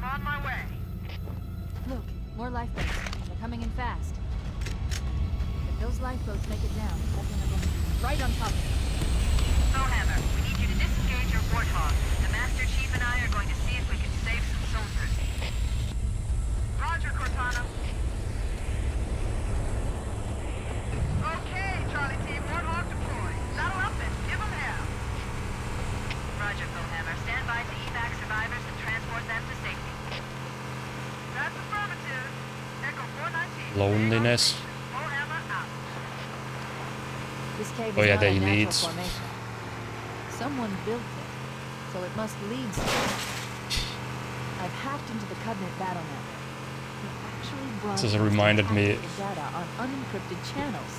I'm on my way. Look, more lifeboats. They're coming in fast. If those lifeboats make it down, that thing are going to be right on top of it. Bowhammer, we need you to disengage your warthog. The Master Chief and I are going to see if we can save some soldiers. Roger, Cortana. Okay, Charlie Team, warthog deployed. Saddle up and give them hell. Roger, Bowhammer. Stand by to evac survivors and transport them to safety. That's affirmative. Echo 419. Loneliness. Bowhammer out. This cave Oh is yeah, not they a natural lead. formation. Someone built it, so it must lead somewhere. I've hacked into the Covenant battle network. It actually This has broadcasts reminded me tactical data on unencrypted channels.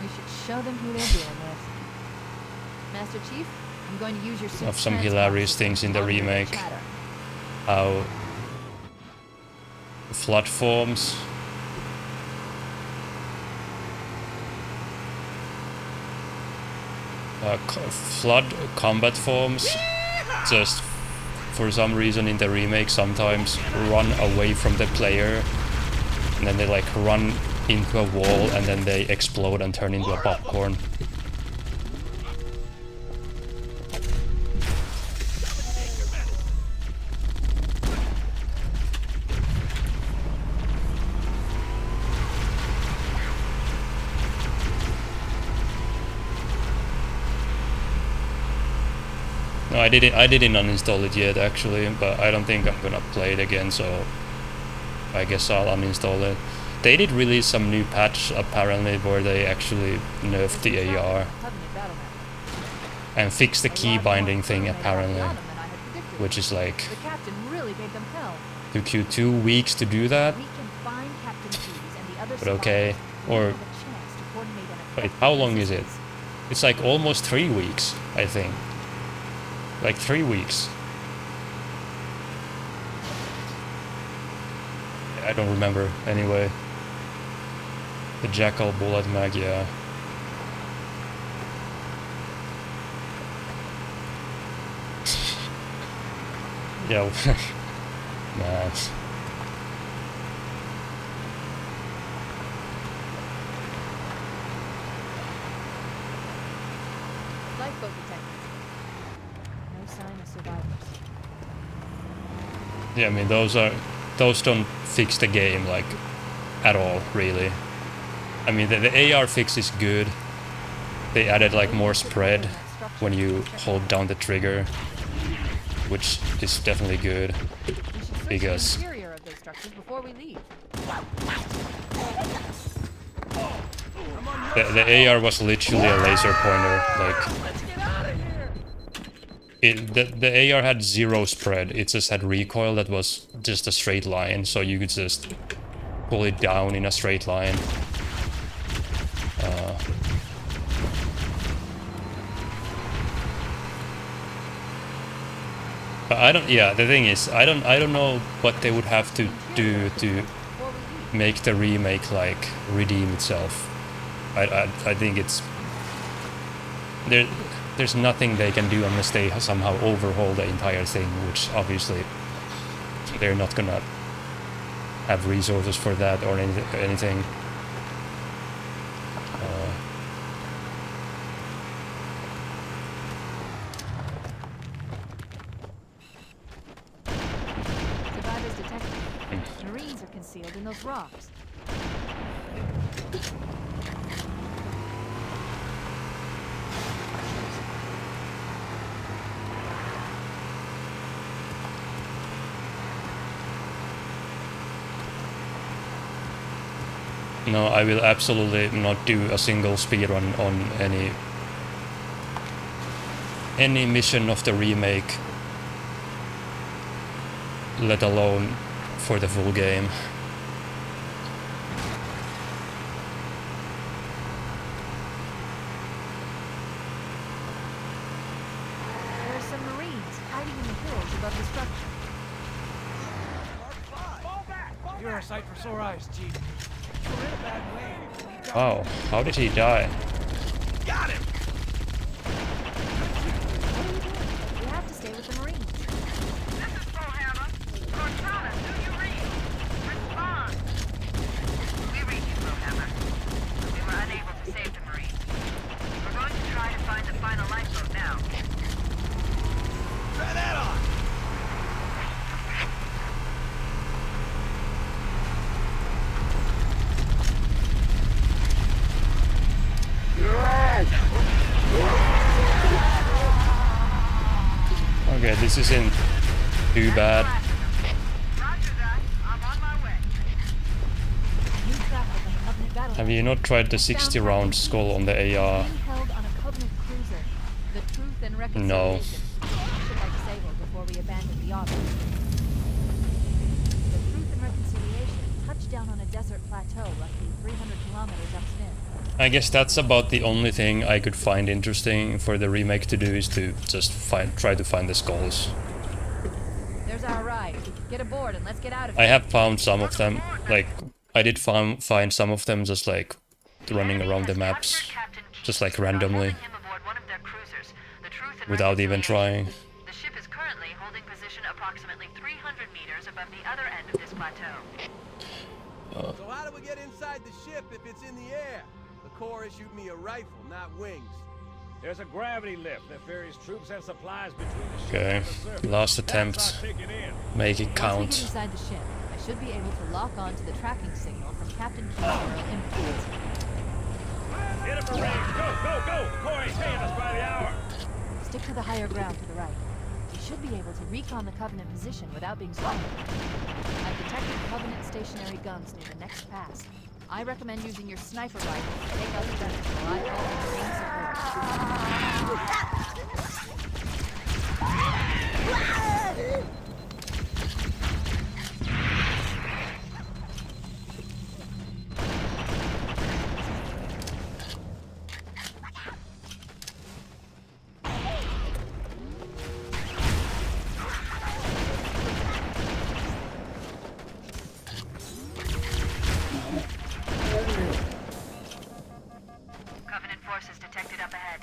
We should show them who they're dealing with. Master Chief, I'm going to use your suit's of some transponder hilarious system things to in the monitor their remake. chatter. How flood forms. Flood combat forms just for some reason in the remake sometimes run away from the player and then they like run into a wall and then they explode and turn into a popcorn. No, I didn't uninstall it yet actually, but I don't think I'm gonna play it again, so I guess I'll uninstall it. They did release some new patch apparently where they actually nerfed the AR and fixed the key binding thing apparently, which is like The captain really gave them hell. took you 2 weeks to do that, We can find Captain Hughes and the other but okay. survivors. We Or have a chance to coordinate an wait, effective how long is it? resistance. It's like almost 3 weeks, I think. Like 3 weeks. I don't remember anyway. The Jackal bullet mag, yeah. Yeah, man. Lifeboat detected. No sign of survivors. Yeah, I mean those don't fix the game like at all, really. I mean the AR fix is good. They added like more spread when you hold down the trigger, which is definitely good We should search because the interior of those structures before we leave. the AR was literally a laser pointer. Like Let's get out of here! the AR had 0 spread. It just had recoil that was just a straight line, so you could just pull it down in a straight line. But I don't. Yeah, the thing is, I don't know what they would have to do to make the remake like redeem itself. I think it's there's nothing they can do unless they somehow overhaul the entire thing, which obviously they're not gonna have resources for that or anything. Survivors detected. Marines are concealed in those rocks. No, I will absolutely not do a single speedrun on any mission of the remake, let alone for the full game. There are some Marines hiding in the hills above the structure. You're a sight for sore eyes, Chief. We're in a bad way. We need Wow, how did he die? Got him! What are you doing? We have to stay with the Marines. This is Bowhammer. Cortana! Okay, this isn't too bad. Roger that. I'm on my way. New traffic on the Covenant battle. Have you not tried the 60 round skull on the AR? Being held on a Covenant cruiser. The Truth and Reconciliation. No. Should I disable before we abandon the object? The Truth and Reconciliation touched down on a desert plateau roughly 300 kilometers upstream. I guess that's about the only thing I could find interesting for the remake to do, is to just try to find the skulls. There's our ride. Get aboard and let's get out of I here. have found some of them, like, I did find some of them just like running around the maps, just like randomly, without even trying. The ship is currently holding position approximately 300 meters above the other end of this plateau. So how do we get inside the ship if it's in the air? The Corps issued me a rifle, not wings. There's a gravity lift that ferries troops and supplies between the ship Okay, and the surface. last That's attempt. our ticket in. Make it Once we get count. inside the ship, I should be able to lock on to the tracking signal from Captain Keith's influence. Get up a range. Go, go, go! Corey's paying us by the hour. Stick to the higher ground to the right. We should be able to recon the Covenant position without being spotted. I've detected Covenant stationary guns near the next pass. I recommend using your sniper rifle to take out the gunners while I call in Marine support. Covenant forces detected up ahead.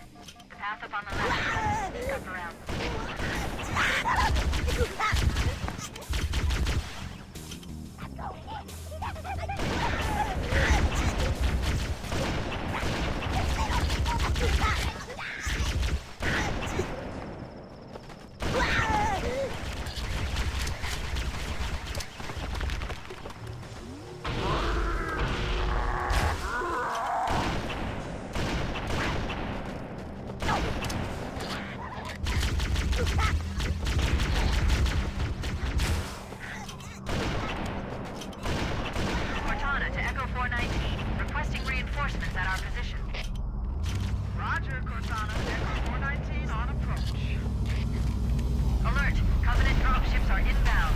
The path up on the left. Sneak up around. Cortana to Echo 419, requesting reinforcements at our position. Roger, Cortana. Echo 419 on approach. Alert! Covenant dropships are inbound.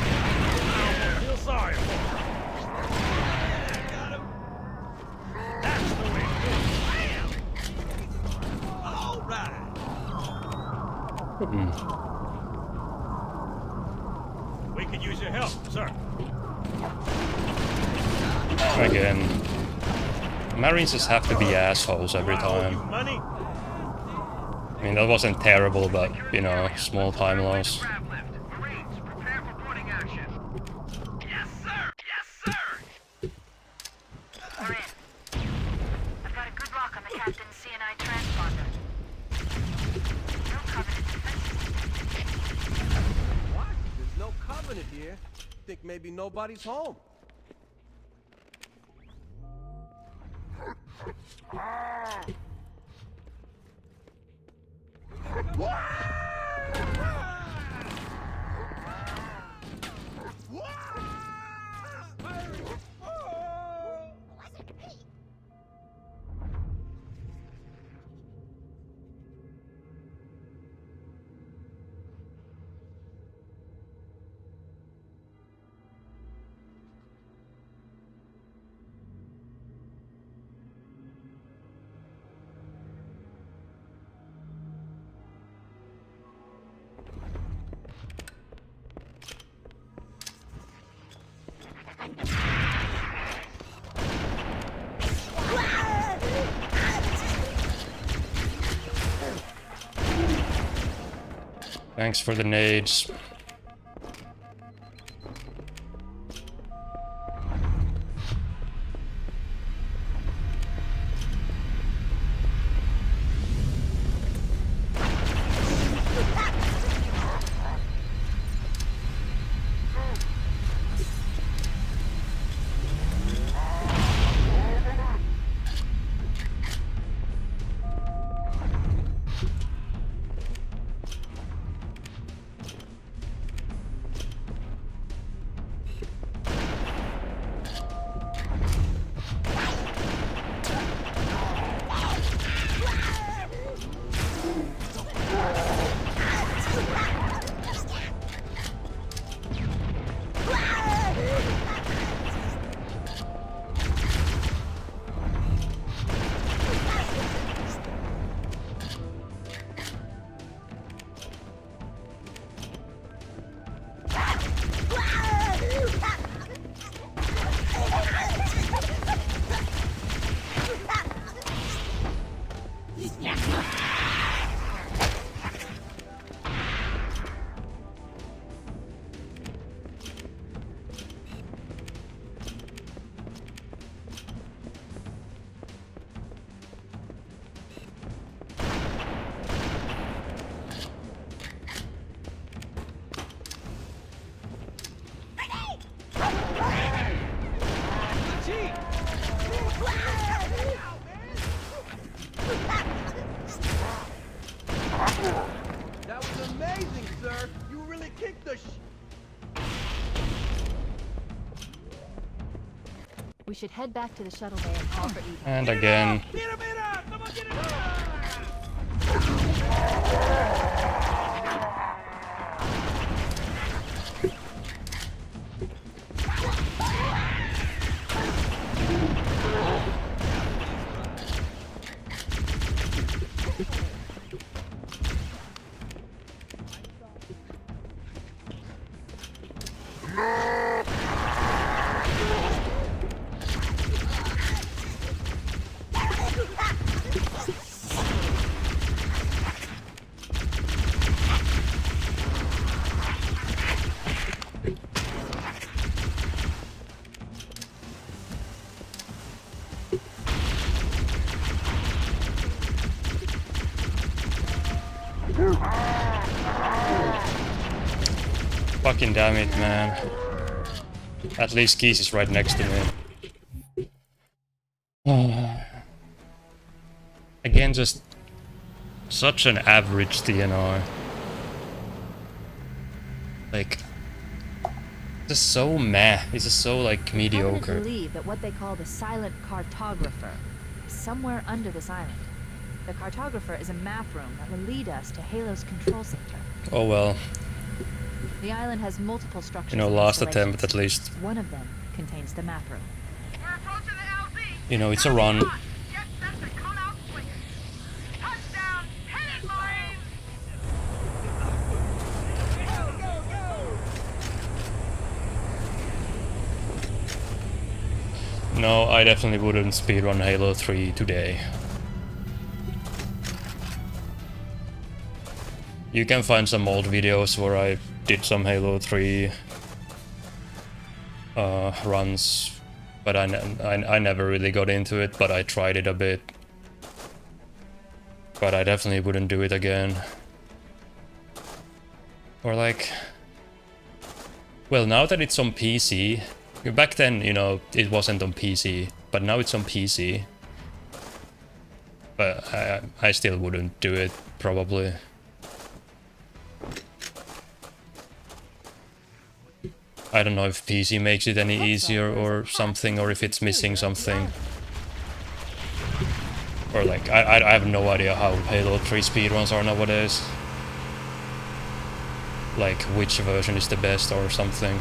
Feel sorry for him. That's the way to do it. All right. We could use your help, sir. Again, Marines just have to be assholes every Do I owe you time. money? I mean, that wasn't terrible, but, you know, small time loss. Grav lift. Marines, prepare for boarding action. Yes, sir! Yes, sir! We're in. I've got a good lock on the captain's CNI transponder. No Covenant defenses. What? There's no Covenant here. Think maybe nobody's home. Thanks for the nades. That was amazing, sir. You really kicked the We should head back to the shuttle bay and call for evac. And again. Fucking damn it, man. At least Keys is right next to me. Again, just such an average DNR. Like, just so meh. It's just so like I mediocre. believe that what they call the silent cartographer is somewhere under this island. The cartographer is a map room that will lead us to Halo's control center. Oh well. The island has multiple structures. You know, and last installations. attempt at least. One of them contains the map room. We're approaching the LZ. You know, it's a run. Get set to come out swinging. Touchdown, hit it, Marines! No, I definitely wouldn't speedrun Halo 3 today. You can find some old videos where I did some Halo 3 runs, but I never really got into it, but I tried it a bit. But I definitely wouldn't do it again. Or like... Well, now that it's on PC... Back then, you know, it wasn't on PC, but now it's on PC. But I still wouldn't do it, probably. I don't know if PC makes it any easier or something, or if it's missing something. Or like, I have no idea how Halo 3 speedruns are nowadays. Like, which version is the best or something.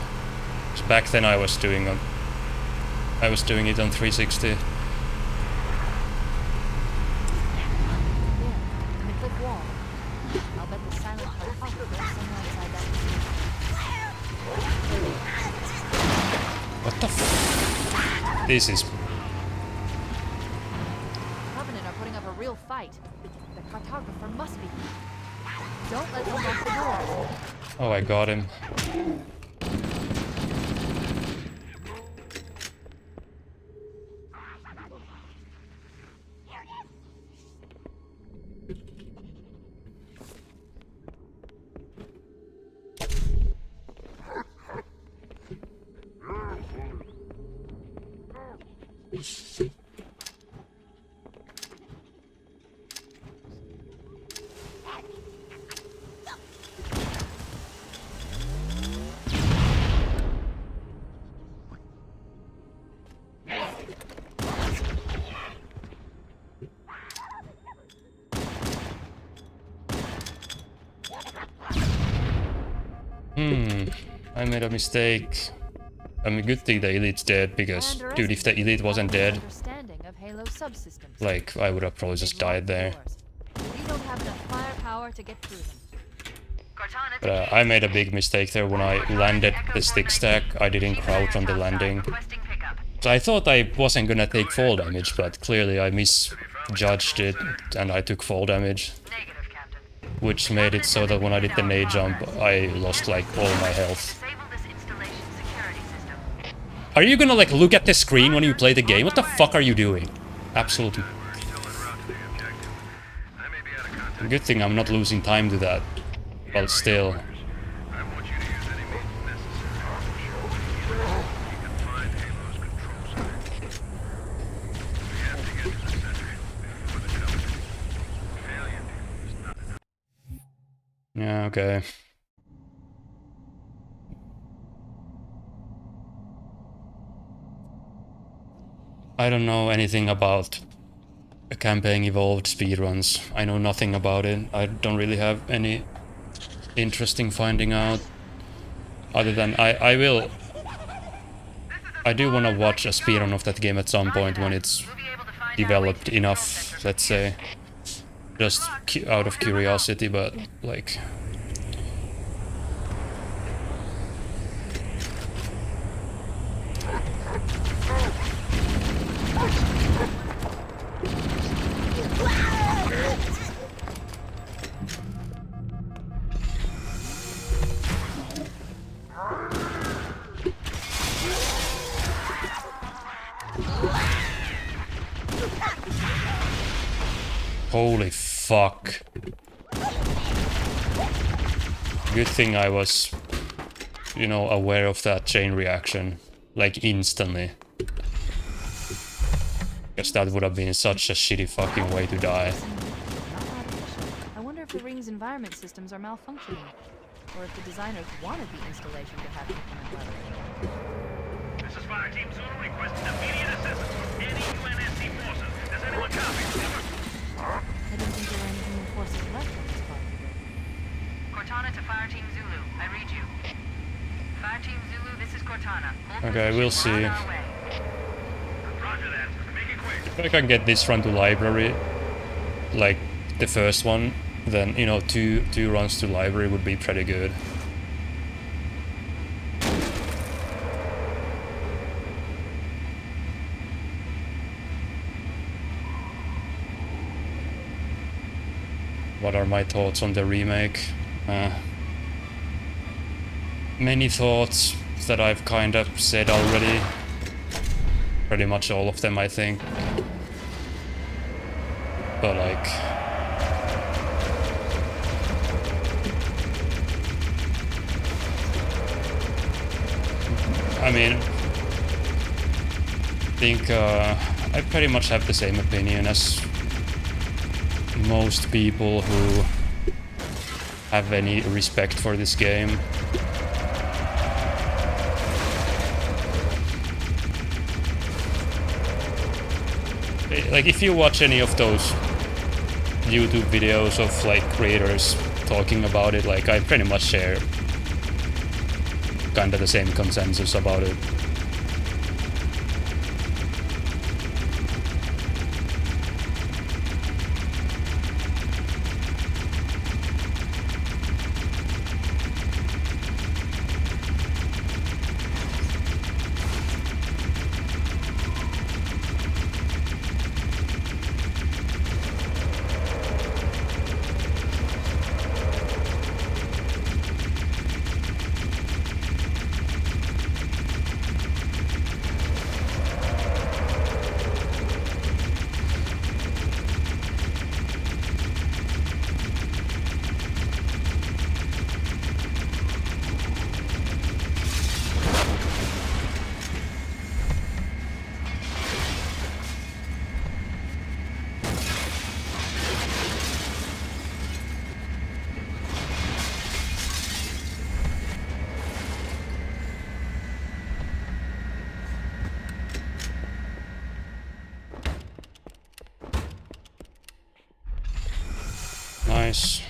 'Cause back then I was doing it on 360. Yeah, in the cliff wall. I'll bet the silent cartographer is somewhere inside that. What the f... This is... Covenant are putting up a real fight. The cartographer must be. Don't let them lock the door. Oh, I got him. I made a mistake. I mean, good thing the elite's dead, because, dude, if the elite wasn't dead, Understanding of Halo subsystems. like, I would have probably just died there. We don't have enough firepower to get through them. Cortana, But I made a big mistake there when I landed the stick stack. I didn't crouch on the landing. requesting pickup. So I thought I wasn't gonna take fall damage, but clearly I misjudged it and I took fall damage. Negative, Captain. Which made it so that when I did the nade jump, I lost like all my health. Disable this installation security system. Are you gonna like look at the screen when you play the game? What the fuck are you doing? Absolutely. Good thing I'm not losing time to that. But still. Yeah, okay. I don't know anything about campaign evolved speedruns. I know nothing about it. I don't really have any interesting finding out. Other than I do want to watch a speedrun of that game at some point when it's developed enough, let's say. Just out of curiosity, but like... Holy fuck. Good thing I was, you know, aware of that chain reaction, like instantly. Because that would have been such a shitty fucking way to die. I wonder if the ring's environment systems are malfunctioning, or if the designers wanted the installation to have inclement weather. This is Fire Team Zulu requesting immediate assistance from any UNSC forces. Does anyone copy? I don't think there are any human forces left on this part of the ring. Cortana to Fire Team Zulu. I read you. Fire Team Zulu, this is Cortana. Hold Okay, we'll position. We're see. on our way. Roger that. Make it quick. If I can get this run to library, like the first one, then, you know, two runs to library would be pretty good. What are my thoughts on the remake? Many thoughts that I've kind of said already. Pretty much all of them, I think. But like... I mean... I think I pretty much have the same opinion as most people who have any respect for this game. Like, if you watch any of those YouTube videos of like creators talking about it, like I pretty much share kind of the same consensus about it. Nice.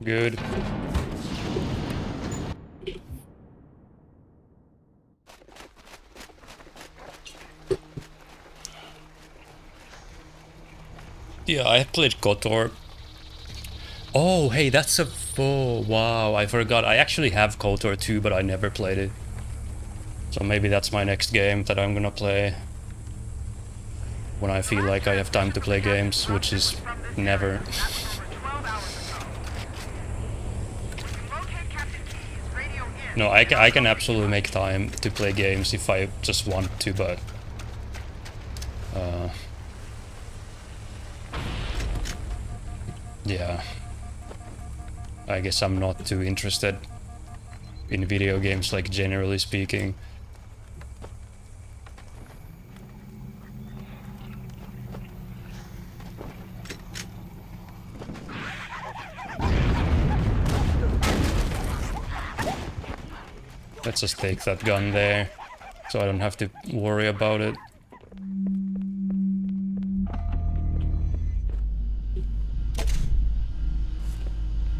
Good. Yeah, I played KOTOR. Oh, hey, that's a... Oh, wow, I forgot. I actually have KOTOR 2, but I never played it. So maybe that's my next game that I'm gonna play. When I feel like I have time to play games, which is never. No, I can absolutely make time to play games if I just want to, but... yeah. I guess I'm not too interested in video games, like, generally speaking. Let's just take that gun there, so I don't have to worry about it.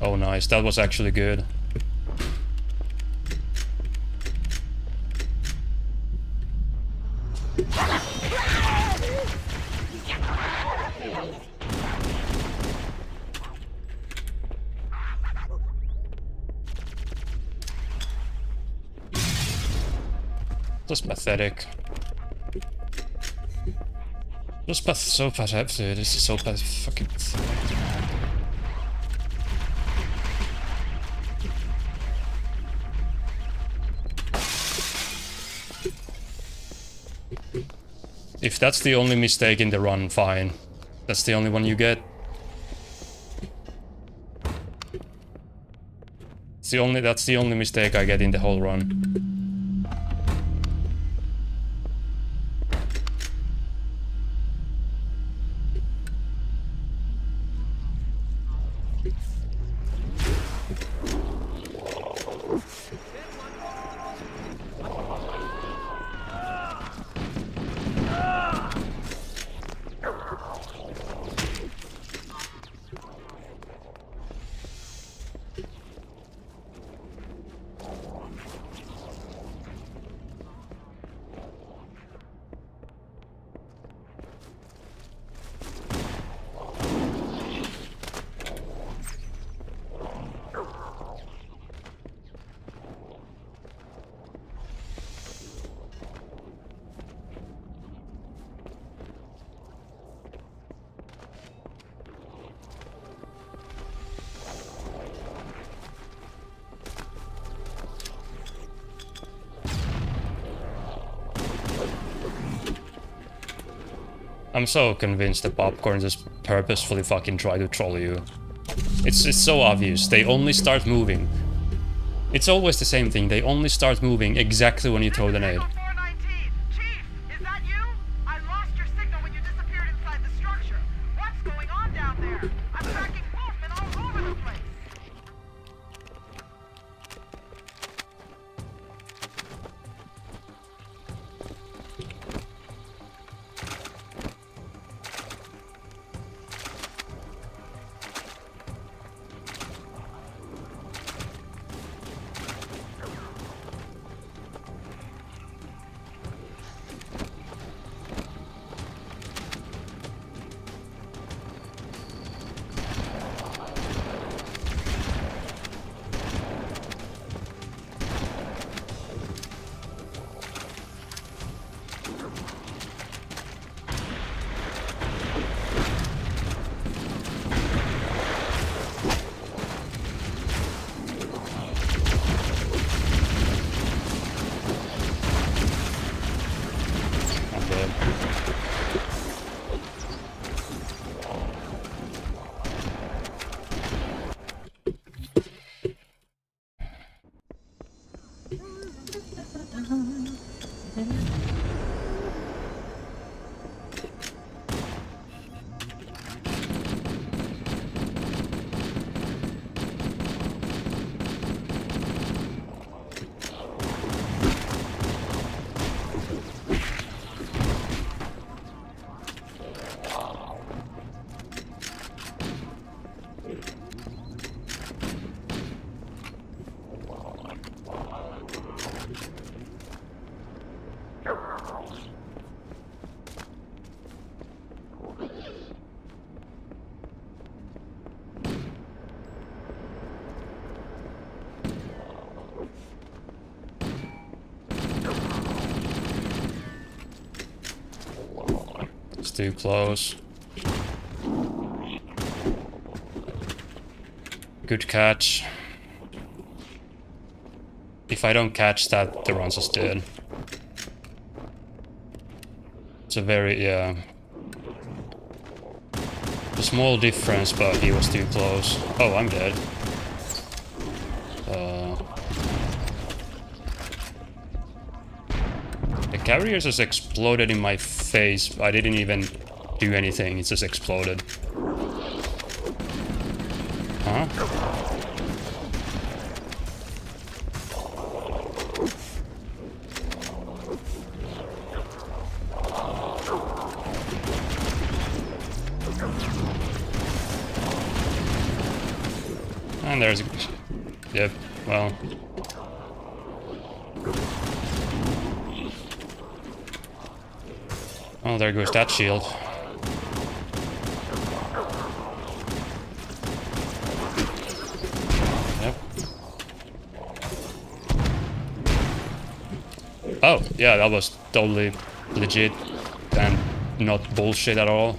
Oh nice, that was actually good. Just pathetic. Just so pathetic. This is so fucking. If that's the only mistake in the run, fine. That's the only one you get. That's the only mistake I get in the whole run. I'm so convinced the popcorn just purposefully fucking try to troll you. It's so obvious. They only start moving. It's always the same thing. They only start moving exactly when you throw the nade. Chief, is that you? I lost your signal when you disappeared inside the structure. What's going on down there? I'm tracking movement all over the place. It's too close. Good catch. If I don't catch that, the runs is dead. It's a very, yeah. A small difference, but he was too close. Oh, I'm dead. The carrier just exploded in my face. I didn't even do anything, it just exploded. Huh? And there's a... Yep, well... Oh, there goes that shield. Yep. Oh, yeah, that was totally legit and not bullshit at all.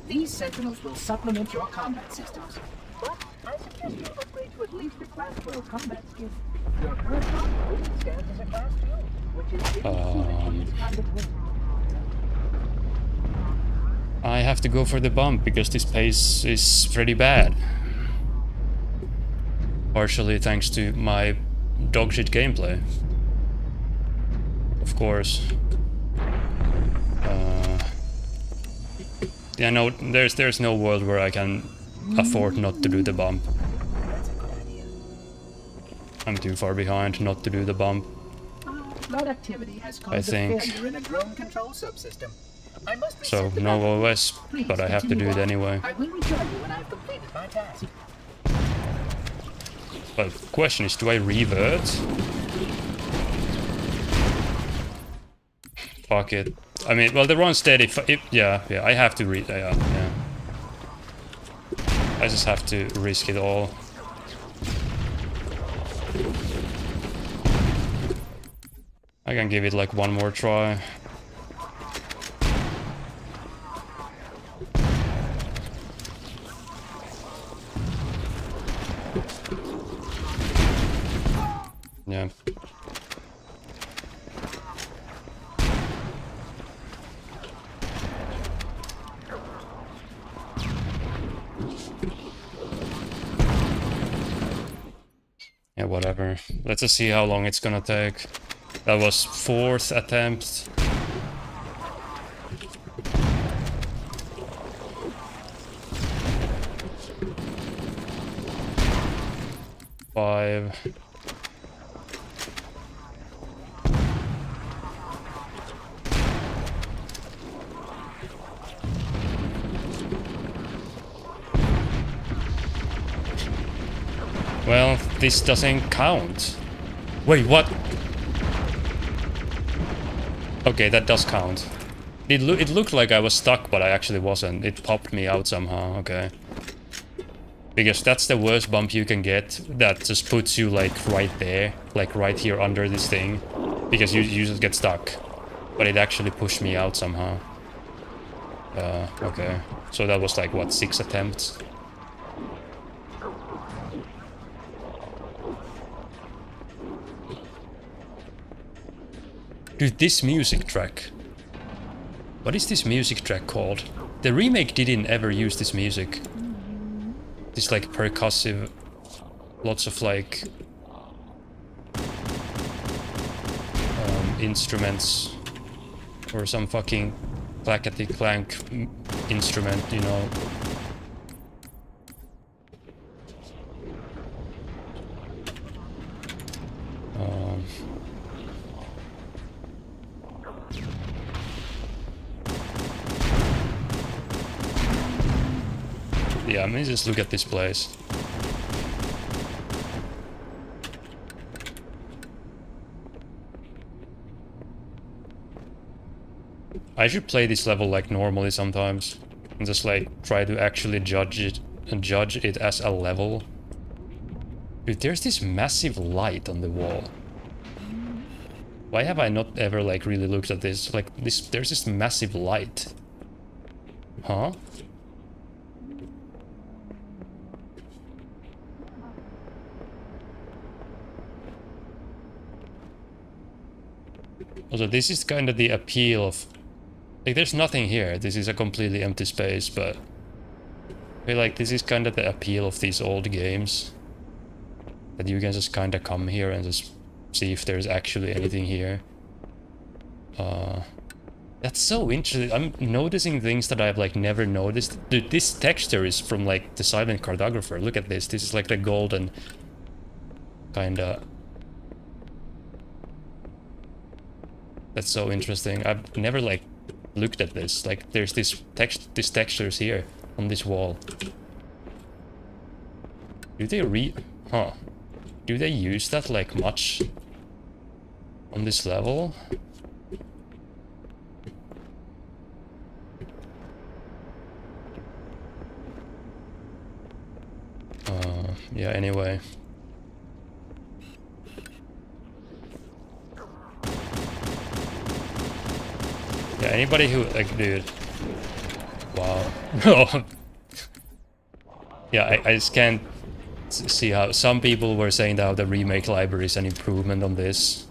These sentinels will supplement your combat systems. But I suggest you upgrade to at least a Class 12 combat skill. Your current combat stands as a Class 2, which is kind of weak. I have to go for the bump because this pace is pretty bad. Partially thanks to my dogshit gameplay. Of course. Yeah, no, there's no world where I can afford not to do the bump. I'm too far behind not to do the bump. That activity has caused a failure in a drone control subsystem. I must So no OS, but I have to do it anyway. I will rejoin you when I've completed my task. But the question is, do I revert? Fuck it. I mean, well, the run's dead if yeah, I have to yeah. I just have to risk it all. I can give it like one more try. Yeah. Yeah, whatever. Let's just see how long it's gonna take. That was 4th attempt. Five. Well, this doesn't count. Wait, what? Okay, that does count. It looked like I was stuck, but I actually wasn't. It popped me out somehow, okay. Because that's the worst bump you can get. That just puts you like right there. Like right here under this thing. Because you just get stuck. But it actually pushed me out somehow. Okay. So that was like, what, 6 attempts? Dude, this music track. What is this music track called? The remake didn't ever use this music. This like percussive, lots of like instruments or some fucking clackety clank instrument, you know. Yeah, let me just look at this place. I should play this level like normally sometimes. And just like try to actually judge it as a level. Dude, there's this massive light on the wall. Why have I not ever like really looked at this? Like there's this massive light. Huh? Also, this is kind of the appeal of... Like, there's nothing here. This is a completely empty space, but... I feel like this is kind of the appeal of these old games. That you can just kind of come here and just see if there's actually anything here. That's so interesting. I'm noticing things that I've like never noticed. Dude, this texture is from like the Silent Cartographer. Look at this. This is like the golden kinda. That's so interesting. I've never like looked at this. Like there's this textures here on this wall. Do they huh? Do they use that like much on this level? Yeah, anyway. Yeah, anybody who, like, dude. Wow. Yeah, I just can't see how some people were saying that the remake library is an improvement on this.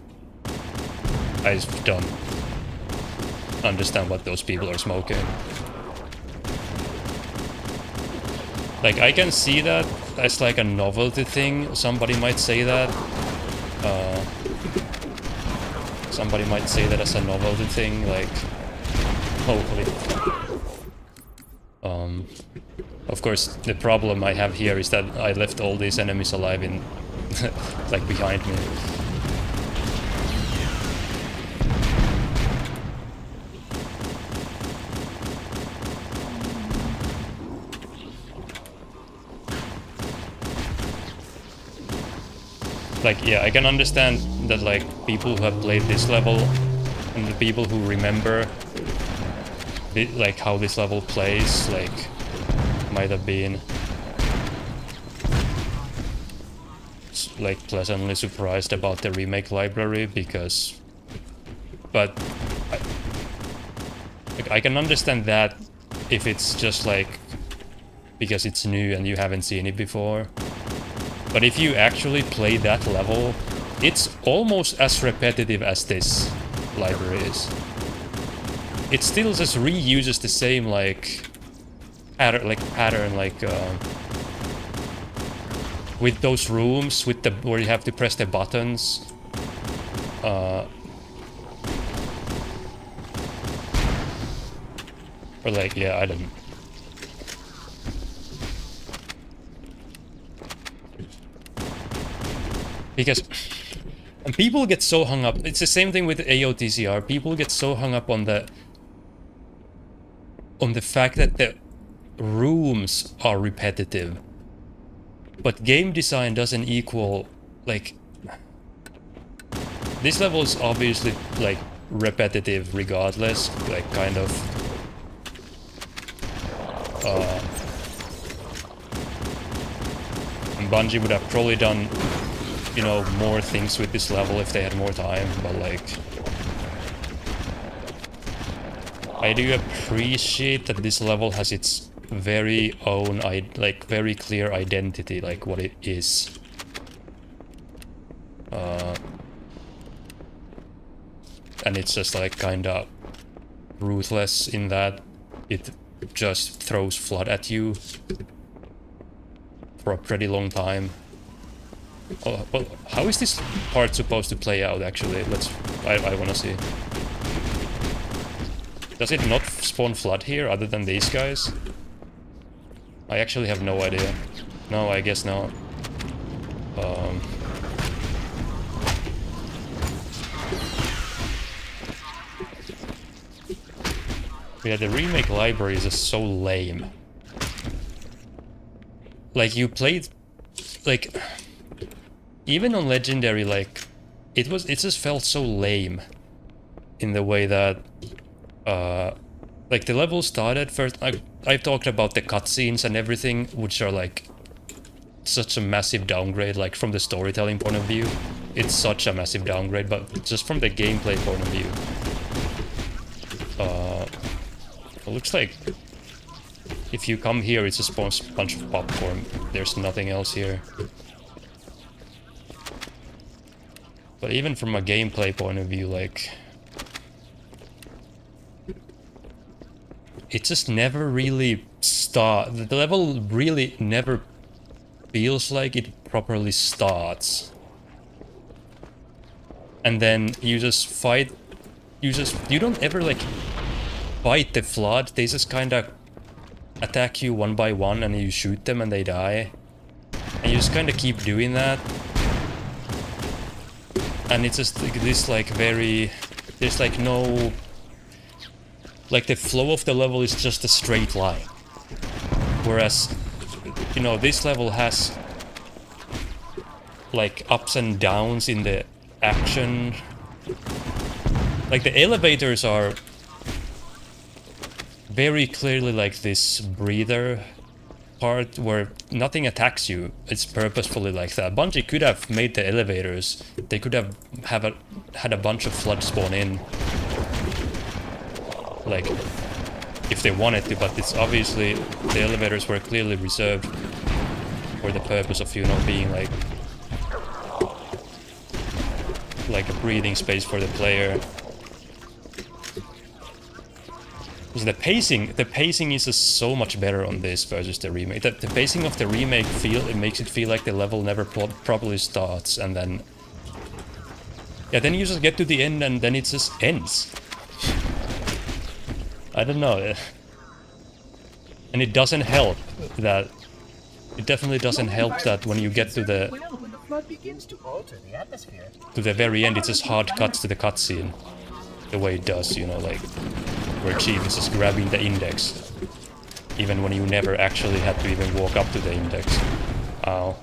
I just don't understand what those people are smoking. Like, I can see that as like a novelty thing. Somebody might say that. Somebody might say that as a novelty thing, like, hopefully. Of course, the problem I have here is that I left all these enemies alive in, like, behind me. Like, yeah, I can understand that, like, people who have played this level and the people who remember like how this level plays, like, might have been like pleasantly surprised about the remake library, because I can understand that if it's just like because it's new and you haven't seen it before. But if you actually play that level, it's almost as repetitive as this library is. It still just reuses the same like pattern, like with those rooms with the where you have to press the buttons. Or like, yeah, I don't. Because and people get so hung up. It's the same thing with AOTCR. People get so hung up on the fact that the rooms are repetitive. But game design doesn't equal, like, this level is obviously like repetitive regardless, like kind of and Bungie would have probably done, you know, more things with this level if they had more time, but like I do appreciate that this level has its very own, like, very clear identity, like what it is. And it's just like kinda ruthless in that it just throws flood at you for a pretty long time. Oh, well, how is this part supposed to play out actually? I wanna see. Does it not spawn flood here other than these guys? I actually have no idea. No, I guess not. Yeah, the remake library is just so lame. Like, you played, like, even on Legendary, like, it just felt so lame in the way that like the level started first. I've talked about the cutscenes and everything, which are like such a massive downgrade, like from the storytelling point of view. It's such a massive downgrade, but just from the gameplay point of view. It looks like if you come here, it's just a bunch of popcorn. There's nothing else here. But even from a gameplay point of view, like, it just never really the level really never feels like it properly starts. And then you just fight, you don't ever like fight the flood, they just kinda attack you one by one and you shoot them and they die. And you just kinda keep doing that. And it's just like this like very, there's like no, like the flow of the level is just a straight line. Whereas, you know, this level has like ups and downs in the action. Like the elevators are very clearly like this breather part where nothing attacks you. It's purposefully like that. Bungie could have made the elevators, they could have had a bunch of flood spawn in, like if they wanted to, but it's obviously the elevators were clearly reserved for the purpose of, you know, being like a breathing space for the player. Because the pacing is just so much better on this versus the remake. The pacing of the remake makes it feel like the level never properly starts, and then yeah, then you just get to the end and then it just ends. I don't know. And it doesn't help that, it definitely doesn't help that when you get to the very end, it just hard cuts to the cutscene. The way it does, you know, like where Chief is just grabbing the index. Even when you never actually had to even walk up to the index. Ow.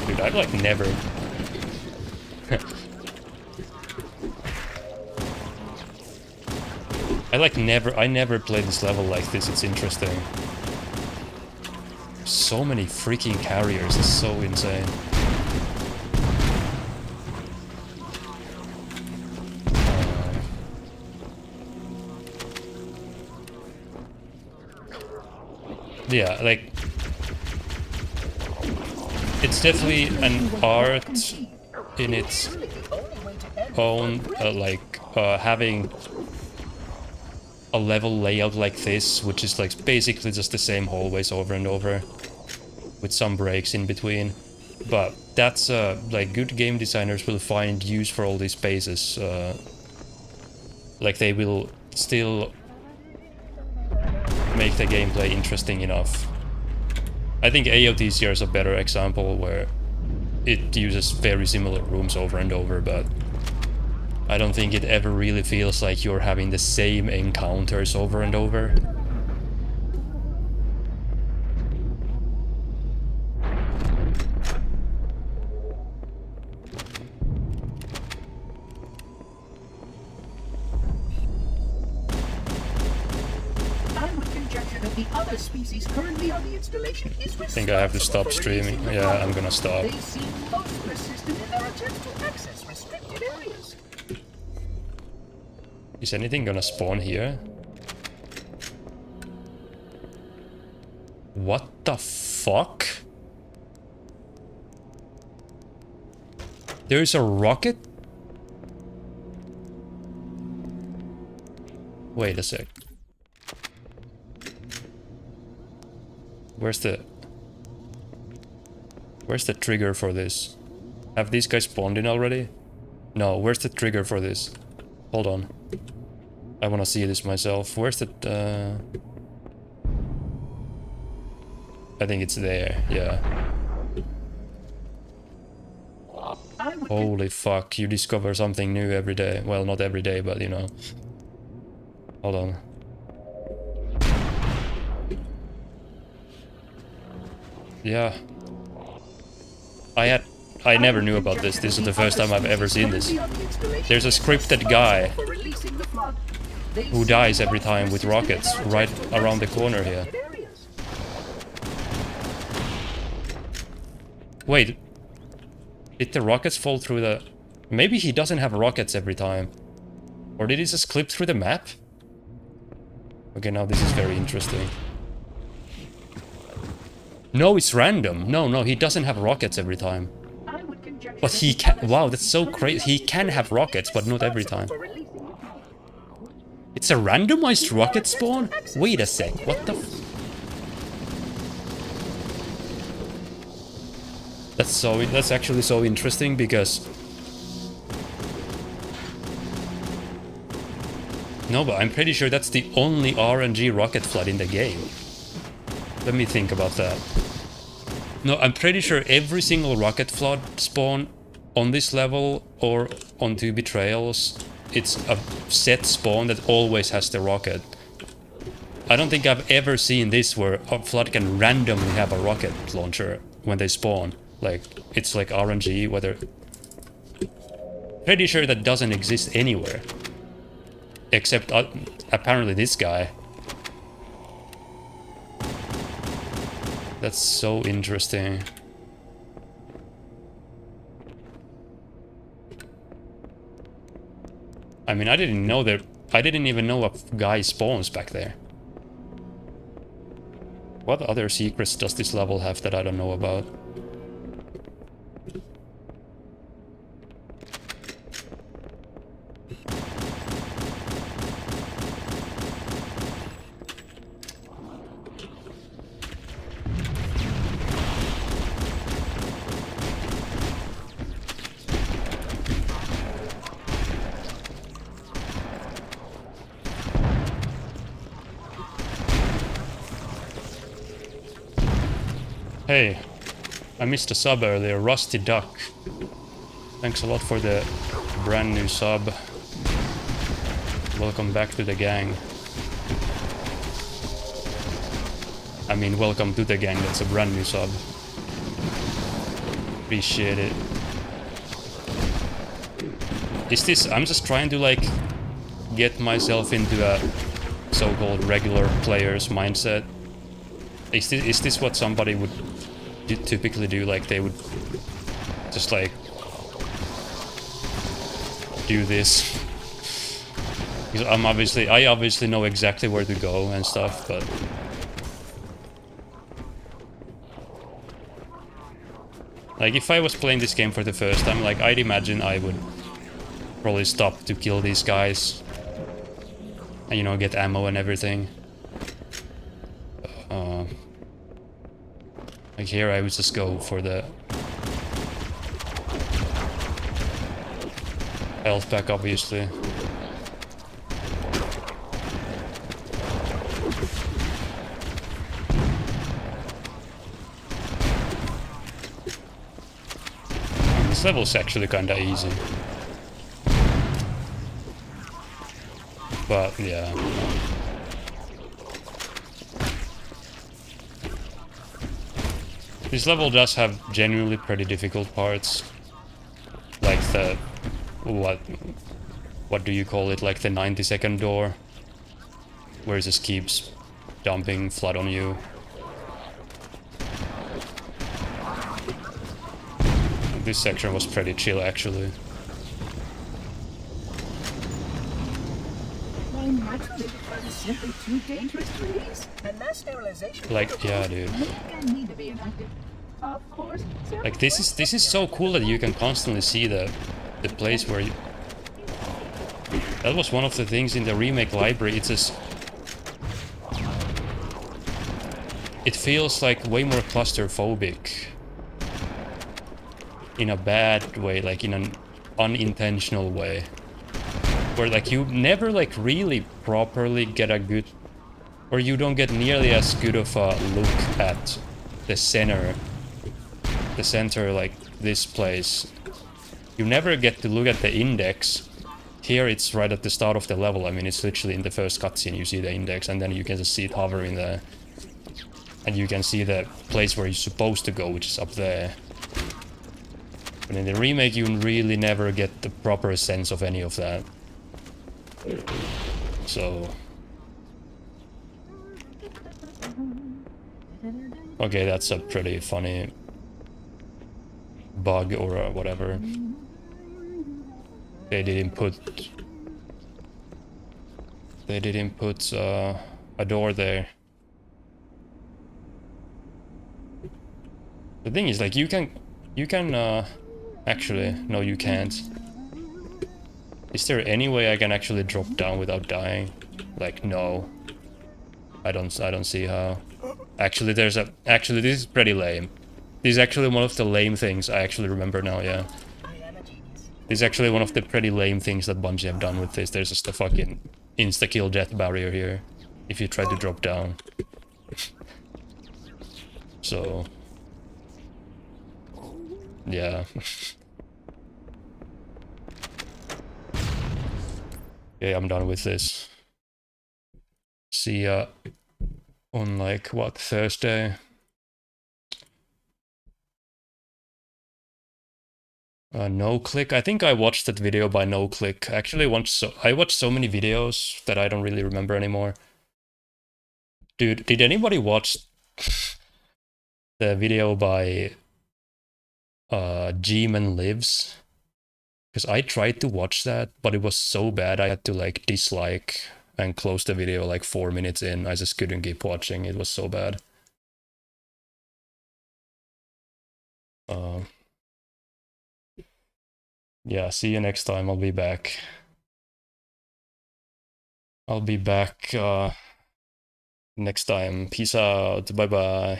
Dude, I've like never... I never played this level like this, it's interesting. So many freaking carriers, it's so insane. Yeah, like... It's definitely an art in its own, having a level layout like this, which is like basically just the same hallways over and over, with some breaks in between. But that's like good game designers will find use for all these spaces. Like they will still make the gameplay interesting enough. I think AOTCR is a better example where it uses very similar rooms over and over, but I don't think it ever really feels like you're having the same encounters over and over. The species currently on the installation is I think I have to stop streaming. Yeah, I'm gonna stop. They seem most persistent in their attempts to access restricted areas. Is anything gonna spawn here? What the fuck? There's a rocket? Wait a sec. Where's the trigger for this? Have these guys spawned in already? No, where's the trigger for this? Hold on. I wanna see this myself. Where's the... I think it's there, yeah. Holy fuck, you discover something new every day. Well, not every day, but you know. Hold on. Yeah. I never knew about this. This is the first time I've ever seen this. There's a scripted guy who dies every time with rockets right around the corner here. Wait. Did the rockets fall through the... Maybe he doesn't have rockets every time. Or did he just clip through the map? Okay, now this is very interesting. No, it's random. No, he doesn't have rockets every time. I would conjecture But he can. Wow, that's so crazy. He can have rockets, but not every time. for releasing it. It's a randomized rocket spawn? Wait a sec. What the? That's actually so interesting because. No, but I'm pretty sure that's the only RNG rocket flood in the game. Let me think about that. No, I'm pretty sure every single rocket flood spawn on this level or on 2 Betrayals, it's a set spawn that always has the rocket. I don't think I've ever seen this where a flood can randomly have a rocket launcher when they spawn. Like, it's like RNG, whether... Pretty sure that doesn't exist anywhere. Except, apparently this guy. That's so interesting. I mean, I didn't even know a guy spawns back there. What other secrets does this level have that I don't know about? Hey, I missed a sub earlier, Rusty Duck. Thanks a lot for the brand new sub. Welcome back to the gang. I mean, welcome to the gang, that's a brand new sub. Appreciate it. Is this... I'm just trying to, like, get myself into a so-called regular player's mindset. Is this what somebody would typically do? Like, they would just, like, do this? Because I obviously know exactly where to go and stuff, but... Like, if I was playing this game for the first time, like, I'd imagine I would probably stop to kill these guys. And, you know, get ammo and everything. Like, here I would just go for the health pack, obviously. This level's actually kinda easy. But, yeah. This level does have genuinely pretty difficult parts. Like the... What do you call it? Like the 90-second door. Where it just keeps dumping flood on you. This section was pretty chill, actually. Simply too dangerous to release, and mass sterilization. Like, yeah, dude. Need to be enacted. Of course. Like, this is so cool that you can constantly see the place where you... That was one of the things in the remake library. It's just... It feels like way more claustrophobic. In a bad way, like in an unintentional way. Where, like, you never, like, really properly get a good... Or you don't get nearly as good of a look at the center. The center, like, this place. You never get to look at the index. Here it's right at the start of the level. I mean, it's literally in the first cutscene you see the index, and then you can just see it hovering there. And you can see the place where you're supposed to go, which is up there. But in the remake you really never get the proper sense of any of that. So... Okay, that's a pretty funny bug or whatever. They didn't put a door there. The thing is, like, you can actually, no, you can't. Is there any way I can actually drop down without dying? Like, no. I don't see how. Actually, actually, this is pretty lame. This is actually one of the lame things I actually remember now, yeah. This is actually one of the pretty lame things that Bungie have done with this. There's just a fucking insta-kill death barrier here, if you try to drop down. So... yeah. Okay, I'm done with this. See ya on, like, what, Thursday? No Click. I think I watched that video by No Click. Actually, I watched so many videos that I don't really remember anymore. Dude, did anybody watch the video by G-Man Lives? Because I tried to watch that, but it was so bad I had to, like, dislike and close the video like 4 minutes in. I just couldn't keep watching. It was so bad. Yeah, see you next time. I'll be back. I'll be back next time. Peace out. Bye-bye.